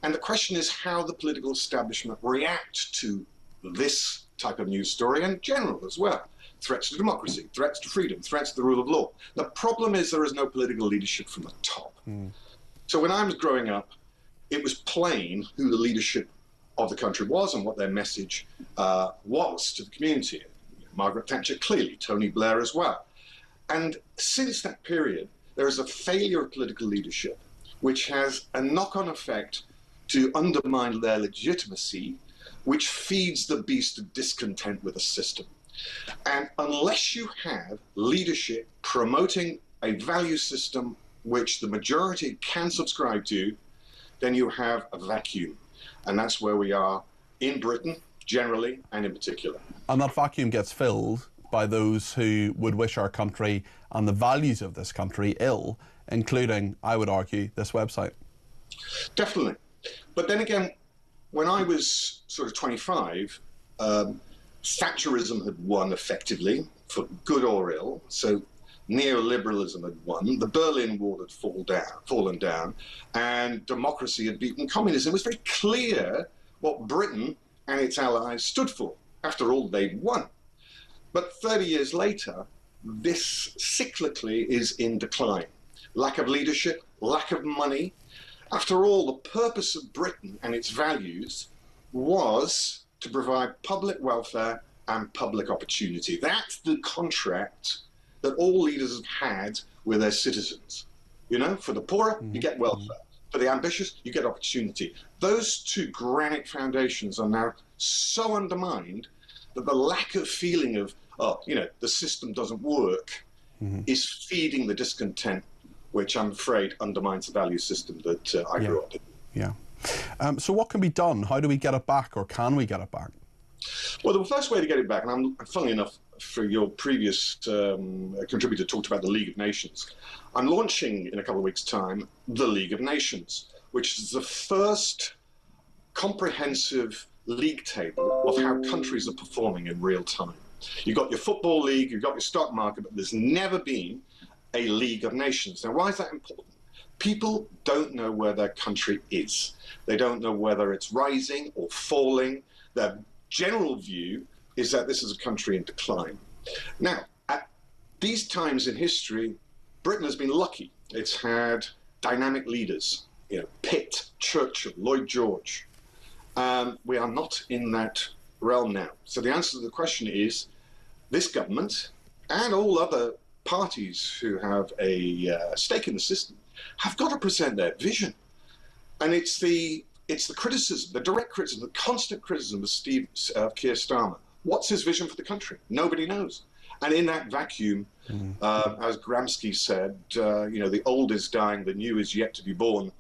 [SPEAKER 9] And the question is how the political establishment react to this type of news story and general as well. Threats to democracy, threats to freedom, threats to the rule of law. The problem is there is no political leadership from the top. So when I was growing up, it was plain who the leadership of the country was and what their message was to the community. Margaret Thatcher clearly, Tony Blair as well. And since that period, there is a failure of political leadership, which has a knock-on effect to undermine their legitimacy, which feeds the beast of discontent with the system. And unless you have leadership promoting a value system which the majority can subscribe to, then you have a vacuum. And that's where we are in Britain, generally, and in particular.
[SPEAKER 6] And that vacuum gets filled by those who would wish our country and the values of this country ill, including, I would argue, this website.
[SPEAKER 9] Definitely. But then again, when I was sort of 25, Thatcherism had won effectively, for good or ill. So neoliberalism had won. The Berlin Wall had fallen down, and democracy had beaten communism. It was very clear what Britain and its allies stood for. After all, they'd won. But 30 years later, this cyclically is in decline. Lack of leadership, lack of money. After all, the purpose of Britain and its values was to provide public welfare and public opportunity. That's the contract that all leaders have had with their citizens. You know, for the poorer, you get welfare. For the ambitious, you get opportunity. Those two granite foundations are now so undermined that the lack of feeling of, the system doesn't work is feeding the discontent, which I'm afraid undermines the value system that I grew up in.
[SPEAKER 6] Yeah. So what can be done? How do we get it back, or can we get it back?
[SPEAKER 9] Well, the first way to get it back, and funnily enough, for your previous contributor talked about the League of Nations. I'm launching in a couple of weeks' time the League of Nations, which is the first comprehensive league table of how countries are performing in real time. You've got your football league, you've got your stock market, but there's never been a League of Nations. Now, why is that important? People don't know where their country is. They don't know whether it's rising or falling. Their general view is that this is a country in decline. Now, at these times in history, Britain has been lucky. It's had dynamic leaders, Pitt, Churchill, Lloyd George. We are not in that realm now. So the answer to the question is, this government and all other parties who have a stake in the system have got to present their vision. And it's the criticism, the direct criticism, the constant criticism of Keir Starmer. What's his vision for the country? Nobody knows. And in that vacuum, as Gramsci said, the old is dying, the new is yet to be born.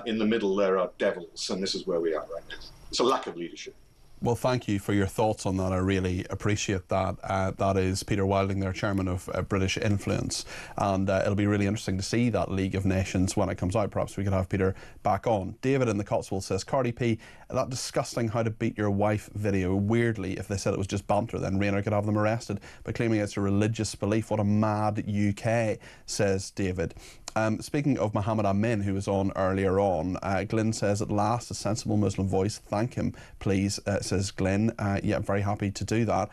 [SPEAKER 9] In the middle, there are devils, and this is where we are right now. It's a lack of leadership.
[SPEAKER 6] Well, thank you for your thoughts on that. I really appreciate that. That is Peter Wilding, their chairman of British Influence, and it'll be really interesting to see that League of Nations when it comes out. Perhaps we could have Peter back on. David in the Cotswolds says, Cardi P, that disgusting how to beat your wife video, weirdly, if they said it was just banter, then Rayner could have them arrested, but claiming it's a religious belief. What a mad UK, says David. Speaking of Mohammed Amin, who was on earlier on, Glyn says, at last, a sensible Muslim voice. Thank him, please, says Glyn. Yeah, very happy to do that.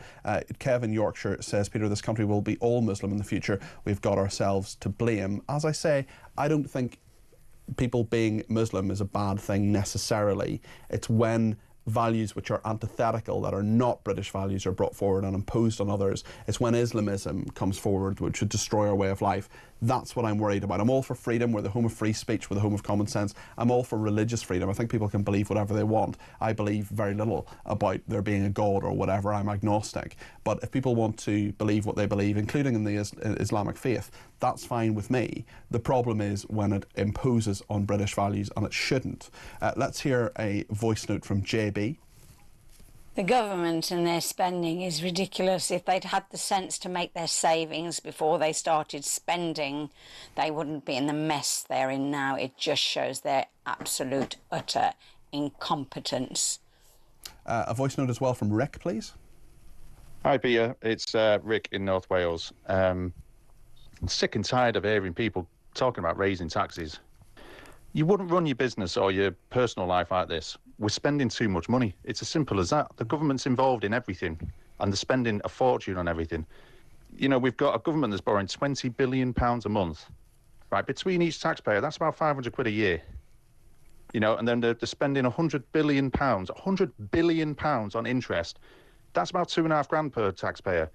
[SPEAKER 6] Kevin Yorkshire says, Peter, this country will be all Muslim in the future. We've got ourselves to blame. As I say, I don't think people being Muslim is a bad thing necessarily. It's when values which are antithetical, that are not British values, are brought forward and imposed on others. It's when Islamism comes forward, which would destroy our way of life. That's what I'm worried about. I'm all for freedom. We're the home of free speech. We're the home of common sense. I'm all for religious freedom. I think people can believe whatever they want. I believe very little about there being a God or whatever. I'm agnostic. But if people want to believe what they believe, including in the Islamic faith, that's fine with me. The problem is when it imposes on British values, and it shouldn't. Let's hear a voice note from JB.
[SPEAKER 10] The government and their spending is ridiculous. If they'd had the sense to make their savings before they started spending, they wouldn't be in the mess they're in now. It just shows their absolute, utter incompetence.
[SPEAKER 6] A voice note as well from Rick, please.
[SPEAKER 22] Hi, Peter. It's Rick in North Wales. I'm sick and tired of hearing people talking about raising taxes. You wouldn't run your business or your personal life like this. We're spending too much money. It's as simple as that. The government's involved in everything, and they're spending a fortune on everything. You know, we've got a government that's borrowing £20 billion a month. Right, between each taxpayer, that's about 500 quid a year. You know, and then they're spending £100 billion on interest. That's about £2,500 per taxpayer.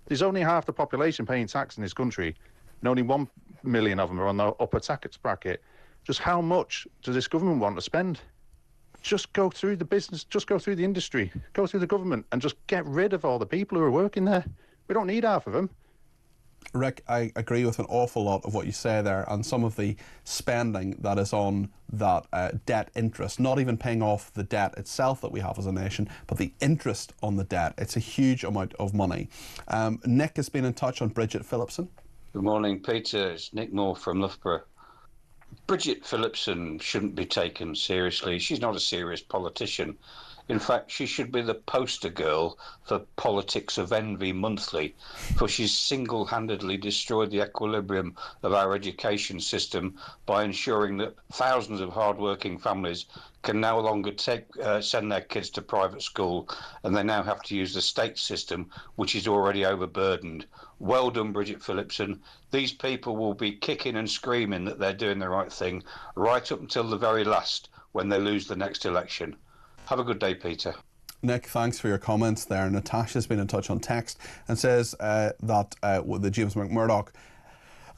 [SPEAKER 22] There's only half the population paying tax in this country, and only 1 million of them are on the upper tax bracket. Just how much does this government want to spend? Just go through the business, just go through the industry, go through the government, and just get rid of all the people who are working there. We don't need half of them.
[SPEAKER 6] Rick, I agree with an awful lot of what you say there, and some of the spending that is on that debt interest, not even paying off the debt itself that we have as a nation, but the interest on the debt. It's a huge amount of money. Nick has been in touch on Bridget Phillipson.
[SPEAKER 23] Good morning, Peter. It's Nick Moore from Loughborough. Bridget Phillipson shouldn't be taken seriously. She's not a serious politician. In fact, she should be the poster girl for Politics of Envy Monthly, for she's single-handedly destroyed the equilibrium of our education system by ensuring that thousands of hard-working families can no longer send their kids to private school, and they now have to use the state system, which is already overburdened. Well done, Bridget Phillipson. These people will be kicking and screaming that they're doing the right thing right up until the very last, when they lose the next election. Have a good day, Peter.
[SPEAKER 6] Nick, thanks for your comments there. Natasha's been in touch on text and says that the James McMurdoch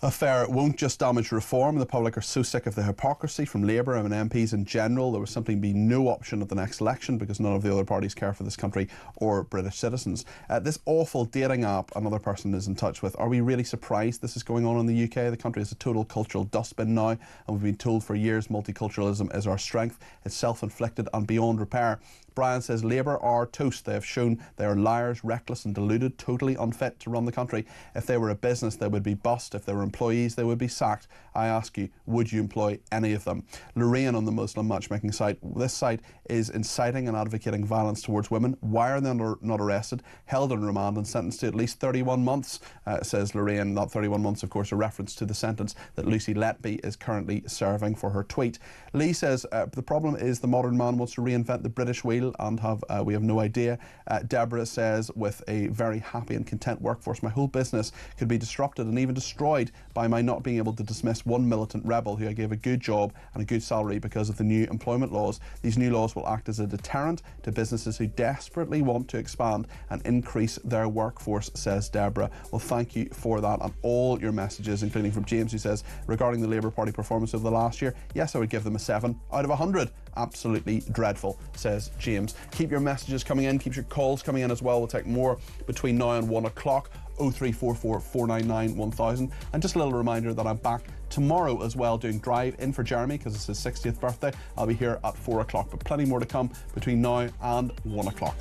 [SPEAKER 6] affair won't just damage reform. The public are so sick of the hypocrisy from Labour and MPs in general. There will simply be no option at the next election because none of the other parties care for this country or British citizens. This awful dating app, another person is in touch with. Are we really surprised this is going on in the UK? The country is a total cultural dustbin now, and we've been told for years multiculturalism is our strength. It's self-inflicted and beyond repair. Brian says Labour are toast. They have shown they are liars, reckless and deluded, totally unfit to run the country. If they were a business, they would be bust. If they were employees, they would be sacked. I ask you, would you employ any of them? Lorraine on the Muslim matchmaking site. This site is inciting and advocating violence towards women. Why are they not arrested, held on remand and sentenced to at least 31 months, says Lorraine. That 31 months, of course, a reference to the sentence that Lucy Letby is currently serving for her tweet. Lee says the problem is the modern man wants to reinvent the British wheel and we have no idea. Deborah says, with a very happy and content workforce, my whole business could be disrupted and even destroyed by my not being able to dismiss one militant rebel who I gave a good job and a good salary because of the new employment laws. These new laws will act as a deterrent to businesses who desperately want to expand and increase their workforce, says Deborah. Well, thank you for that and all your messages, including from James, who says, regarding the Labour Party performance of the last year, yes, I would give them a 7 out of 100. Absolutely dreadful, says James. Keep your messages coming in, keep your calls coming in as well. We'll take more between now and 1 o'clock. 0344 499 1000. And just a little reminder that I'm back tomorrow as well doing Drive In for Jeremy because it's his 60th birthday. I'll be here at 4 o'clock, but plenty more to come between now and 1 o'clock.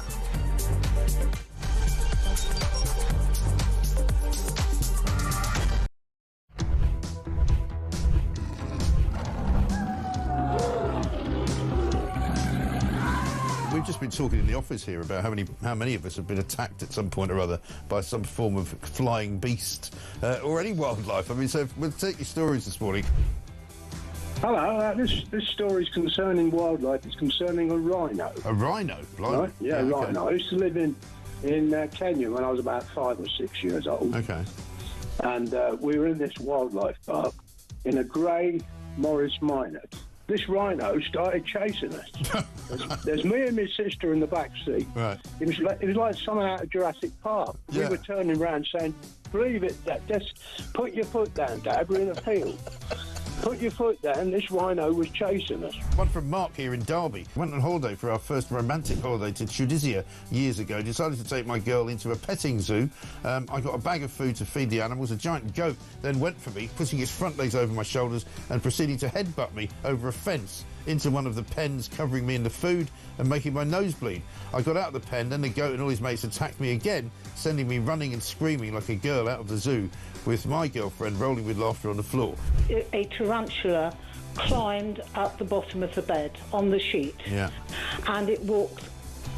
[SPEAKER 2] We've just been talking in the office here about how many of us have been attacked at some point or other by some form of flying beast or any wildlife. I mean, so we'll take your stories this morning.
[SPEAKER 1] Hello, this story is concerning wildlife. It's concerning a rhino.
[SPEAKER 2] A rhino?
[SPEAKER 1] Right? Yeah,
[SPEAKER 2] okay.
[SPEAKER 1] rhino. I used to live in Kenya when I was about 5 or 6 years old.
[SPEAKER 2] Okay.
[SPEAKER 1] And we were in this wildlife park in a grey Morris Minor. This rhino started chasing us. There's me and my sister in the back seat.
[SPEAKER 2] Right.
[SPEAKER 1] It was like something out of Jurassic Park.
[SPEAKER 2] Yeah.
[SPEAKER 1] We were turning around saying, "Believe it, Dad. Just put your foot down, Dad. We're in a field. Put your foot down." This rhino was chasing us.
[SPEAKER 2] One from Mark here in Derby. Went on holiday for our first romantic holiday to Tunisia years ago. Decided to take my girl into a petting zoo. I got a bag of food to feed the animals. A giant goat then went for me, putting its front legs over my shoulders and proceeding to headbutt me over a fence into one of the pens, covering me in the food and making my nose bleed. I got out of the pen, then the goat and all his mates attacked me again, sending me running and screaming like a girl out of the zoo, with my girlfriend rolling with laughter on the floor.
[SPEAKER 3] A tarantula climbed up the bottom of the bed on the sheet.
[SPEAKER 2] Yeah.
[SPEAKER 3] And it walked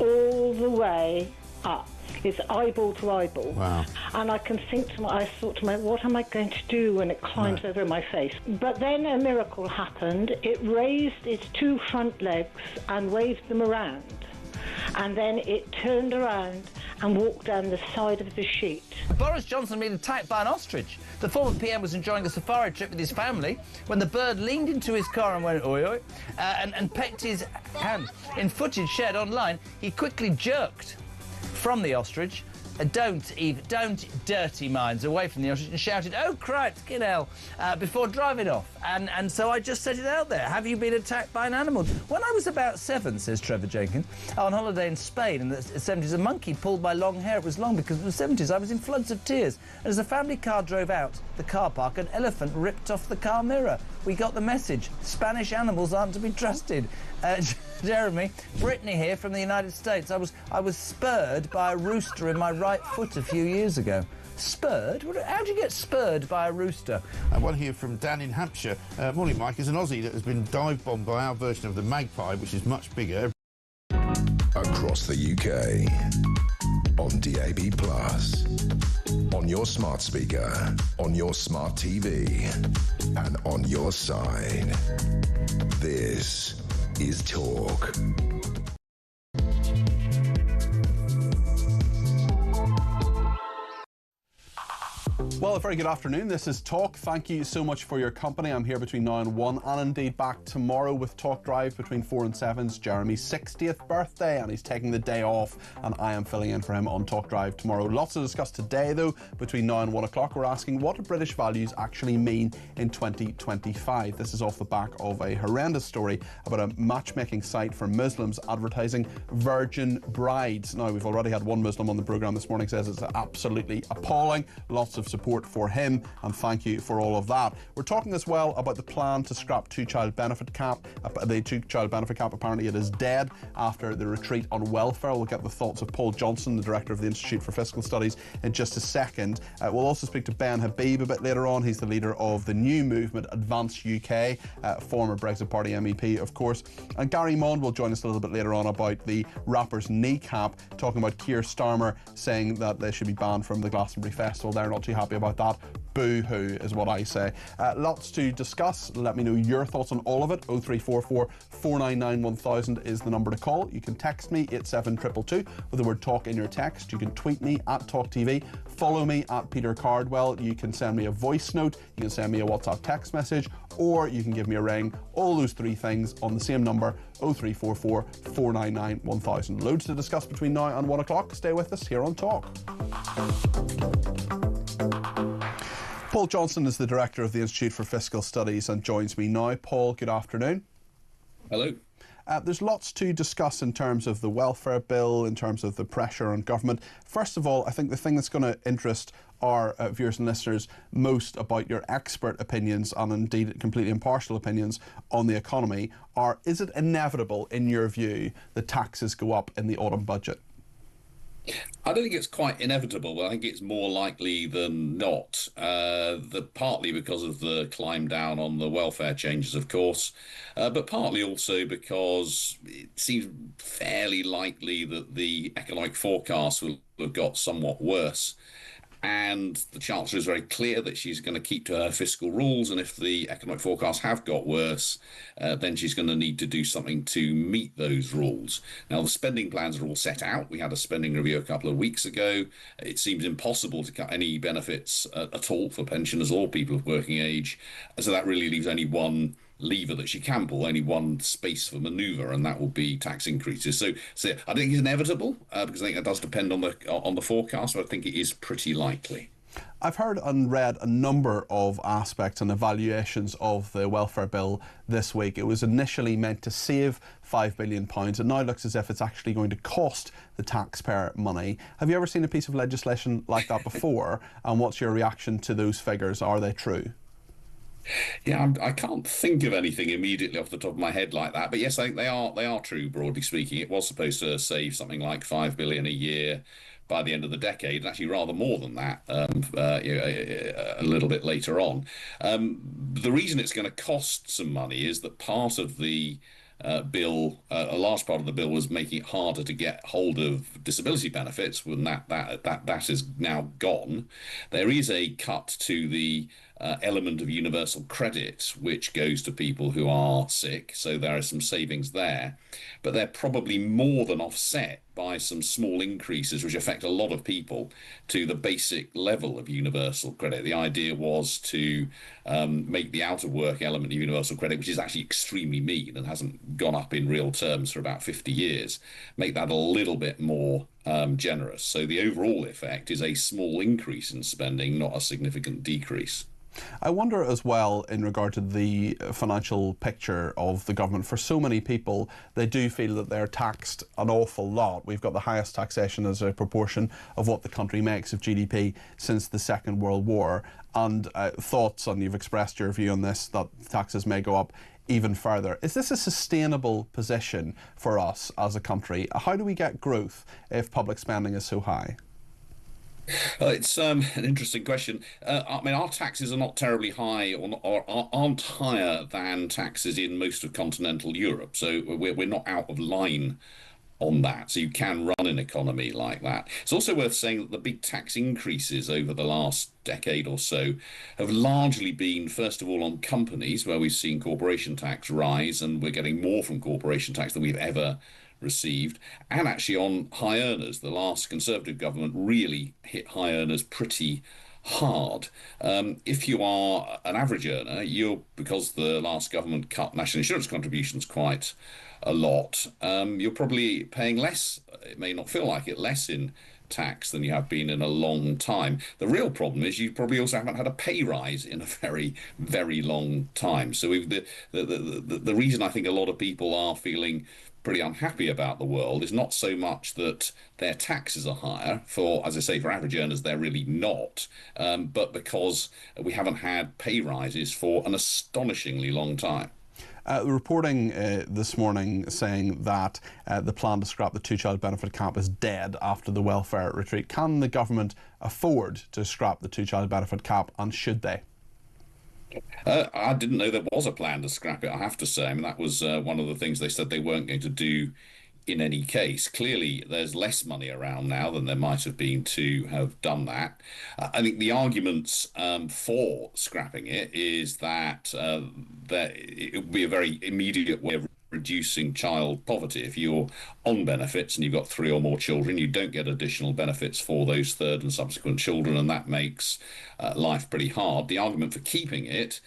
[SPEAKER 3] all the way up. It's eyeball to eyeball.
[SPEAKER 2] Wow.
[SPEAKER 3] And I thought to myself, what am I going to do when it climbs over my face? But then a miracle happened. It raised its 2 front legs and waved them around. And then it turned around and walked down the side of the sheet.
[SPEAKER 4] Boris Johnson been attacked by an ostrich. The former PM was enjoying a safari trip with his family when the bird leaned into his car and went oi oi and pecked his hand. In footage shared online, he quickly jerked from the ostrich. Don't dirty minds away from the ostrich, and shouted, "Oh, cripes, get hell," before driving off. And so I just set it out there. Have you been attacked by an animal? When I was about 7, says Trevor Jenkins, on holiday in Spain in the 70s, a monkey pulled my long hair. It was long because in the 70s I was in floods of tears. And as the family car drove out the car park, an elephant ripped off the car mirror. We got the message. Spanish animals aren't to be trusted. Jeremy, Brittany here from the United States. I was spurred by a rooster in my right foot a few years ago. Spurred? How do you get spurred by a rooster?
[SPEAKER 2] One here from Dan in Hampshire. Morning, Mike. Is an Aussie that has been dive-bombed by our version of the Magpie, which is much bigger.
[SPEAKER 5] Across the UK, on DAB+, on your smart speaker, on your smart TV, and on your side. This is Talk.
[SPEAKER 6] Well, a very good afternoon. This is Talk. Thank you so much for your company. I'm here between now and 1, and indeed back tomorrow with Talk Drive between 4 and 7. It's Jeremy's 60th birthday, and he's taking the day off, and I am filling in for him on Talk Drive tomorrow. Lots to discuss today, though. Between now and 1 o'clock, we're asking what do British values actually mean in 2025? This is off the back of a horrendous story about a matchmaking site for Muslims advertising virgin brides. Now, we've already had one Muslim on the programme this morning says it's absolutely appalling. Lots of support for him, and thank you for all of that. We're talking as well about the plan to scrap two-child benefit cap. The two-child benefit cap, apparently it is dead after the retreat on welfare. We'll get the thoughts of Paul Johnson, the director of the Institute for Fiscal Studies, in just a second. We'll also speak to Ben Habib a bit later on. He's the leader of the new movement Advance UK, former Brexit Party MEP, of course. And Gary Mond will join us a little bit later on about the rapper's kneecap, talking about Keir Starmer saying that they should be banned from the Glastonbury Festival. They're not too happy about that. Boo-hoo is what I say. Lots to discuss. Let me know your thoughts on all of it. 0344 499 1000 is the number to call. You can text me 87222 with the word talk in your text. You can tweet me at talkTV. Follow me at Peter Cardwell. You can send me a voice note. You can send me a WhatsApp text message, or you can give me a ring. All those three things on the same number, 0344 499 1000. Loads to discuss between now and 1 o'clock. Stay with us here on Talk. Paul Johnson is the director of the Institute for Fiscal Studies and joins me now. Paul, good afternoon.
[SPEAKER 7] Hello.
[SPEAKER 6] There's lots to discuss in terms of the welfare bill, in terms of the pressure on government. First of all, I think the thing that's going to interest our viewers and listeners most about your expert opinions, and indeed completely impartial opinions on the economy, are: is it inevitable, in your view, that taxes go up in the autumn budget?
[SPEAKER 7] I don't think it's quite inevitable, but I think it's more likely than not. Partly because of the climb down on the welfare changes, of course, but partly also because it seems fairly likely that the economic forecast will have got somewhat worse. And the Chancellor is very clear that she's going to keep to her fiscal rules, and if the economic forecasts have got worse, then she's going to need to do something to meet those rules. Now, the spending plans are all set out. We had a spending review a couple of weeks ago. It seems impossible to cut any benefits at all for pensioners or people of working age, so that really leaves only one lever that she can pull, only one space for manoeuvre, and that will be tax increases. So I think it's inevitable because I think that does depend on the forecast, but I think it is pretty likely.
[SPEAKER 6] I've heard and read a number of aspects and evaluations of the welfare bill this week. It was initially meant to save £5 billion. It now looks as if it's actually going to cost the taxpayer money. Have you ever seen a piece of legislation like that before? And what's your reaction to those figures? Are they true?
[SPEAKER 7] Yeah, I can't think of anything immediately off the top of my head like that. But yes, I think they are true, broadly speaking. It was supposed to save something like £5 billion a year by the end of the decade, and actually rather more than that a little bit later on. The reason it's going to cost some money is that part of the bill, a large part of the bill, was making it harder to get hold of disability benefits. When that is now gone, there is a cut to the element of universal credit, which goes to people who are sick. So there are some savings there, but they're probably more than offset by some small increases which affect a lot of people to the basic level of universal credit. The idea was to make the out of work element of universal credit, which is actually extremely mean and hasn't gone up in real terms for about 50 years, make that a little bit more generous. So the overall effect is a small increase in spending, not a significant decrease.
[SPEAKER 6] I wonder as well, in regard to the financial picture of the government, for so many people, they do feel that they're taxed an awful lot. We've got the highest taxation as a proportion of what the country makes of GDP since the Second World War. And thoughts, and you've expressed your view on this, that taxes may go up even further. Is this a sustainable position for us as a country? How do we get growth if public spending is so high?
[SPEAKER 7] It's an interesting question. I mean, our taxes are not terribly high or aren't higher than taxes in most of continental Europe. So we're not out of line on that. So you can run an economy like that. It's also worth saying that the big tax increases over the last decade or so have largely been, first of all, on companies, where we've seen corporation tax rise, and we're getting more from corporation tax than we've ever received, and actually on high earners. The last Conservative government really hit high earners pretty hard. If you are an average earner, because the last government cut national insurance contributions quite a lot, you're probably paying less. It may not feel like it, less in tax than you have been in a long time. The real problem is you probably also haven't had a pay rise in a very, very long time. So the reason I think a lot of people are feeling pretty unhappy about the world is not so much that their taxes are higher. As I say, for average earners, they're really not, but because we haven't had pay rises for an astonishingly long time.
[SPEAKER 6] Reporting this morning saying that the plan to scrap the two-child benefit cap is dead after the welfare retreat. Can the government afford to scrap the two-child benefit cap, and should they?
[SPEAKER 7] I didn't know there was a plan to scrap it, I have to say. I mean, that was one of the things they said they weren't going to do in any case. Clearly, there's less money around now than there might have been to have done that. I think the arguments for scrapping it is that it would be a very immediate way of reducing child poverty. If you're on benefits and you've got 3 or more children, you don't get additional benefits for those third and subsequent children, and that makes life pretty hard. The argument for keeping it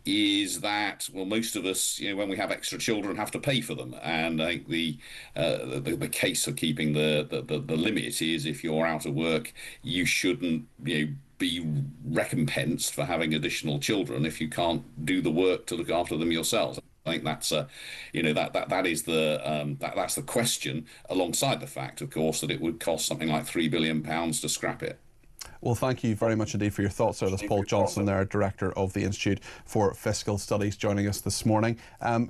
[SPEAKER 7] is that, well, most of us, when we have extra children, have to pay for them, and I think the case of keeping the limit is if you're out of work, you shouldn't be recompensed for having additional children if you can't do the work to look after them yourselves. I think that's that's the question, alongside the fact, of course, that it would cost something like £3 billion to scrap it.
[SPEAKER 6] Well, thank you very much indeed for your thoughts, sir. That's Paul Johnson there, Director of the Institute for Fiscal Studies, joining us this morning.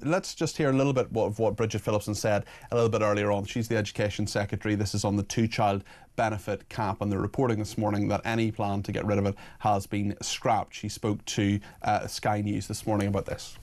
[SPEAKER 6] Let's just hear a little bit of what Bridget Phillipson said a little bit earlier on. She's the Education Secretary. This is on the two-child benefit cap, and they're reporting this morning that any plan to get rid of it has been scrapped. She spoke to Sky News this morning about this.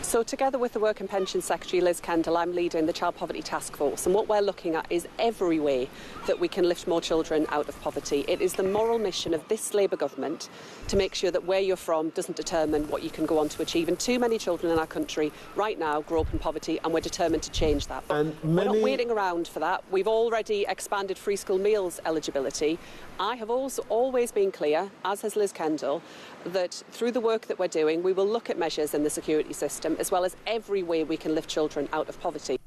[SPEAKER 8] So together with the Work and Pension Secretary Liz Kendall, I'm leading the Child Poverty Task Force, and what we're looking at is every way that we can lift more children out of poverty. It is the moral mission of this Labour government to make sure that where you're from doesn't determine what you can go on to achieve. And too many children in our country right now grow up in poverty, and we're determined to change that. But we're not waiting around for that. We've already expanded free school meals eligibility. I have also always been clear, as has Liz Kendall, that through the work that we're doing, we will look at measures in the security system as well as every way we can lift children out of poverty.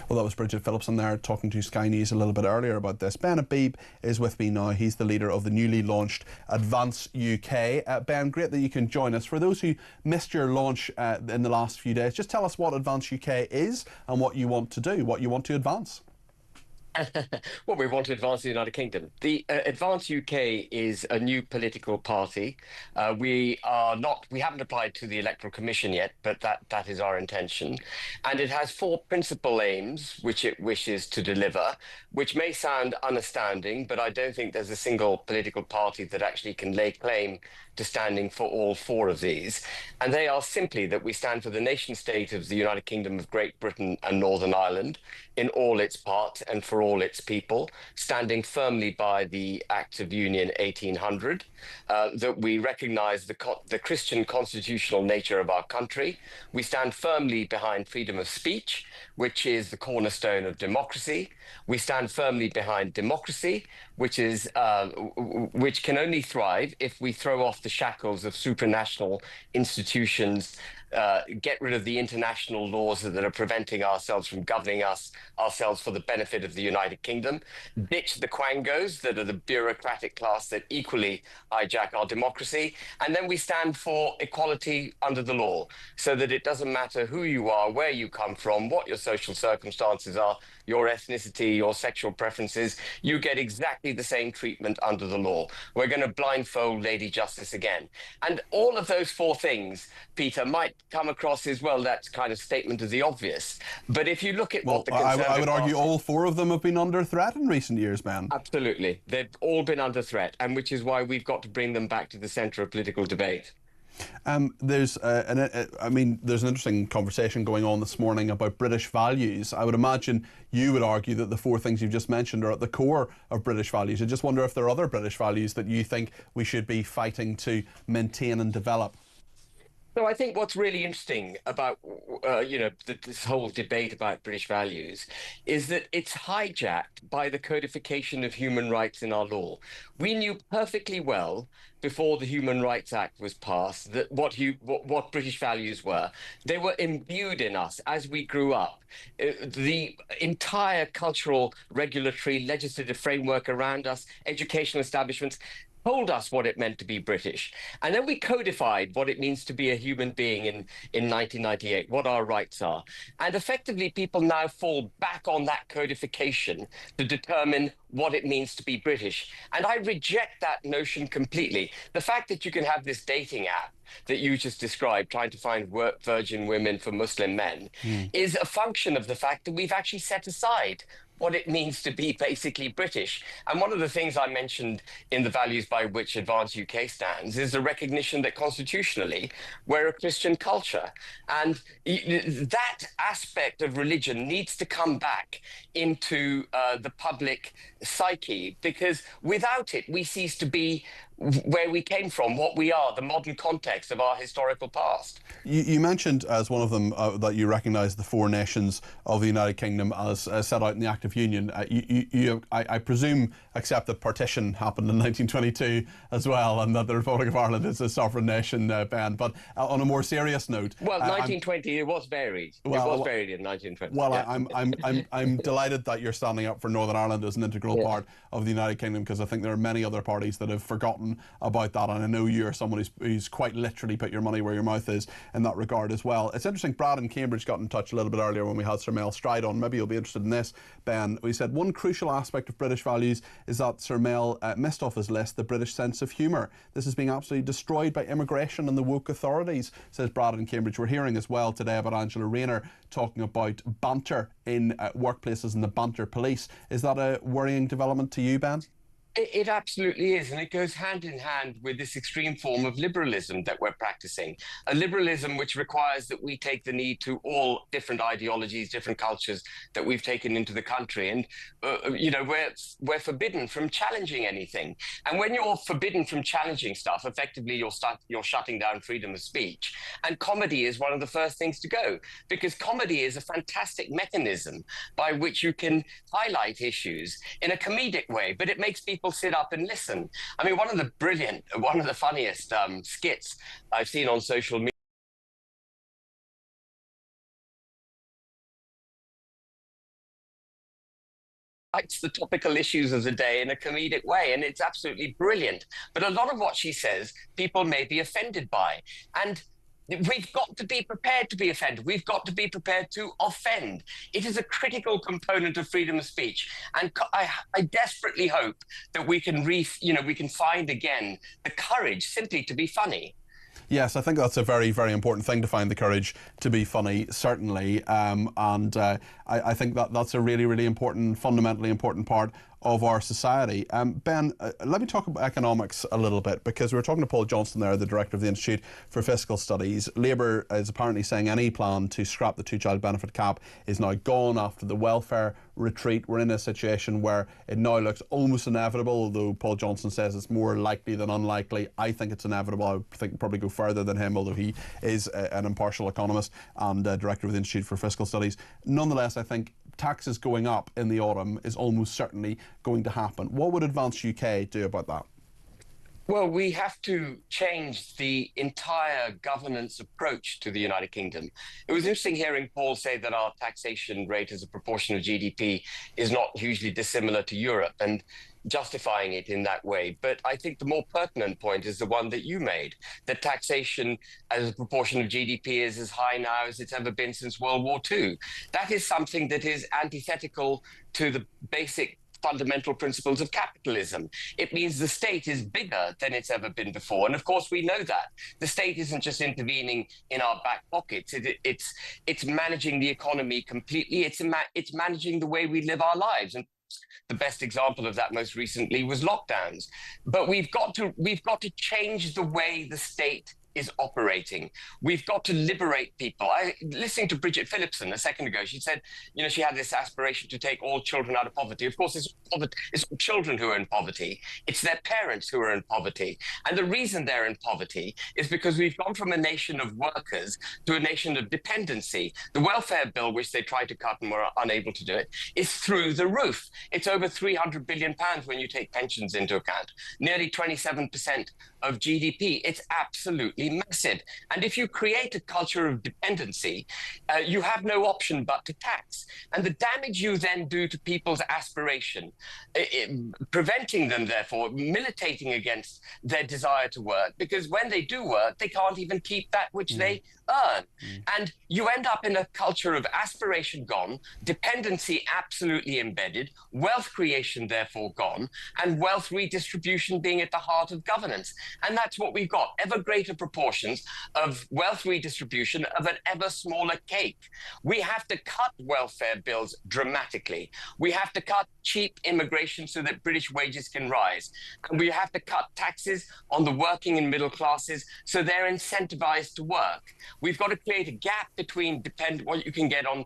[SPEAKER 6] Well, that was Bridget Phillipson there talking to Sky News a little bit earlier about this. Ben Habib is with me now. He's the leader of the newly launched Advance UK. Ben, great that you can join us. For those who missed your launch in the last few days, just tell us what Advance UK is and what you want to do, what you want to advance.
[SPEAKER 11] Well, we want to advance the United Kingdom. The Advance UK is a new political party. We haven't applied to the Electoral Commission yet, but that is our intention. And it has 4 principal aims which it wishes to deliver, which may sound unastounding, but I don't think there's a single political party that actually can lay claim to standing for all 4 of these. And they are simply that we stand for the nation state of the United Kingdom of Great Britain and Northern Ireland in all its parts and for all its people, standing firmly by the Act of Union 1800, that we recognise the Christian constitutional nature of our country. We stand firmly behind freedom of speech, which is the cornerstone of democracy. We stand firmly behind democracy, which can only thrive if we throw off the shackles of supranational institutions, get rid of the international laws that are preventing ourselves from governing ourselves for the benefit of the United Kingdom, ditch the quangos that are the bureaucratic class that equally hijack our democracy, and then we stand for equality under the law, so that it doesn't matter who you are, where you come from, what your social circumstances are, your ethnicity, your sexual preferences, you get exactly the same treatment under the law. We're going to blindfold Lady Justice again. And all of those 4 things, Peter, might come across as, well, that's kind of statement of the obvious. But if you look at what the Conservative
[SPEAKER 6] I would argue all 4 of them have been under threat in recent years, Ben.
[SPEAKER 11] Absolutely. They've all been under threat, and which is why we've got to bring them back to the centre of political debate.
[SPEAKER 6] There's an interesting conversation going on this morning about British values. I would imagine you would argue that the 4 things you've just mentioned are at the core of British values. I just wonder if there are other British values that you think we should be fighting to maintain and develop.
[SPEAKER 11] So I think what's really interesting about, this whole debate about British values is that it's hijacked by the codification of human rights in our law. We knew perfectly well before the Human Rights Act was passed that what British values were. They were imbued in us as we grew up. The entire cultural, regulatory, legislative framework around us, educational establishments, told us what it meant to be British. And then we codified what it means to be a human being in 1998, what our rights are. And effectively, people now fall back on that codification to determine what it means to be British. And I reject that notion completely. The fact that you can have this dating app that you just described, trying to find virgin women for Muslim men, is a function of the fact that we've actually set aside what it means to be basically British. And one of the things I mentioned in the values by which Advance UK stands is the recognition that constitutionally we're a Christian culture. And that aspect of religion needs to come back into the public psyche, because without it, we cease to be where we came from, what we are, the modern context of our historical past.
[SPEAKER 6] You mentioned as one of them that you recognise the four nations of the United Kingdom as set out in the Act of Union. I presume accept that partition happened in 1922 as well, and that the Republic of Ireland is a sovereign nation, Ben. But on a more serious note,
[SPEAKER 11] well, 1920 it was varied. Well, it was varied in 1920.
[SPEAKER 6] Well,
[SPEAKER 11] yeah.
[SPEAKER 6] I'm delighted that you're standing up for Northern Ireland as an integral part of the United Kingdom, because I think there are many other parties that have forgotten about that, and I know you're someone who's quite literally put your money where your mouth is in that regard as well. It's interesting, Brad in Cambridge got in touch a little bit earlier when we had Sir Mel Stride on. Maybe you'll be interested in this, Ben. We said one crucial aspect of British values is that Sir Mel missed off his list the British sense of humour. This is being absolutely destroyed by immigration and the woke authorities, says Brad in Cambridge. We're hearing as well today about Angela Rayner talking about banter in workplaces and the banter police. Is that a worrying development to you, Ben?
[SPEAKER 11] It absolutely is, and it goes hand in hand with this extreme form of liberalism that we're practicing. A liberalism which requires that we take the knee to all different ideologies, different cultures that we've taken into the country. And, we're forbidden from challenging anything. And when you're forbidden from challenging stuff, effectively you're shutting down freedom of speech. And comedy is one of the first things to go, because comedy is a fantastic mechanism by which you can highlight issues in a comedic way, but it makes people sit up and listen. I mean, one of the funniest skits I've seen on social media highlights the topical issues of the day in a comedic way, and it's absolutely brilliant. But a lot of what she says, people may be offended by. And we've got to be prepared to be offended. We've got to be prepared to offend. It is a critical component of freedom of speech. And I desperately hope that we can find again the courage simply to be funny.
[SPEAKER 6] Yes, I think that's a very, very important thing, to find the courage to be funny, certainly. I think that's a really, really important, fundamentally important part of our society. Ben, let me talk about economics a little bit, because we were talking to Paul Johnson there, the director of the Institute for Fiscal Studies. Labour is apparently saying any plan to scrap the two-child benefit cap is now gone after the welfare retreat. We're in a situation where it now looks almost inevitable, although Paul Johnson says it's more likely than unlikely. I think it's inevitable. I think probably go further than him, although he is an impartial economist and director of the Institute for Fiscal Studies. Nonetheless, I think taxes going up in the autumn is almost certainly going to happen. What would Advance UK do about that?
[SPEAKER 11] Well, we have to change the entire governance approach to the United Kingdom. It was interesting hearing Paul say that our taxation rate as a proportion of GDP is not hugely dissimilar to Europe, and justifying it in that way. But I think the more pertinent point is the one that you made, that taxation as a proportion of GDP is as high now as it's ever been since World War II. That is something that is antithetical to the basic fundamental principles of capitalism. It means the state is bigger than it's ever been before. And of course, we know that. The state isn't just intervening in our back pockets. It's managing the economy completely. It's managing the way we live our lives. And the best example of that most recently was lockdowns. But we've got to change the way the state is operating. We've got to liberate people. Listening to Bridget Phillipson a second ago, she said, you know, she had this aspiration to take all children out of poverty. Of course, it's children who are in poverty. It's their parents who are in poverty. And the reason they're in poverty is because we've gone from a nation of workers to a nation of dependency. The welfare bill, which they tried to cut and were unable to do it, is through the roof. It's over £300 billion when you take pensions into account, nearly 27% of GDP. It's absolutely massive. And if you create a culture of dependency, you have no option but to tax. And the damage you then do to people's aspiration, preventing them, therefore, militating against their desire to work, because when they do work, they can't even keep that which they earn. And you end up in a culture of aspiration gone, dependency absolutely embedded, wealth creation therefore gone, and wealth redistribution being at the heart of governance. And that's what we've got, ever greater proportions of wealth redistribution of an ever smaller cake. We have to cut welfare bills dramatically. We have to cut cheap immigration so that British wages can rise. And we have to cut taxes on the working and middle classes so they're incentivized to work. We've got to create a gap between what you can get on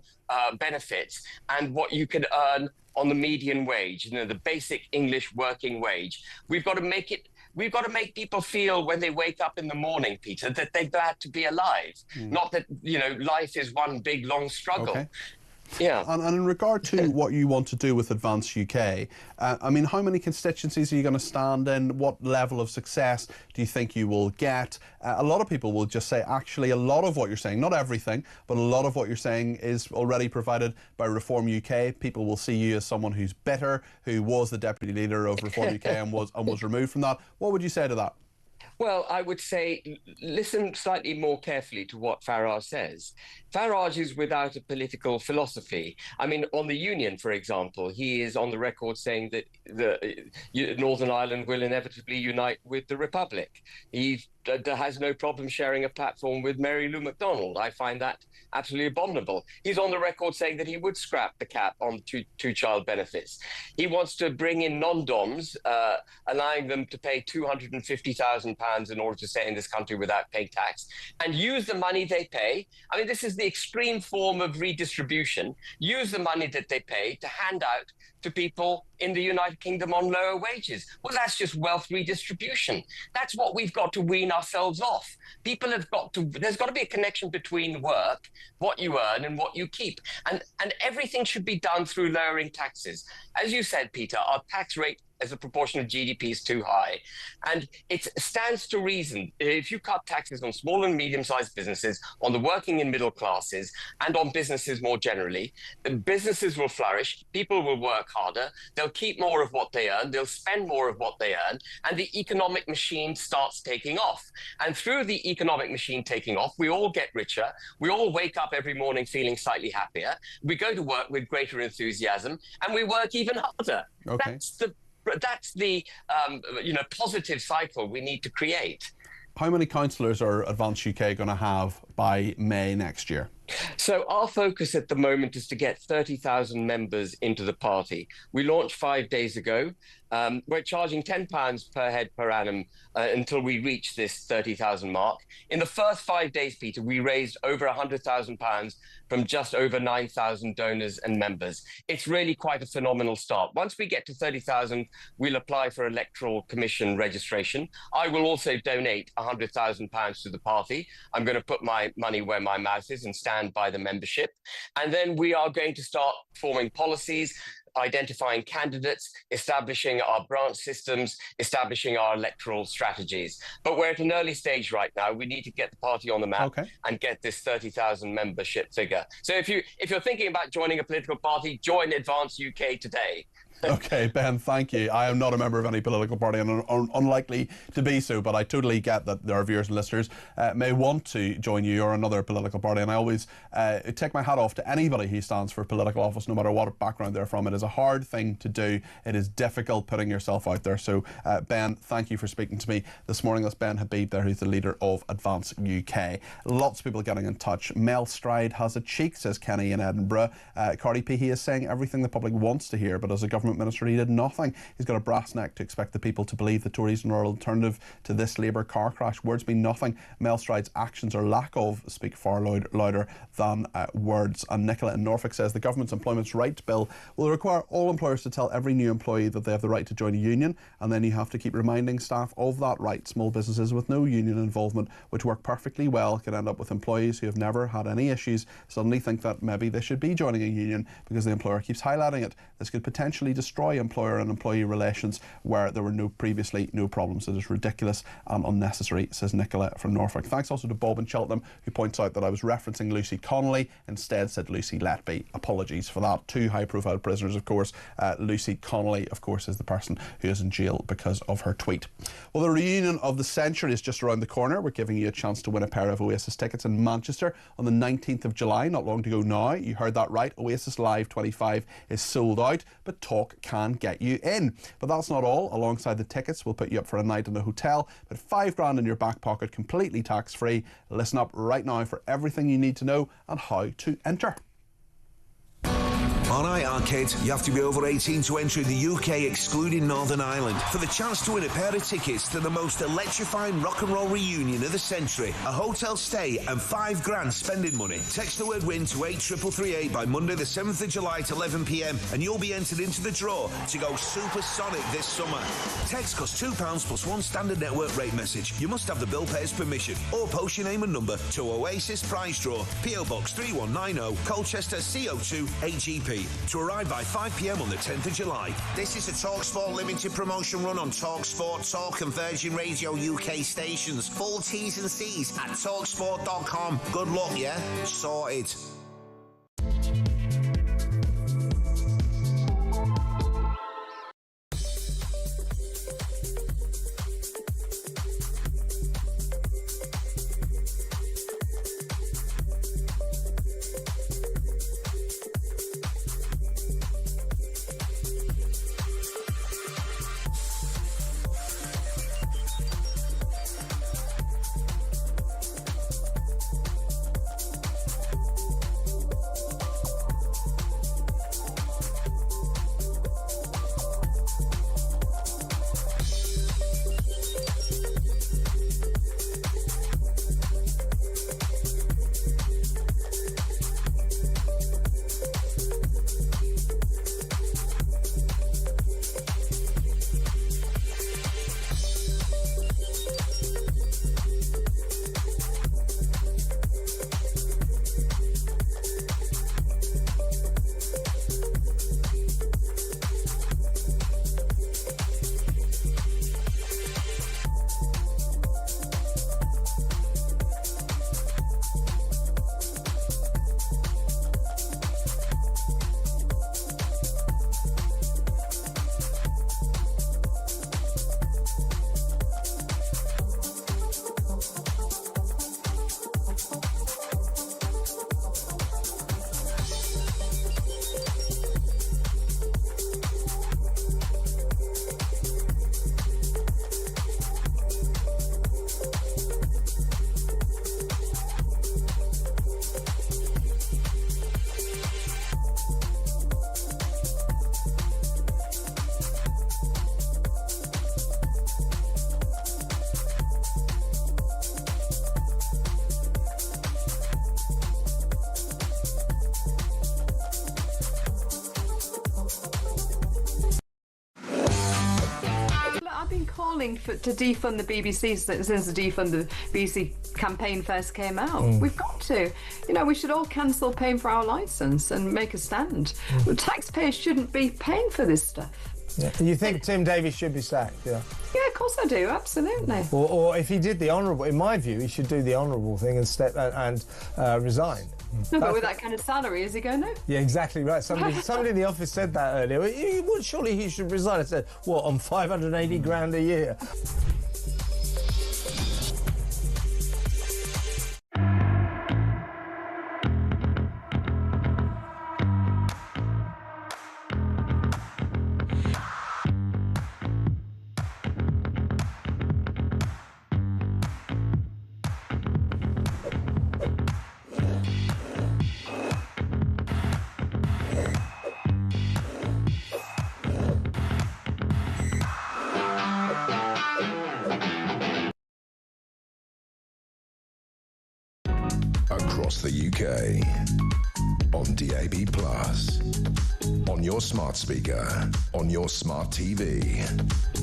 [SPEAKER 11] benefits and what you can earn on the median wage, you know, the basic English working wage. We've got to make people feel when they wake up in the morning, Peter, that they're glad to be alive, not that, you know, life is one big, long struggle.
[SPEAKER 6] Okay.
[SPEAKER 11] Yeah.
[SPEAKER 6] And in regard to what you want to do with Advance UK, I mean, how many constituencies are you going to stand in? What level of success do you think you will get? A lot of people will just say, actually, a lot of what you're saying, not everything, but a lot of what you're saying is already provided by Reform UK. People will see you as someone who's bitter, who was the deputy leader of Reform UK and was removed from that. What would you say to that?
[SPEAKER 11] Well, I would say listen slightly more carefully to what Farage says. Farage is without a political philosophy. I mean, on the Union, for example, he is on the record saying that Northern Ireland will inevitably unite with the Republic. He has no problem sharing a platform with Mary Lou McDonald. I find that absolutely abominable. He's on the record saying that he would scrap the cap on two-child benefits. He wants to bring in non-DOMs, allowing them to pay £250,000 in order to stay in this country without paying tax, and use the money they pay. I mean, this is the extreme form of redistribution. Use the money that they pay to hand out to people in the United Kingdom on lower wages. Well, that's just wealth redistribution. That's what we've got to wean ourselves off. People have got to, there's got to be a connection between work, what you earn and what you keep. And everything should be done through lowering taxes. As you said, Peter, our tax rate as a proportion of GDP is too high. And it stands to reason, if you cut taxes on small and medium-sized businesses, on the working and middle classes, and on businesses more generally, businesses will flourish, people will work harder, they'll keep more of what they earn, they'll spend more of what they earn, and the economic machine starts taking off. And through the economic machine taking off, we all get richer, we all wake up every morning feeling slightly happier, we go to work with greater enthusiasm, and we work even harder.
[SPEAKER 6] Okay.
[SPEAKER 11] That's the positive cycle we need to create.
[SPEAKER 6] How many councillors are Advance UK going to have by May next year?
[SPEAKER 11] So our focus at the moment is to get 30,000 members into the party. We launched 5 days ago. We're charging £10 per head per annum until we reach this 30,000 mark. In the first 5 days, Peter, we raised over £100,000 from just over 9,000 donors and members. It's really quite a phenomenal start. Once we get to 30,000, we'll apply for Electoral Commission registration. I will also donate £100,000 to the party. I'm going to put my money where my mouth is and stand by the membership. And then we are going to start forming policies, identifying candidates, establishing our branch systems, establishing our electoral strategies. But we're at an early stage right now. We need to get the party on the map and get this 30,000 membership figure. So if you're thinking about joining a political party, join Advance UK today.
[SPEAKER 6] Okay, Ben, thank you. I am not a member of any political party and unlikely to be so, but I totally get that our viewers and listeners may want to join you or another political party, and I always take my hat off to anybody who stands for political office, no matter what background they're from. It is a hard thing to do. It is difficult putting yourself out there. So, Ben, thank you for speaking to me this morning. That's Ben Habib there, who's the leader of Advance UK. Lots of people getting in touch. Mel Stride has a cheek, says Kenny in Edinburgh. Cardi P, he is saying everything the public wants to hear, but as a government Environment Minister. He did nothing. He's got a brass neck to expect the people to believe the Tories are an alternative to this Labour car crash. Words mean nothing. Mel Stride's actions or lack of speak far louder than words. And Nicola in Norfolk says the government's Employment Rights Bill will require all employers to tell every new employee that they have the right to join a union, and then you have to keep reminding staff of that right. Small businesses with no union involvement, which work perfectly well, can end up with employees who have never had any issues suddenly think that maybe they should be joining a union because the employer keeps highlighting it. This could potentially destroy employer and employee relations where there were previously no problems. It is ridiculous and unnecessary, says Nicola from Norfolk. Thanks also to Bob in Cheltenham, who points out that I was referencing Lucy Connolly, instead said Lucy Letby. Apologies for that. Two high-profile prisoners, of course. Lucy Connolly, of course, is the person who is in jail because of her tweet. Well, the reunion of the century is just around the corner. We're giving you a chance to win a pair of Oasis tickets in Manchester on the 19th of July, not long to go now. You heard that right. Oasis Live 25 is sold out, but talk can get you in. But that's not all. Alongside the tickets, we'll put you up for a night in a hotel, but £5,000 in your back pocket, completely tax-free. Listen up right now for everything you need to know and how to enter.
[SPEAKER 12] On iArcade, you have to be over 18 to enter the UK, excluding Northern Ireland, for the chance to win a pair of tickets to the most electrifying rock and roll reunion of the century, a hotel stay and £5,000 spending money. Text the word WIN to 83338 by Monday the 7th of July at 11 p.m. and you'll be entered into the draw to go supersonic this summer. Text costs £2 plus one standard network rate message. You must have the bill payer's permission or post your name and number to Oasis Prize Draw, PO Box 3190, Colchester CO2 8GP. To arrive by 5 p.m. on the 10th of July. This is a TalkSport limited promotion run on TalkSport, Talk and Virgin Radio UK stations. Full T's and C's at talksport.com. Good luck, yeah? Sorted.
[SPEAKER 13] calling to defund the BBC since the defund the BBC campaign first came out. We've got to. You know, we should all cancel paying for our licence and make a stand. Well, taxpayers shouldn't be paying for this stuff.
[SPEAKER 15] Yeah. You think Tim Davies should be sacked? Yeah.
[SPEAKER 13] Yeah, of course I do. Absolutely.
[SPEAKER 15] Or if he did the honourable, in my view, he should do the honourable thing and resign.
[SPEAKER 13] No, but with that kind of salary, is he going to?
[SPEAKER 15] Yeah, exactly right. Somebody in the office said that earlier. Surely he should resign. I said, what, on 580 grand a year?
[SPEAKER 5] across the UK. On DAB+, on your smart speaker, on your smart TV,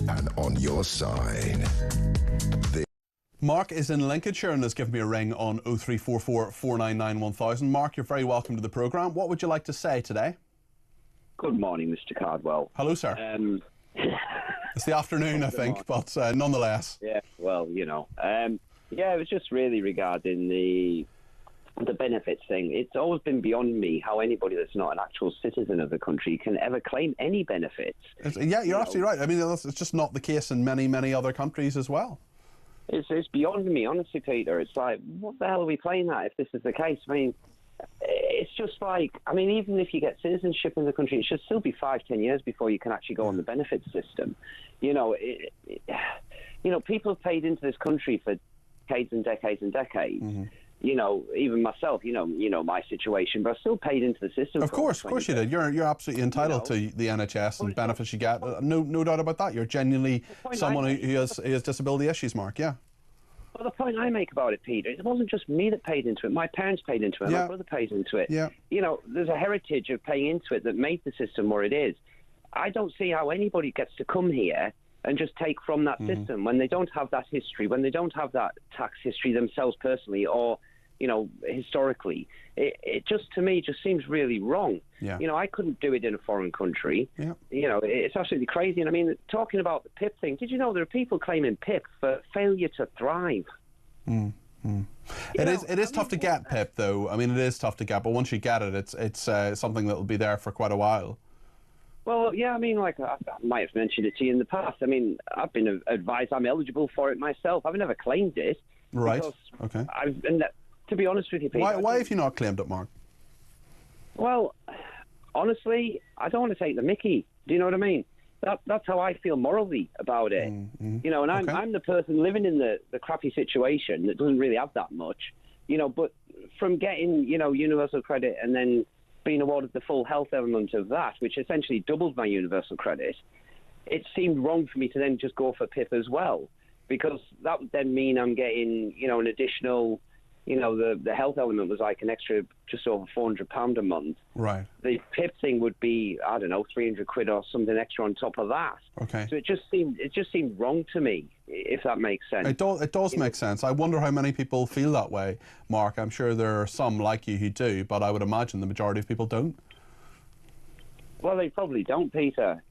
[SPEAKER 5] and on your side.
[SPEAKER 6] Mark is in Lincolnshire and has given me a ring on 0344 499 1000. Mark, you're very welcome to the programme. What would you like to say today?
[SPEAKER 16] Good morning, Mr. Cardwell.
[SPEAKER 6] Hello, sir. It's the afternoon, I think, but nonetheless.
[SPEAKER 16] Yeah, well, yeah, it was just really regarding the benefits thing. It's always been beyond me how anybody that's not an actual citizen of the country can ever claim any benefits.
[SPEAKER 6] Yeah, you're absolutely right. I mean, it's just not the case in many, many other countries as well.
[SPEAKER 16] It's beyond me, honestly, Peter. It's like, what the hell are we playing at if this is the case? I mean, it's just like, I mean, even if you get citizenship in the country, it should still be 5-10 years before you can actually go on the benefits system. People have paid into this country for decades and decades and decades. Mm-hmm. Even myself, my situation, but I still paid into the system.
[SPEAKER 6] Of course you did. You're absolutely entitled to the NHS and benefits you get. No doubt about that. You're genuinely someone who has disability issues, Mark. Yeah.
[SPEAKER 16] Well, the point I make about it, Peter, it wasn't just me that paid into it. My parents paid into it. Yeah. My brother paid into it. Yeah. There's a heritage of paying into it that made the system what it is. I don't see how anybody gets to come here and just take from that system when they don't have that history, when they don't have that tax history themselves personally or, historically. It just, to me, just seems really wrong. Yeah. I couldn't do it in a foreign country. Yeah. It's absolutely crazy. And I mean, talking about the PIP thing, did you know there are people claiming PIP for failure to thrive?
[SPEAKER 6] It is tough to get PIP, though. I mean, it is tough to get, but once you get it, it's something that will be there for quite a while.
[SPEAKER 16] Well, yeah, I mean, like, I might have mentioned it to you in the past. I mean, I've been advised I'm eligible for it myself. I've never claimed it.
[SPEAKER 6] Right, okay.
[SPEAKER 16] To be honest with you, Peter...
[SPEAKER 6] Why have you not claimed it, Mark?
[SPEAKER 16] Well, honestly, I don't want to take the mickey. Do you know what I mean? That's how I feel morally about it. And I'm the person living in the crappy situation that doesn't really have that much. But from getting, universal credit and then being awarded the full health element of that, which essentially doubled my universal credit, it seemed wrong for me to then just go for PIP as well, because that would then mean I'm getting, an additional, the health element was like an extra just over £400 a month. Right. The PIP thing would be, I don't know, 300 quid or something extra on top of that. Okay. So it just seemed wrong to me, if that makes sense.
[SPEAKER 6] It does make sense. I wonder how many people feel that way, Mark. I'm sure there are some like you who do, but I would imagine the majority of people don't.
[SPEAKER 16] Well, they probably don't, Peter.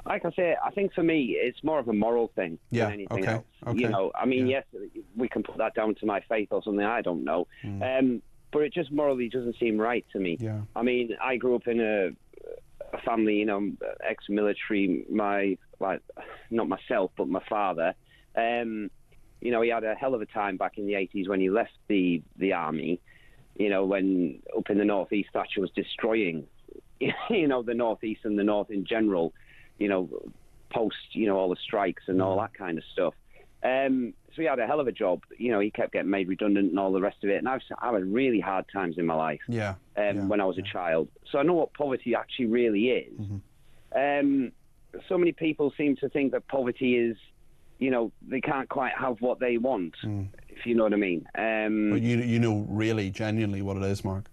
[SPEAKER 16] Like I say, I think for me, it's more of a moral thing than anything else. Okay. I mean, yes, we can put that down to my faith or something, I don't know. But it just morally doesn't seem right to me. Yeah. I mean, I grew up in a family, ex-military, not myself, but my father. He had a hell of a time back in the 80s when he left the army, when up in the northeast, Thatcher was destroying, the northeast and the north in general, post, all the strikes and all that kind of stuff. So he had a hell of a job. He kept getting made redundant and all the rest of it. And I've had really hard times in my life when I was a child. So I know what poverty actually really is. So many people seem to think that poverty is, they can't quite have what they want, if you know what I mean.
[SPEAKER 6] But you know really, genuinely what it is, Mark.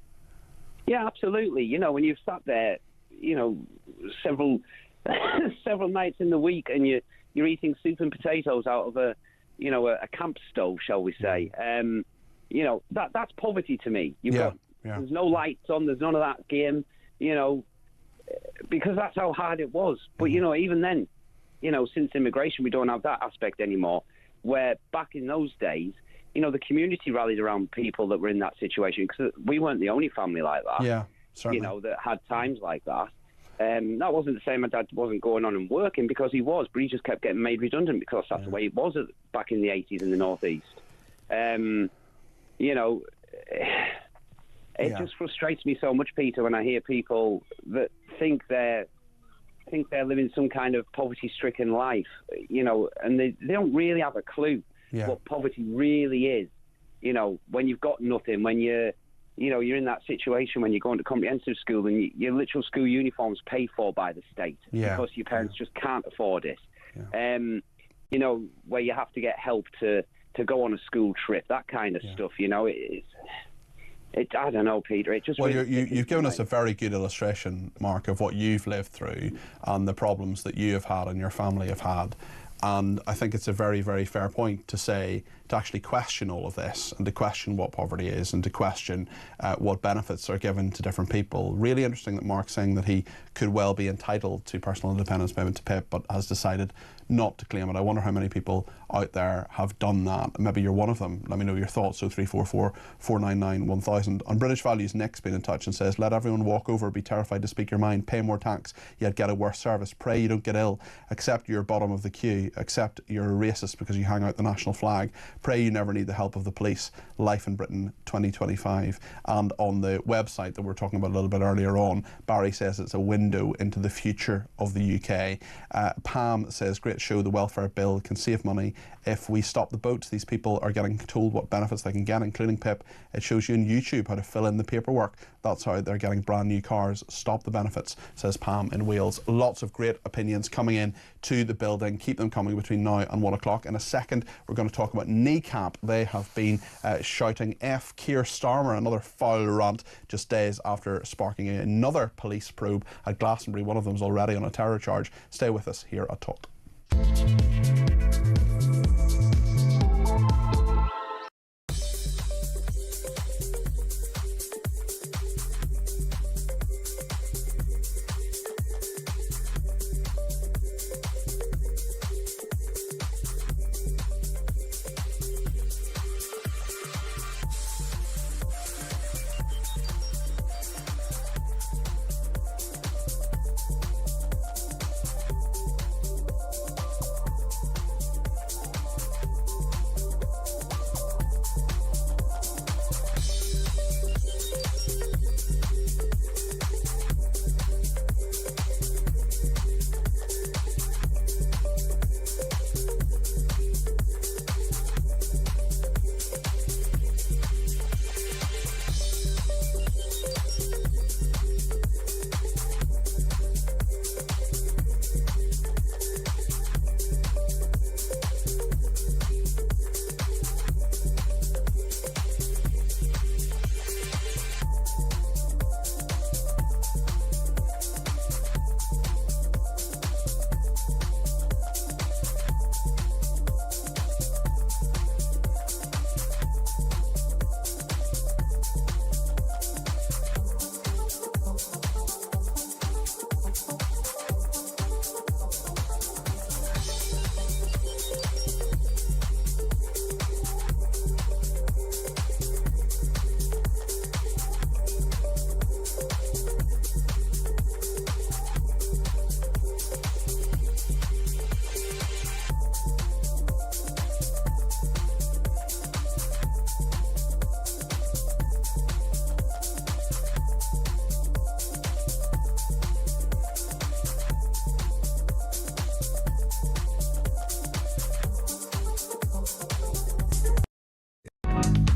[SPEAKER 16] Yeah, absolutely. When you've sat there, several nights in the week and you're eating soup and potatoes out of a camp stove, shall we say. That's poverty to me. There's no lights on, there's none of that game, because that's how hard it was. But, even then, since immigration, we don't have that aspect anymore, where back in those days, the community rallied around people that were in that situation, because we weren't the only family like that. Yeah, certainly. That had times like that. That wasn't the same. My dad wasn't going on and working because he was, but he just kept getting made redundant because that's the way it was back in the 80s in the northeast. It just frustrates me so much, Peter, when I hear people that think they're living some kind of poverty-stricken life, and they don't really have a clue what poverty really is. When you've got nothing, when you're in that situation when you're going to comprehensive school and your literal school uniform's paid for by the state because your parents just can't afford it. Where you have to get help to to go on a school trip, that kind of stuff. You know, I don't know, Peter. It just
[SPEAKER 6] well, you've given us a very good illustration, Mark, of what you've lived through and the problems that you have had and your family have had. And I think it's a very, very fair point to say, to actually question all of this and to question what poverty is and to question what benefits are given to different people. Really interesting that Mark's saying that he could well be entitled to personal independence payment to PIP, but has decided not to claim it. I wonder how many people out there have done that. Maybe you're one of them. Let me know your thoughts. 0344 499 1000. On British Values, Nick's been in touch and says, let everyone walk over, be terrified to speak your mind, pay more tax, yet get a worse service. Pray you don't get ill. Accept you're bottom of the queue. Accept you're a racist because you hang out the national flag. Pray you never need the help of the police. Life in Britain 2025. And on the website that we were talking about a little bit earlier on, Barry says it's a window into the future of the UK. Pam says, great show, the welfare bill can save money. If we stop the boats, these people are getting told what benefits they can get, including PIP. It shows you on YouTube how to fill in the paperwork. That's how they're getting brand new cars. Stop the benefits, says Pam in Wales. Lots of great opinions coming in to the building. Keep them coming between now and 1 o'clock. In a second, we're going to talk about kneecap. They have been shouting F Keir Starmer, another foul rant just days after sparking another police probe at Glastonbury. One of them is already on a terror charge. Stay with us here at Talk.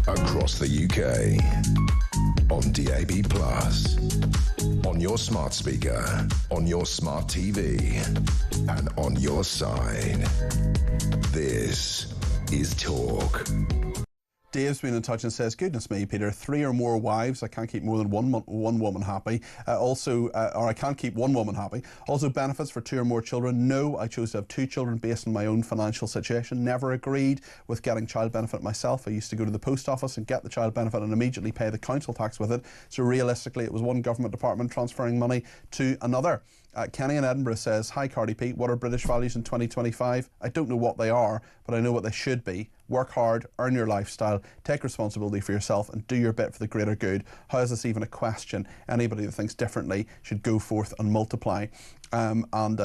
[SPEAKER 5] Across the UK, on DAB+, on your smart speaker, on your smart TV, and on your side. This is Talk.
[SPEAKER 6] Dave's been in touch and says, goodness me, Peter, 3 or more wives. I can't keep more than one woman happy. Or I can't keep one woman happy. Also, benefits for 2 or more children. No, I chose to have 2 children based on my own financial situation. Never agreed with getting child benefit myself. I used to go to the post office and get the child benefit and immediately pay the council tax with it. So realistically, it was one government department transferring money to another. Kenny in Edinburgh says, hi Cardi Pete, what are British values in 2025? I don't know what they are, but I know what they should be. Work hard, earn your lifestyle, take responsibility for yourself and do your bit for the greater good. How is this even a question? Anybody that thinks differently should go forth and multiply.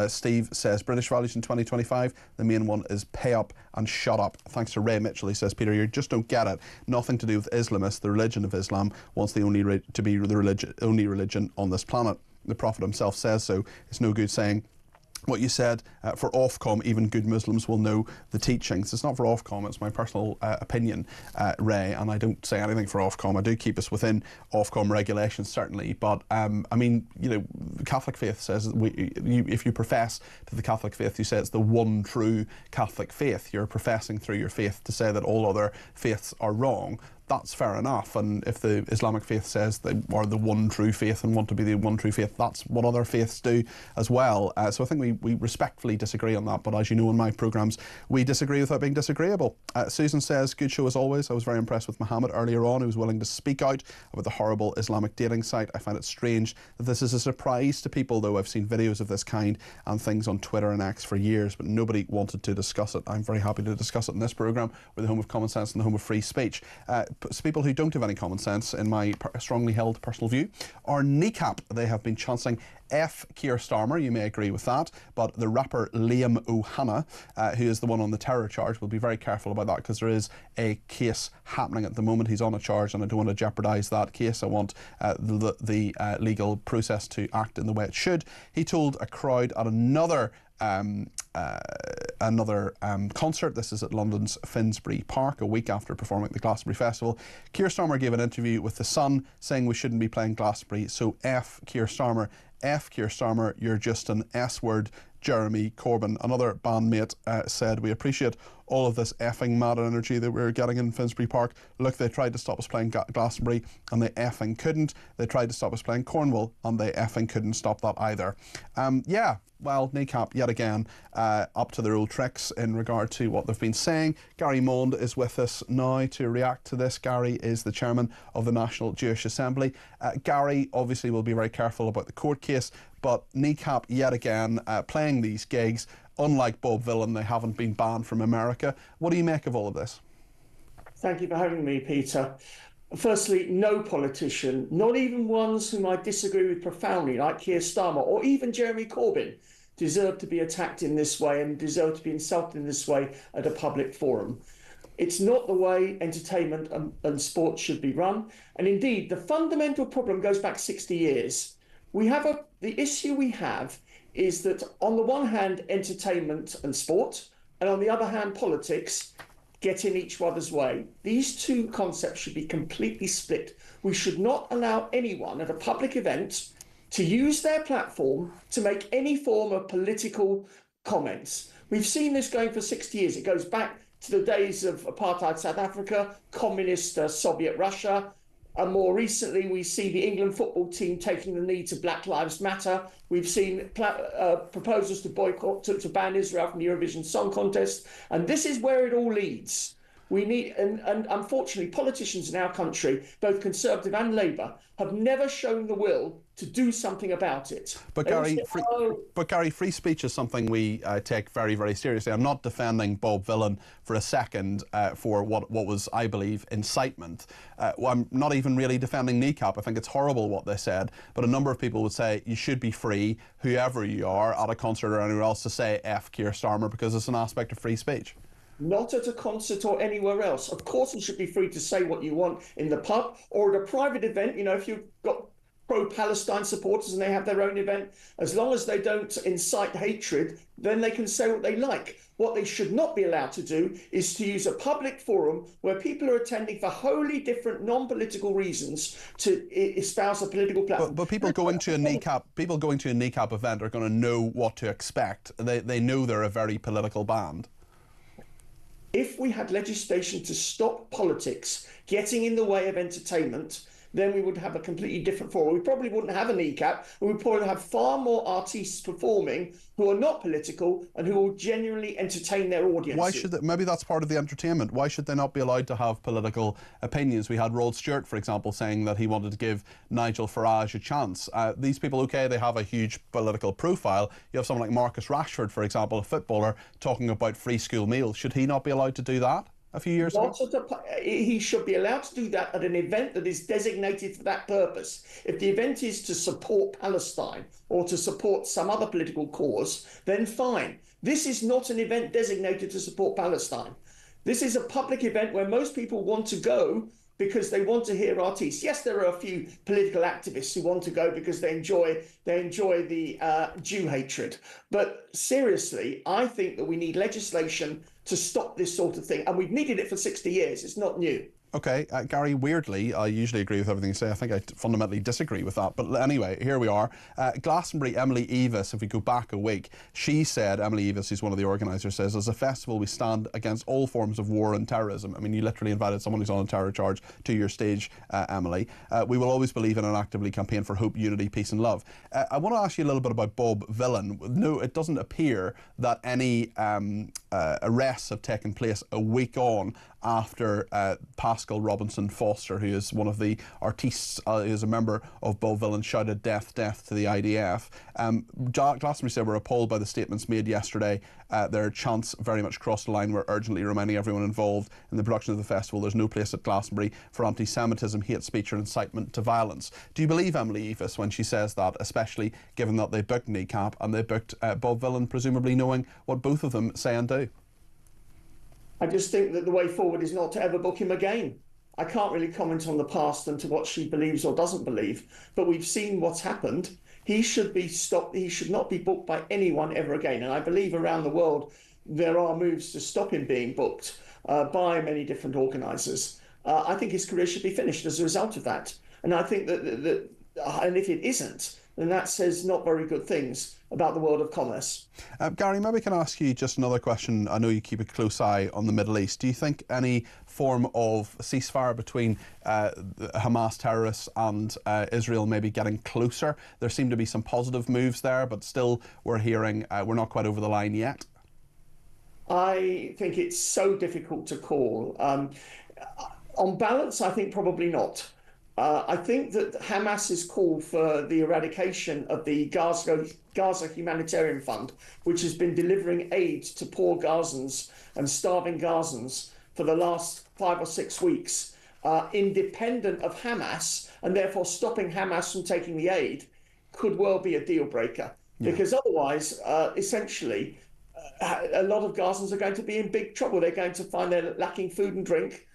[SPEAKER 6] Steve says, British values in 2025, the main one is pay up and shut up. Thanks to Ray Mitchell, he says, Peter, you just don't get it. Nothing to do with Islamists. The religion of Islam wants the only religion on this planet. The Prophet himself says so. It's no good saying what you said, for Ofcom, even good Muslims will know the teachings. It's not for Ofcom, it's my personal opinion, Ray, and I don't say anything for Ofcom. I do keep us within Ofcom regulations, certainly, but I mean, you know, the Catholic faith says that if you profess to the Catholic faith, you say it's the one true Catholic faith. You're professing through your faith to say that all other faiths are wrong. That's fair enough, and if the Islamic faith says they are the one true faith and want to be the one true faith, that's what other faiths do as well. So I think we respectfully disagree on that, but as you know in my programmes, we disagree without being disagreeable. Susan says, good show as always. I was very impressed with Mohammed earlier on, who was willing to speak out about the horrible Islamic dating site. I find it strange that this is a surprise to people, though I've seen videos of this kind and things on Twitter and X for years, but nobody wanted to discuss it. I'm very happy to discuss it in this programme. We're the home of common sense and the home of free speech. People who don't have any common sense, in my strongly held personal view, are kneecap. They have been chanting F Keir Starmer. You may agree with that, but the rapper Liam O'Hanna, who is the one on the terror charge, will be very careful about that, because there is a case happening at the moment. He's on a charge, and I don't want to jeopardise that case. I want the legal process to act in the way it should. He told a crowd at another concert. This is at London's Finsbury Park, a week after performing at the Glastonbury Festival. Keir Starmer gave an interview with The Sun saying we shouldn't be playing Glastonbury, so F Keir Starmer. F Keir Starmer, you're just an S-word. Jeremy Corbyn, another bandmate, said, we appreciate all of this effing mad energy that we're getting in Finsbury Park. Look, they tried to stop us playing Glastonbury and they effing couldn't. They tried to stop us playing Cornwall and they effing couldn't stop that either. Yeah, well, kneecap yet again up to their old tricks in regard to what they've been saying. Gary Mond is with us now to react to this. Gary is the chairman of the National Jewish Assembly. Gary obviously will be very careful about the court case, but kneecap yet again playing these gigs. Unlike Bob Villan, they haven't been banned from America. What do you make of all of this?
[SPEAKER 17] Thank you for having me, Peter. Firstly, no politician, not even ones whom I disagree with profoundly, like Keir Starmer or even Jeremy Corbyn, deserve to be attacked in this way and deserve to be insulted in this way at a public forum. It's not the way entertainment and sport should be run. And indeed, the fundamental problem goes back 60 years. The issue we have is that on the one hand, entertainment and sport, and on the other hand, politics get in each other's way. These two concepts should be completely split. We should not allow anyone at a public event to use their platform to make any form of political comments. We've seen this going for 60 years. It goes back to the days of apartheid South Africa, communist Soviet Russia, and more recently, we see the England football team taking the knee to Black Lives Matter. We've seen proposals to boycott, to ban Israel from the Eurovision Song Contest. And this is where it all leads. We need, and unfortunately, politicians in our country, both Conservative and Labour, have never shown the will to do something about it.
[SPEAKER 6] But Gary, free speech is something we take very, very seriously. I'm not defending Bob Villan for a second for what was, I believe, incitement. I'm not even really defending kneecap. I think it's horrible what they said, but a number of people would say you should be free, whoever you are, at a concert or anywhere else, to say F Keir Starmer, because it's an aspect of free speech.
[SPEAKER 17] Not at a concert or anywhere else. Of course, you should be free to say what you want in the pub or at a private event. You know, if you've got pro-Palestine supporters and they have their own event, as long as they don't incite hatred, then they can say what they like. What they should not be allowed to do is to use a public forum where people are attending for wholly different non-political reasons to espouse a political platform.
[SPEAKER 6] But people going to a kneecap event are going to know what to expect. They know they're a very political band.
[SPEAKER 17] If we had legislation to stop politics getting in the way of entertainment, then we would have a completely different forum. We probably wouldn't have a kneecap, and we'd probably have far more artists performing who are not political and who will genuinely entertain their audience.
[SPEAKER 6] Why should maybe that's part of the entertainment. Why should they not be allowed to have political opinions? We had Rod Stewart, for example, saying that he wanted to give Nigel Farage a chance. These people, okay, they have a huge political profile. You have someone like Marcus Rashford, for example, a footballer, talking about free school meals. Should he not be allowed to do that? A few years ago?
[SPEAKER 17] He should be allowed to do that at an event that is designated for that purpose. If the event is to support Palestine or to support some other political cause, then fine. This is not an event designated to support Palestine. This is a public event where most people want to go because they want to hear artists. Yes, there are a few political activists who want to go because they enjoy the Jew hatred. But seriously, I think that we need legislation to stop this sort of thing, and we've needed it for 60 years. It's not new.
[SPEAKER 6] Okay, Gary, weirdly, I usually agree with everything you say. I think I fundamentally disagree with that. But anyway, here we are. Glastonbury, Emily Evis, if we go back a week, she said, Emily Evis, who's one of the organisers, says, as a festival, we stand against all forms of war and terrorism. I mean, you literally invited someone who's on a terror charge to your stage, Emily. We will always believe in and actively campaign for hope, unity, peace and love. I want to ask you a little bit about Bob Villan. No, it doesn't appear that any arrests have taken place a week on after Pascal Robinson Foster, who is one of the artistes, who is a member of Bob Villan, shouted death, death to the IDF. Glastonbury said we're appalled by the statements made yesterday. Their chants very much crossed the line. We're urgently reminding everyone involved in the production of the festival there's no place at Glastonbury for anti-Semitism, hate speech or incitement to violence. Do you believe Emily Evis when she says that, especially given that they booked Kneecap and they booked Bob Villan, presumably knowing what both of them say and do?
[SPEAKER 17] I just think that the way forward is not to ever book him again. I can't really comment on the past and to what she believes or doesn't believe, but we've seen what's happened. He should be stopped. He should not be booked by anyone ever again. And I believe around the world there are moves to stop him being booked by many different organisers. I think his career should be finished as a result of that. And I think that and if it isn't, then that says not very good things about the world of commerce.
[SPEAKER 6] Gary, maybe I can ask you just another question. I know you keep a close eye on the Middle East. Do you think any form of ceasefire between Hamas terrorists and Israel may be getting closer? There seem to be some positive moves there, but still we're hearing we're not quite over the line yet.
[SPEAKER 17] I think it's so difficult to call. On balance, I think probably not. I think that Hamas's call for the eradication of the Gaza Humanitarian Fund, which has been delivering aid to poor Gazans and starving Gazans for the last 5 or 6 weeks, independent of Hamas, and therefore stopping Hamas from taking the aid, could well be a deal breaker. Yeah. Because otherwise, essentially, a lot of Gazans are going to be in big trouble. They're going to find they're lacking food and drink.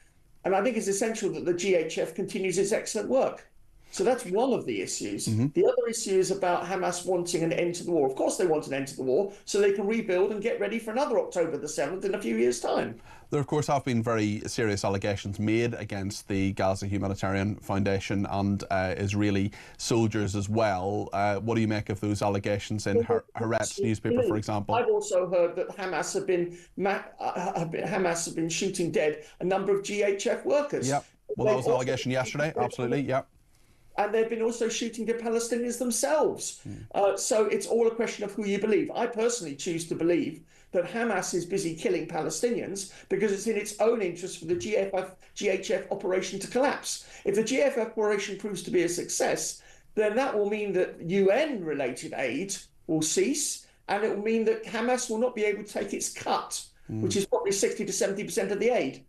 [SPEAKER 17] And I think it's essential that the GHF continues its excellent work. So that's one of the issues. Mm-hmm. The other issue is about Hamas wanting an end to the war. Of course they want an end to the war so they can rebuild and get ready for another October the 7th in a few years' time.
[SPEAKER 6] There, of course, have been very serious allegations made against the Gaza Humanitarian Foundation and Israeli soldiers as well. What do you make of those allegations in Haaretz newspaper, for example?
[SPEAKER 17] I've also heard that Hamas have been shooting dead a number of GHF workers.
[SPEAKER 6] Yep. Well, that was an allegation yesterday. Absolutely. Yep.
[SPEAKER 17] And they've been also shooting the Palestinians themselves. So it's all a question of who you believe. I personally choose to believe that Hamas is busy killing Palestinians because it's in its own interest for the GHF operation to collapse. If the GHF operation proves to be a success, then that will mean that UN-related aid will cease, and it will mean that Hamas will not be able to take its cut, which is probably 60 to 70% of the aid.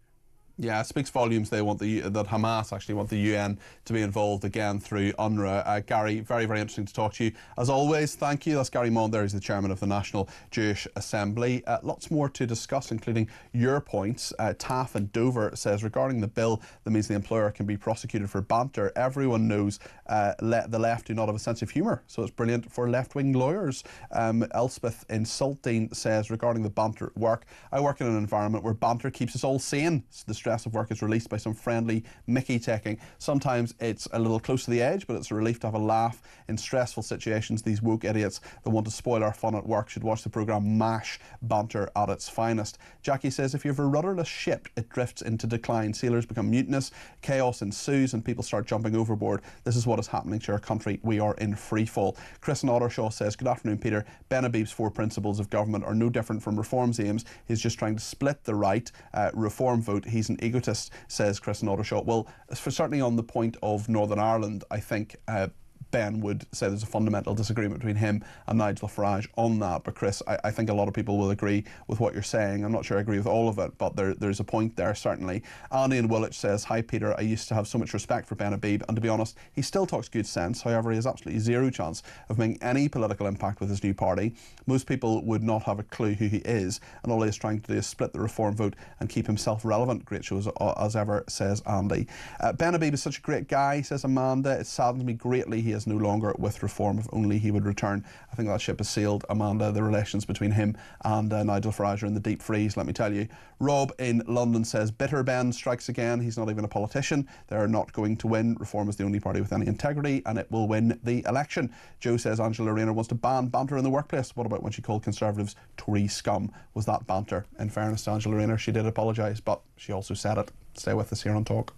[SPEAKER 6] Yeah, it speaks volumes that Hamas actually want the UN to be involved again through UNRWA. Gary, very, very interesting to talk to you. As always, thank you. That's Gary Maund there. He's the chairman of the National Jewish Assembly. Lots more to discuss, including your points. Taff in Dover says, regarding the bill that means the employer can be prosecuted for banter, everyone knows the left do not have a sense of humour, so it's brilliant for left-wing lawyers. Elspeth in Saltine says, regarding the banter at work, I work in an environment where banter keeps us all sane. The stress of work is released by some friendly Mickey taking. Sometimes it's a little close to the edge, but it's a relief to have a laugh in stressful situations. These woke idiots that want to spoil our fun at work should watch the programme MASH, banter at its finest. Jackie says, if you have a rudderless ship, it drifts into decline. Sailors become mutinous, chaos ensues, and people start jumping overboard. This is what is happening to our country. We are in free fall. Chris in Ottershaw says, good afternoon, Peter. Ben Habib's 4 principles of government are no different from Reform's aims. He's just trying to split the right. Reform vote. He's an egotist, says Chris in Ottershaw. Well, for certainly on the point of Northern Ireland, I think Ben would say there's a fundamental disagreement between him and Nigel Farage on that. But Chris, I think a lot of people will agree with what you're saying. I'm not sure I agree with all of it, but there's a point there, certainly. Annie in Woolwich says, "Hi Peter, I used to have so much respect for Ben Habib, and to be honest, he still talks good sense. However, he has absolutely zero chance of making any political impact with his new party. Most people would not have a clue who he is, and all he is trying to do is split the Reform vote and keep himself relevant." Great show as ever, says Andy. Ben Habib is such a great guy, says Amanda. "It saddens me greatly he is no longer with Reform. If only he would return." I think that ship has sailed, Amanda. The relations between him and Nigel Farage are in the deep freeze, let me tell you. Rob in London says, "Bitter Ben strikes again. He's not even a politician. They're not going to win. Reform is the only party with any integrity, and it will win the election." Joe says, "Angela Rayner wants to ban banter in the workplace. What about when she called Conservatives Tory scum? Was that banter?" In fairness to Angela Rayner, she did apologise, but she also said it. Stay with us here on Talk.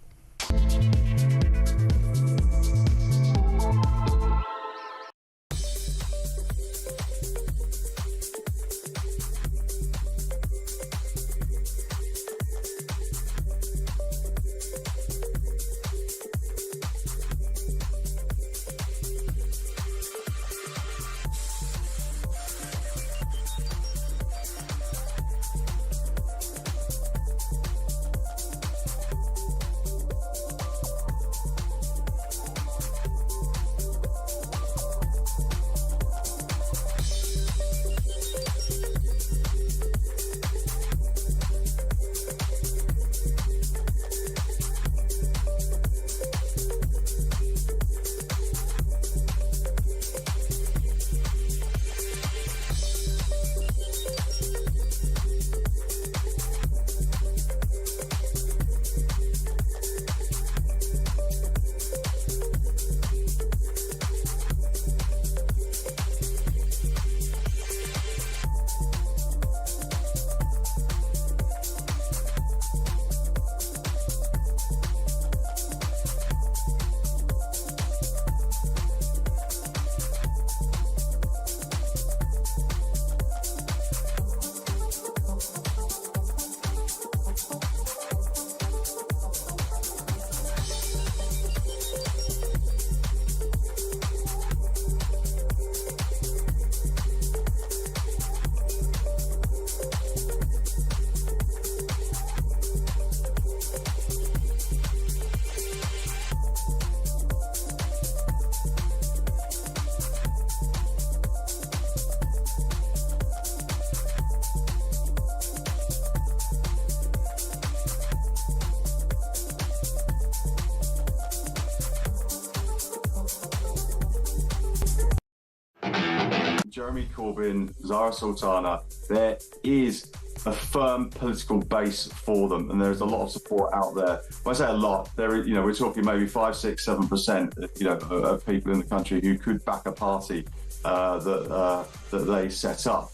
[SPEAKER 18] Jeremy Corbyn, Zara Sultana, there is a firm political base for them, and there's a lot of support out there. When I say a lot, we're talking maybe 5, 6, 7%, of people in the country who could back a party that they set up.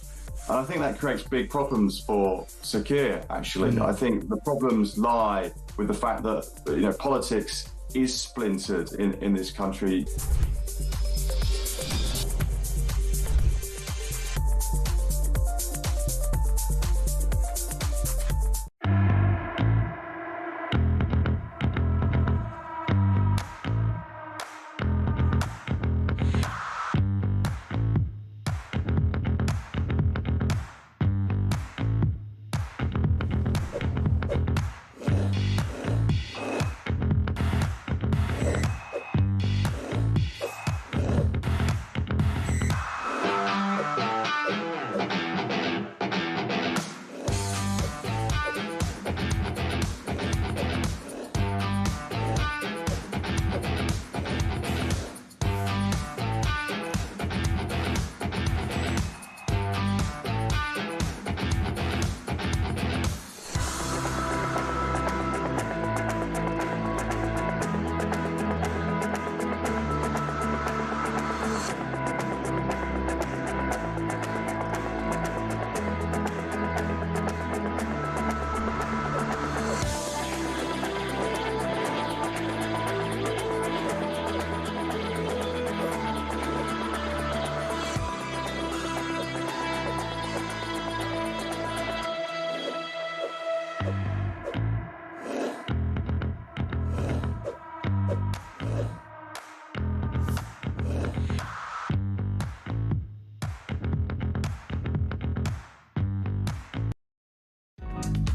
[SPEAKER 18] And I think that creates big problems for Sir Keir, actually. I think the problems lie with the fact that, politics is splintered in this country.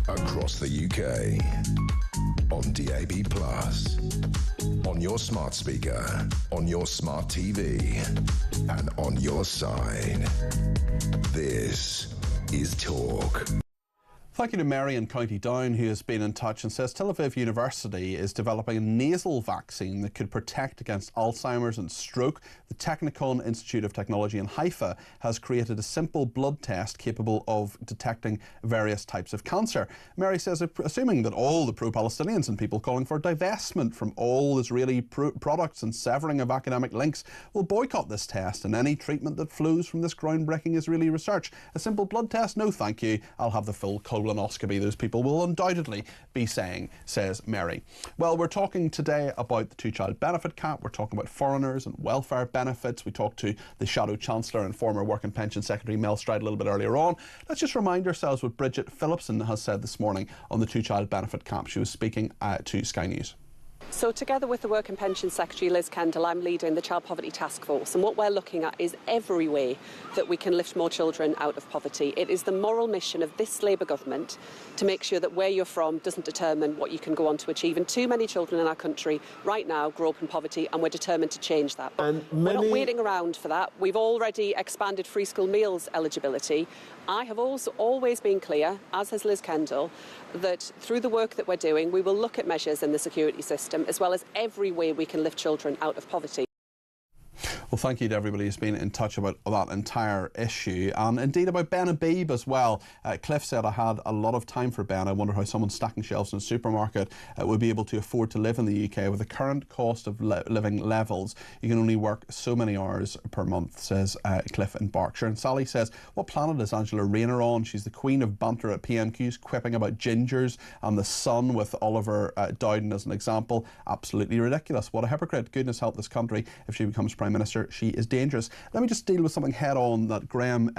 [SPEAKER 5] across the UK, on DAB+, on your smart speaker, on your smart TV, and on your side. This is Talk.
[SPEAKER 6] Thank you to Mary in County Down, who has been in touch and says Tel Aviv University is developing a nasal vaccine that could protect against Alzheimer's and stroke. The Technikon Institute of Technology in Haifa has created a simple blood test capable of detecting various types of cancer. Mary says, assuming that all the pro-Palestinians and people calling for divestment from all Israeli products and severing of academic links will boycott this test and any treatment that flows from this groundbreaking Israeli research. A simple blood test? No thank you. I'll have the full colonoscopy, those people will undoubtedly be saying, says Mary. Well, we're talking today about the two-child benefit cap. We're talking about foreigners and welfare benefits. We talked to the Shadow Chancellor and former Work and Pension Secretary Mel Stride a little bit earlier on. Let's just remind ourselves what Bridget Phillipson has said this morning on the two-child benefit cap. She was speaking to Sky News.
[SPEAKER 8] So together with the Work and Pension Secretary Liz Kendall, I'm leading the Child Poverty Task Force, and what we're looking at is every way that we can lift more children out of poverty. It is the moral mission of this Labour government to make sure that where you're from doesn't determine what you can go on to achieve. And too many children in our country right now grow up in poverty, and we're determined to change that. We're not waiting around for that. We've already expanded free school meals eligibility. I have also always been clear, as has Liz Kendall, that through the work that we're doing, we will look at measures in the security system as well as every way we can lift children out of poverty.
[SPEAKER 6] Well, thank you to everybody who's been in touch about that entire issue, and indeed about Ben Habib as well. Cliff said, I had a lot of time for Ben. I wonder how someone stacking shelves in a supermarket would be able to afford to live in the UK. With the current cost of living levels, you can only work so many hours per month, says Cliff in Berkshire. And Sally says, what planet is Angela Rayner on? She's the queen of banter at PMQs, quipping about gingers and the sun, with Oliver Dowden as an example. Absolutely ridiculous. What a hypocrite. Goodness help this country if she becomes Prime Minister. She is dangerous. Let me just deal with something head on that Graham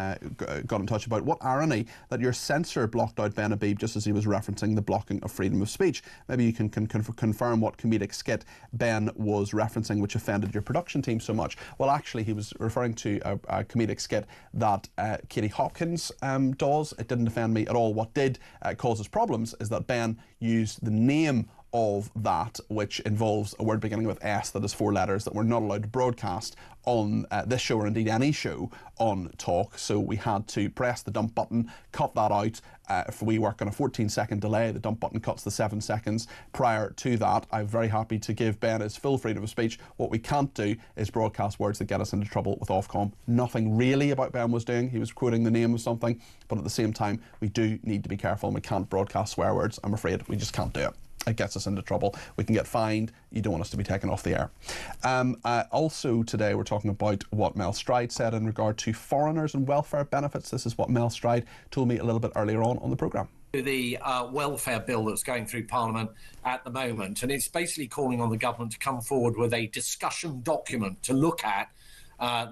[SPEAKER 6] got in touch about. What irony that your censor blocked out Ben Habib just as he was referencing the blocking of freedom of speech. Maybe you can confirm what comedic skit Ben was referencing which offended your production team so much. Well, actually, he was referring to a comedic skit that Katie Hopkins does. It didn't offend me at all. What did cause us problems is that Ben used the name of that, which involves a word beginning with S that is 4 letters that we're not allowed to broadcast on this show or indeed any show on Talk. So we had to press the dump button, cut that out. If we work on a 14-second delay, the dump button cuts the 7 seconds prior to that. I'm very happy to give Ben his full freedom of speech. What we can't do is broadcast words that get us into trouble with Ofcom. Nothing really about Ben was doing. He was quoting the name of something, but at the same time, we do need to be careful and we can't broadcast swear words. I'm afraid we just can't do it. It gets us into trouble. We can get fined. You don't want us to be taken off the air. Also today we're talking about what Mel Stride said in regard to foreigners and welfare benefits. This is what Mel Stride told me a little bit earlier on the programme.
[SPEAKER 19] The welfare bill that's going through Parliament at the moment, and it's basically calling on the government to come forward with a discussion document to look at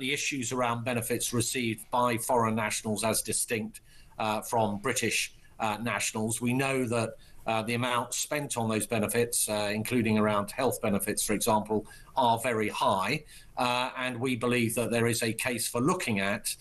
[SPEAKER 19] the issues around benefits received by foreign nationals as distinct from British nationals. We know that the amount spent on those benefits, including around health benefits, for example, are very high. And we believe that there is a case for looking at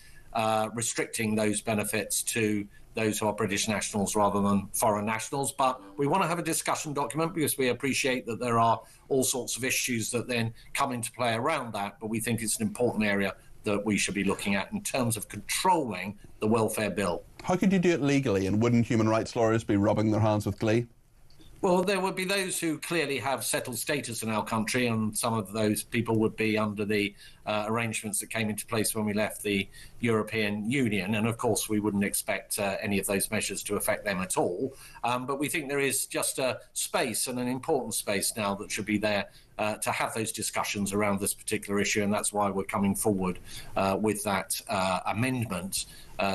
[SPEAKER 19] restricting those benefits to those who are British nationals rather than foreign nationals. But we want to have a discussion document because we appreciate that there are all sorts of issues that then come into play around that. But we think it's an important area that we should be looking at in terms of controlling the welfare bill.
[SPEAKER 6] How could you do it legally, and wouldn't human rights lawyers be rubbing their hands with glee?
[SPEAKER 19] Well, there would be those who clearly have settled status in our country, and some of those people would be under the arrangements that came into place when we left the European Union. And of course, we wouldn't expect any of those measures to affect them at all. But we think there is just a space, and an important space now, that should be there to have those discussions around this particular issue. And that's why we're coming forward with that amendment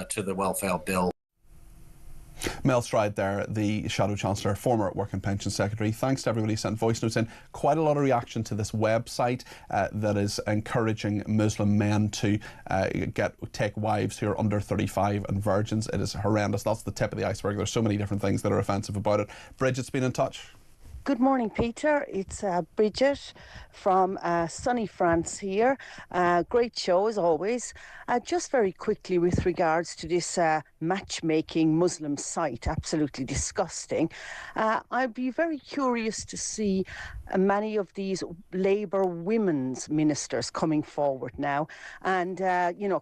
[SPEAKER 19] to the welfare bill.
[SPEAKER 6] Mel Stride there, the Shadow Chancellor, former Work and Pension Secretary. Thanks to everybody who sent voice notes in. Quite a lot of reaction to this website that is encouraging Muslim men to take wives who are under 35 and virgins. It is horrendous. That's the tip of the iceberg. There's so many different things that are offensive about it. Bridget's been in touch.
[SPEAKER 14] Good morning, Peter. It's Bridget from sunny France here. Great show as always. Just very quickly with regards to this matchmaking Muslim site, absolutely disgusting. I'd be very curious to see many of these Labour women's ministers coming forward now and,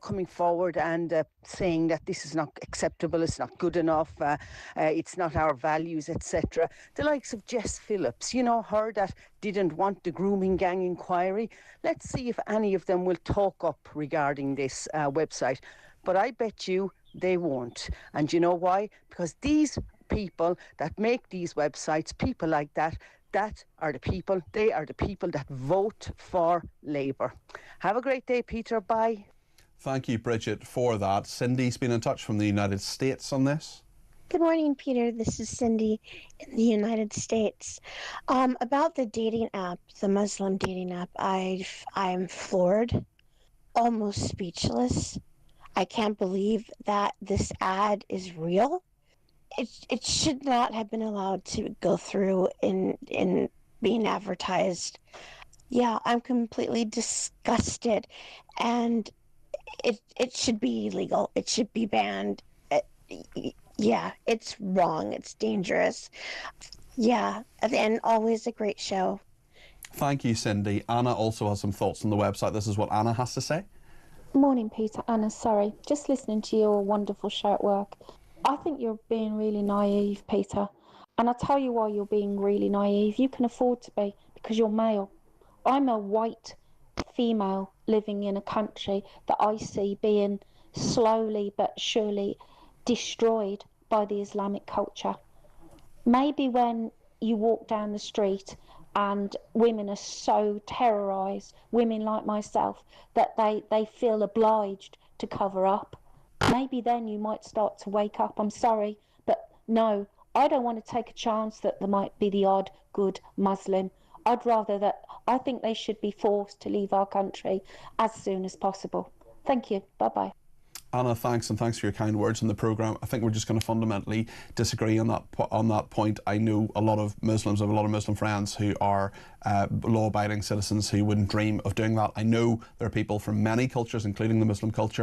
[SPEAKER 14] coming forward and saying that this is not acceptable, it's not good enough, it's not our values, etc. The likes of Jess Phillips, her that didn't want the grooming gang inquiry. Let's see if any of them will talk up regarding this website. But I bet you they won't. And you know why? Because these people that make these websites, people like that are the people, they are the people that vote for Labour. Have a great day, Peter. Bye.
[SPEAKER 6] Thank you, Bridget, for that. Cindy's been in touch from the United States on this.
[SPEAKER 20] Good morning, Peter. This is Cindy in the United States. About the dating app, the Muslim dating app, I'm floored, almost speechless. I can't believe that this ad is real. It should not have been allowed to go through in being advertised. Yeah, I'm completely disgusted, and it should be illegal. It should be banned. Yeah, it's wrong. It's dangerous. Yeah, and always a great show.
[SPEAKER 6] Thank you, Cindy. Anna also has some thoughts on the website. This is what Anna has to say.
[SPEAKER 21] Morning, Peter. Anna, sorry. Just listening to your wonderful show at work. I think you're being really naive, Peter. And I'll tell you why you're being really naive. You can afford to be, because you're male. I'm a white female living in a country that I see being slowly but surely destroyed by the Islamic culture. Maybe when you walk down the street and women are so terrorised, women like myself, that they feel obliged to cover up, maybe then you might start to wake up. I'm sorry, but no, I don't want to take a chance that there might be the odd good Muslim. I'd rather that, I think they should be forced to leave our country as soon as possible. Thank you. Bye-bye.
[SPEAKER 6] Anna, thanks, and thanks for your kind words in the programme. I think we're just going to fundamentally disagree on that point. I know a lot of Muslims, I have a lot of Muslim friends who are law-abiding citizens who wouldn't dream of doing that. I know there are people from many cultures, including the Muslim culture,